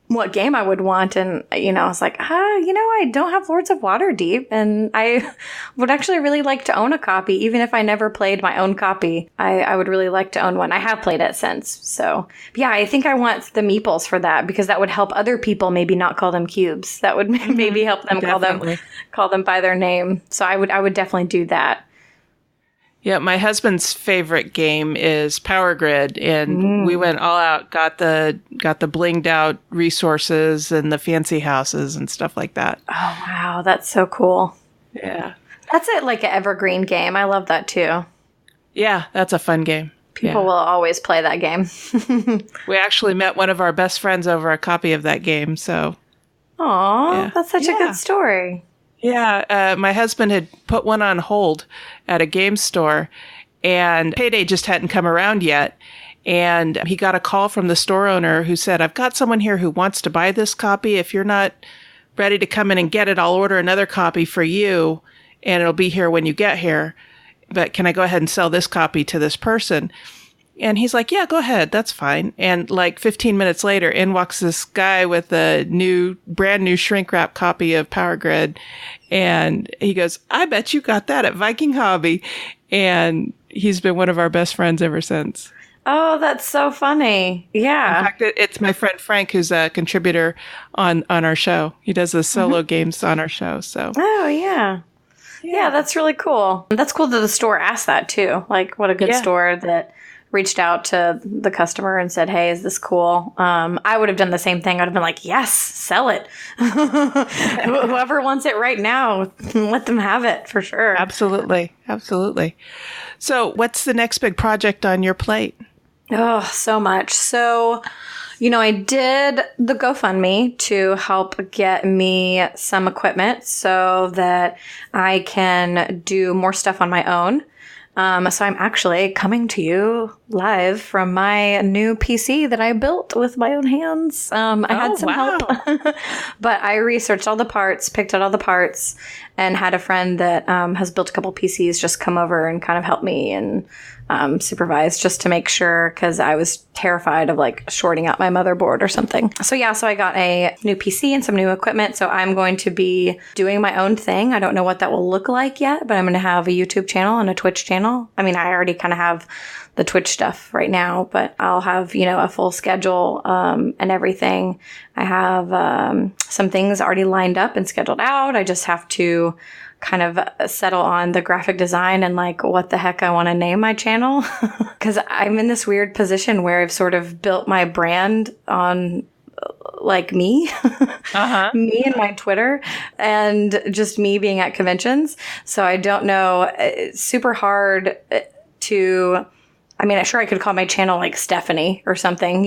what game I would want. And, I was like, I don't have Lords of Waterdeep. And I would actually really like to own a copy. Even if I never played my own copy, I would really like to own one. I have played it since. So, yeah, I think I want the meeples for that because that would help other people maybe not call them cubes. That would maybe help them call them by their name. So I would definitely do that. Yeah, my husband's favorite game is Power Grid, and we went all out, got the blinged out resources and the fancy houses and stuff like that. Oh wow, that's so cool. Yeah. That's like an evergreen game. I love that too. Yeah, that's a fun game. People will always play that game. We actually met one of our best friends over a copy of that game, so. Aw, that's such a good story. Yeah, my husband had put one on hold at a game store, and payday just hadn't come around yet. And he got a call from the store owner who said, I've got someone here who wants to buy this copy. If you're not ready to come in and get it, I'll order another copy for you, and it'll be here when you get here. But can I go ahead and sell this copy to this person? And he's like, yeah, go ahead. That's fine. And like 15 minutes later, in walks this guy with a brand new shrink wrap copy of Power Grid. And he goes, I bet you got that at Viking Hobby. And he's been one of our best friends ever since. Oh, that's so funny. Yeah. In fact, it's my friend Frank, who's a contributor on our show. He does the solo games on our show. So. Oh, yeah. Yeah, that's really cool. That's cool that the store asked that too. Like, what a good store that reached out to the customer and said, hey, is this cool? I would have done the same thing. I'd have been like, yes, sell it. Whoever wants it right now, let them have it for sure. Absolutely. Absolutely. So what's the next big project on your plate? Oh, so much. So, I did the GoFundMe to help get me some equipment so that I can do more stuff on my own. So I'm actually coming to you live from my new PC that I built with my own hands. I had some help, but I researched all the parts, picked out all the parts, and had a friend that has built a couple PCs just come over and kind of help me and supervise just to make sure, because I was terrified of like shorting out my motherboard or something. So I got a new PC and some new equipment. So I'm going to be doing my own thing. I don't know what that will look like yet, but I'm going to have a YouTube channel and a Twitch channel. I mean, I already kind of have the Twitch stuff right now, but I'll have, a full schedule and everything. I have some things already lined up and scheduled out. I just have to kind of settle on the graphic design and like what the heck I want to name my channel. Because I'm in this weird position where I've sort of built my brand on like me, me and my Twitter and just me being at conventions. So I don't know, it's super hard to, sure I could call my channel like Stephanie or something,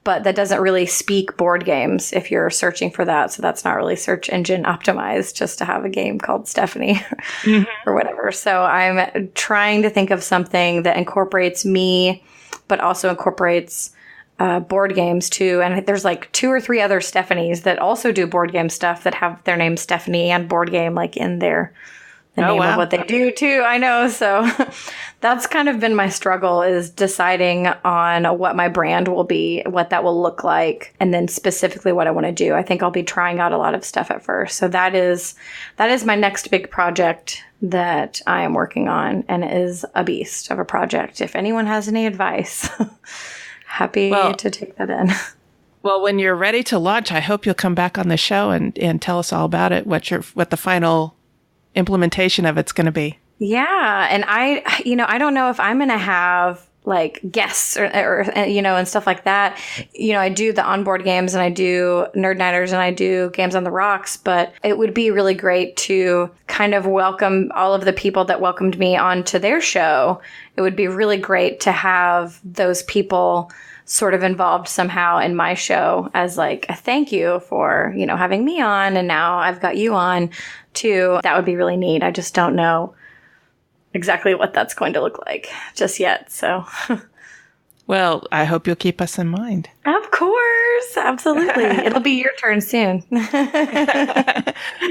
but that doesn't really speak board games if you're searching for that. So that's not really search engine optimized just to have a game called Stephanie or whatever. So I'm trying to think of something that incorporates me, but also incorporates board games too. And there's like 2 or 3 other Stephanies that also do board game stuff that have their name Stephanie and board game like in the name of what they do too. I know. So that's kind of been my struggle, is deciding on what my brand will be, what that will look like, and then specifically what I want to do. I think I'll be trying out a lot of stuff at first. So that is my next big project that I am working on, and it is a beast of a project. If anyone has any advice, happy to take that in. Well, when you're ready to launch, I hope you'll come back on the show and tell us all about it, what the final implementation of it's going to be. Yeah. And I don't know if I'm going to have like guests or and stuff like that. I do the onboard games and I do Nerd Nighters and I do Games on the Rocks, but it would be really great to kind of welcome all of the people that welcomed me onto their show. It would be really great to have those people sort of involved somehow in my show as like a thank you for, having me on, and now I've got you on too. That would be really neat. I just don't know exactly what that's going to look like just yet. So, well, I hope you'll keep us in mind. Of course. Absolutely. It'll be your turn soon.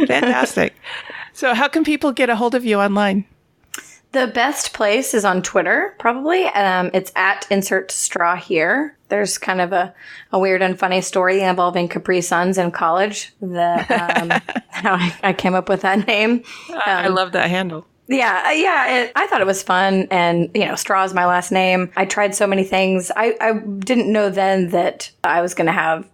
Fantastic. So how can people get a hold of you online? The best place is on Twitter, probably. It's at insert straw here. There's kind of a weird and funny story involving Capri Suns in college. How I came up with that name. I love that handle. Yeah. I thought it was fun, and straw is my last name. I tried so many things. I didn't know then that I was going to have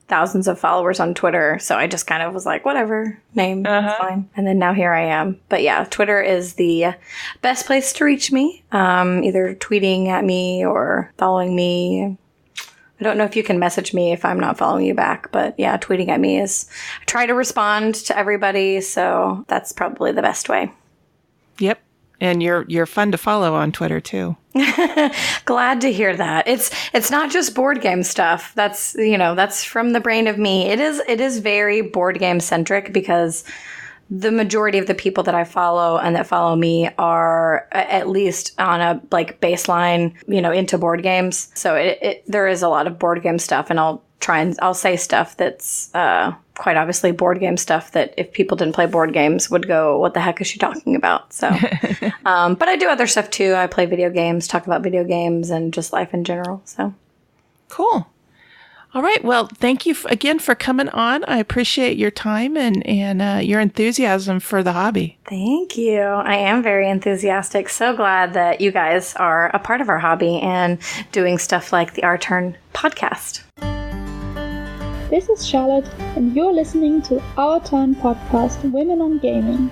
thousands of followers on Twitter. So I just kind of was like, whatever, name, it's fine. And then now here I am. But yeah, Twitter is the best place to reach me, either tweeting at me or following me. I don't know if you can message me if I'm not following you back, but yeah, tweeting at me I try to respond to everybody. So that's probably the best way. Yep. And you're fun to follow on Twitter too. Glad to hear that. It's not just board game stuff. That's from the brain of me. It is very board game centric because the majority of the people that I follow and that follow me are at least on a baseline, into board games. So there is a lot of board game stuff, and I'll say stuff that's quite obviously board game stuff that if people didn't play board games would go, what the heck is she talking about? So, but I do other stuff too. I play video games, talk about video games, and just life in general. So cool. All right. Well, thank you again for coming on. I appreciate your time and your enthusiasm for the hobby. Thank you. I am very enthusiastic. So glad that you guys are a part of our hobby and doing stuff like the Our Turn podcast. This is Charlotte, and you're listening to Our Turn podcast, Women on Gaming.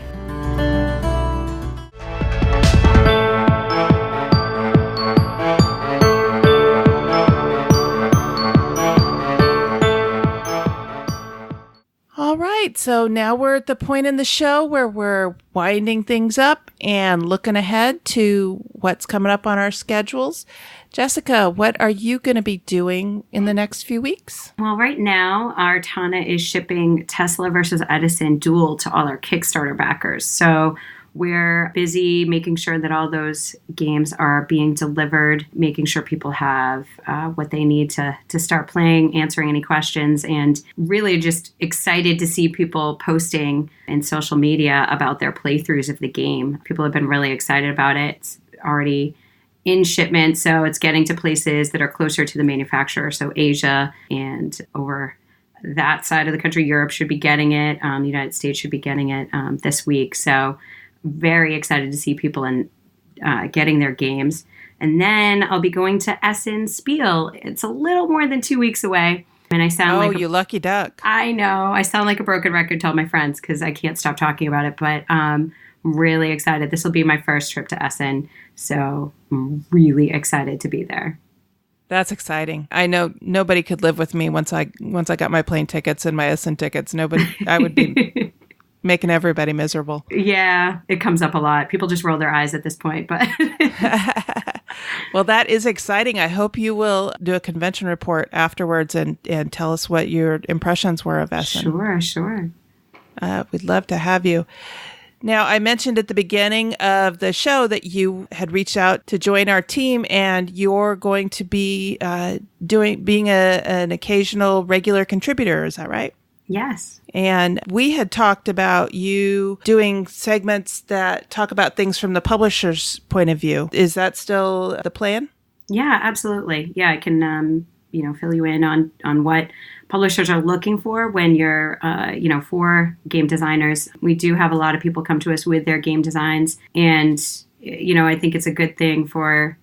All right, so now we're at the point in the show where we're winding things up and looking ahead to what's coming up on our schedules. Jessica, what are you going to be doing in the next few weeks? Well, right now, our Tana is shipping Tesla versus Edison Duel to all our Kickstarter backers. So we're busy making sure that all those games are being delivered, making sure people have what they need to start playing, answering any questions, and really just excited to see people posting in social media about their playthroughs of the game. People have been really excited about it. It's already in shipment, so it's getting to places that are closer to the manufacturer, so Asia and over that side of the country. Europe should be getting it. The United States should be getting it this week. So very excited to see people getting their games. And then I'll be going to Essen Spiel. It's a little more than 2 weeks away. And I sound you lucky duck. I know. I sound like a broken record to all my friends because I can't stop talking about it. But really excited. This will be my first trip to Essen. So I'm really excited to be there. That's exciting. I know nobody could live with me once I got my plane tickets and my Essen tickets. I would be making everybody miserable. Yeah, it comes up a lot. People just roll their eyes at this point, but well, that is exciting. I hope you will do a convention report afterwards and tell us what your impressions were of Essen. Sure. We'd love to have you. Now, I mentioned at the beginning of the show that you had reached out to join our team, and you're going to be being an occasional regular contributor. Is that right? Yes. And we had talked about you doing segments that talk about things from the publisher's point of view. Is that still the plan? Yeah, absolutely. Yeah, I can fill you in on what publishers are looking for when you're, for game designers. We do have a lot of people come to us with their game designs. And, I think it's a good thing for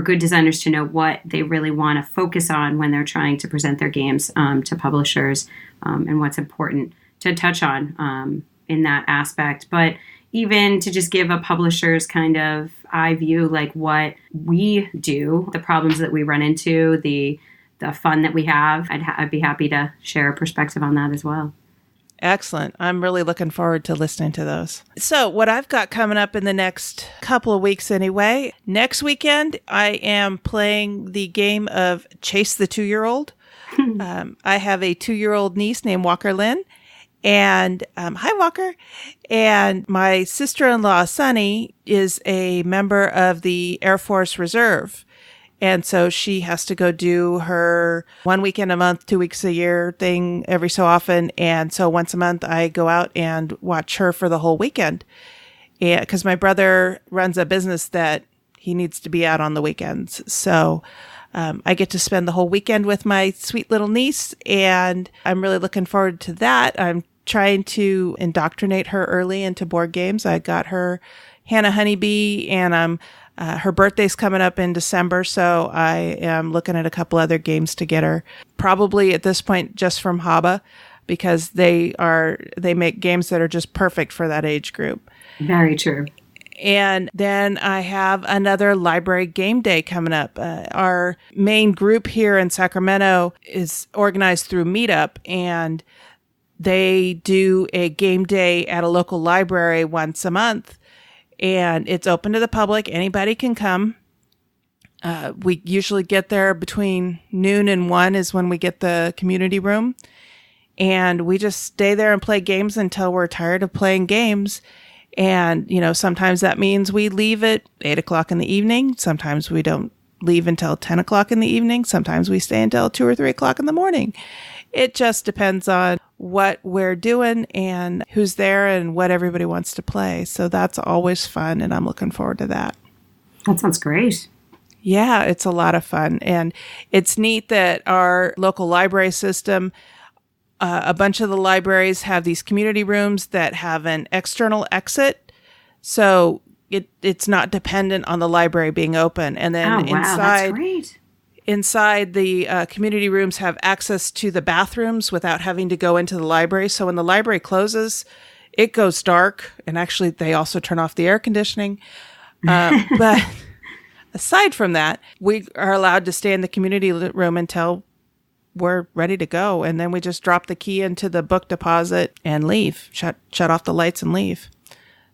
good designers to know what they really want to focus on when they're trying to present their games to publishers and what's important to touch on in that aspect. But even to just give a publisher's kind of eye view, like what we do, the problems that we run into, the fun that we have, I'd be happy to share a perspective on that as well. Excellent. I'm really looking forward to listening to those. So what I've got coming up in the next couple of weeks anyway, next weekend, I am playing the game of Chase the 2-Year-Old. I have a 2-year-old niece named Walker Lynn. And hi, Walker. And my sister-in-law, Sunny, is a member of the Air Force Reserve. And so she has to go do her 1 weekend a month, 2 weeks a year thing every so often. And so once a month, I go out and watch her for the whole weekend. because my brother runs a business that he needs to be out on the weekends. So I get to spend the whole weekend with my sweet little niece, and I'm really looking forward to that. I'm trying to indoctrinate her early into board games. I got her Hannah Honeybee, and her birthday's coming up in December, so I am looking at a couple other games to get her. Probably at this point just from Haba, because they make games that are just perfect for that age group. Very true. And then I have another library game day coming up. Our main group here in Sacramento is organized through Meetup, and they do a game day at a local library once a month. And it's open to the public. Anybody can come. We usually get there between noon and 1 is when we get the community room. And we just stay there and play games until we're tired of playing games. And, sometimes that means we leave at 8 o'clock in the evening. Sometimes we don't leave until 10 o'clock in the evening. Sometimes we stay until 2 or 3 o'clock in the morning. It just depends on what we're doing and who's there and what everybody wants to play. So that's always fun, and I'm looking forward to that. That sounds great. Yeah, it's a lot of fun. And it's neat that our local library system, a bunch of the libraries have these community rooms that have an external exit. So it's not dependent on the library being open. And then that's great. Inside the community rooms have access to the bathrooms without having to go into the library. So when the library closes, it goes dark. And actually, they also turn off the air conditioning. But aside from that, we are allowed to stay in the community room until we're ready to go. And then we just drop the key into the book deposit and leave, shut off the lights and leave.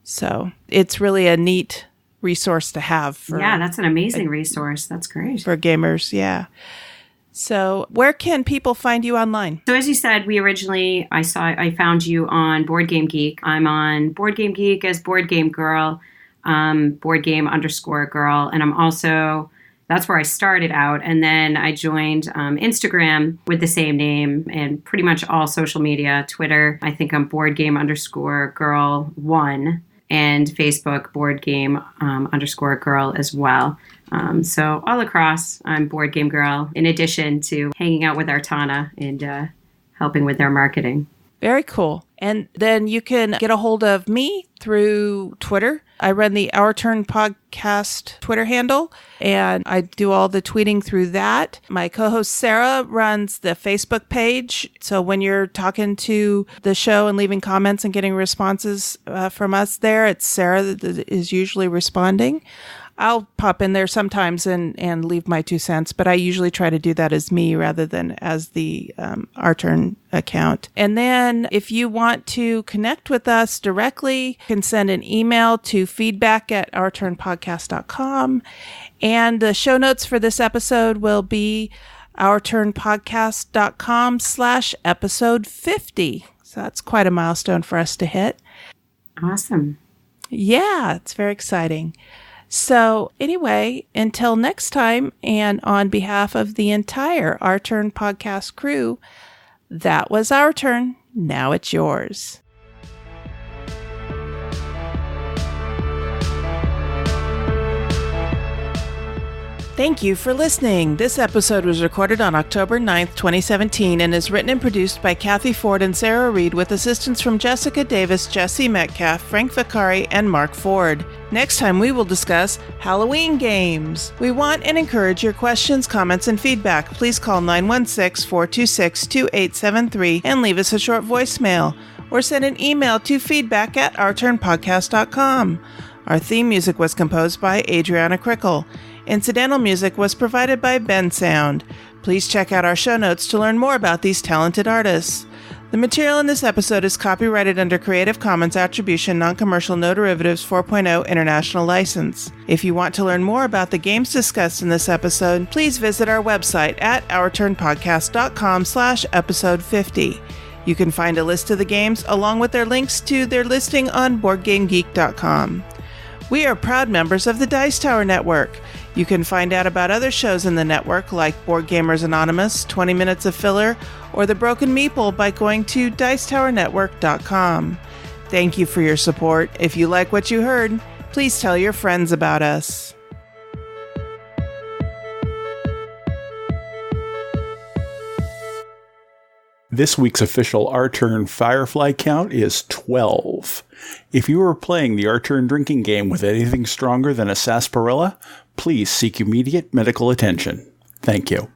So it's really a neat resource to have. That's an amazing resource. That's great. For gamers, yeah. So where can people find you online? So as you said, I found you on BoardGameGeek. I'm on BoardGameGeek as BoardGameGirl, BoardGame_girl. And I'm also, that's where I started out. And then I joined Instagram with the same name, and pretty much all social media, Twitter, I think I'm BoardGame_girl1. And Facebook, BoardGame_girl as well. So all across, I'm Board Game Girl, in addition to hanging out with Artana and helping with their marketing. Very cool. And then you can get a hold of me through Twitter. I run the Our Turn podcast Twitter handle, and I do all the tweeting through that. My co-host Sarah runs the Facebook page. So when you're talking to the show and leaving comments and getting responses from us there, it's Sarah that is usually responding. I'll pop in there sometimes and leave my 2 cents, but I usually try to do that as me rather than as the Our Turn account. And then if you want to connect with us directly, you can send an email to feedback@ourturnpodcast.com. And the show notes for this episode will be ourturnpodcast.com/episode 50. So that's quite a milestone for us to hit. Awesome. Yeah, it's very exciting. So anyway, until next time, and on behalf of the entire Our Turn podcast crew, that was our turn. Now it's yours. Thank you for listening. This episode was recorded on October 9th, 2017, and is written and produced by Cathy Ford and Sarah Reed with assistance from Jessica Davis, Jesse Metcalf, Frank Vicari, and Mark Ford. Next time we will discuss Halloween games. We want and encourage your questions, comments, and feedback. Please call 916-426-2873 and leave us a short voicemail, or send an email to feedback@ourturnpodcast.com. Our theme music was composed by Adriana Crickle. Incidental music was provided by Ben Sound. Please check out our show notes to learn more about these talented artists. The material in this episode is copyrighted under Creative Commons Attribution Non-Commercial No Derivatives 4.0 International License. If you want to learn more about the games discussed in this episode, please visit our website at ourturnpodcast.com/episode 50. You can find a list of the games along with their links to their listing on BoardGameGeek.com. We are proud members of the Dice Tower Network. You can find out about other shows in the network like Board Gamers Anonymous, 20 Minutes of Filler, or The Broken Meeple by going to Dicetowernetwork.com. Thank you for your support. If you like what you heard, please tell your friends about us. This week's official Our Turn Firefly count is 12. If you are playing the Our Turn drinking game with anything stronger than a sarsaparilla, please seek immediate medical attention. Thank you.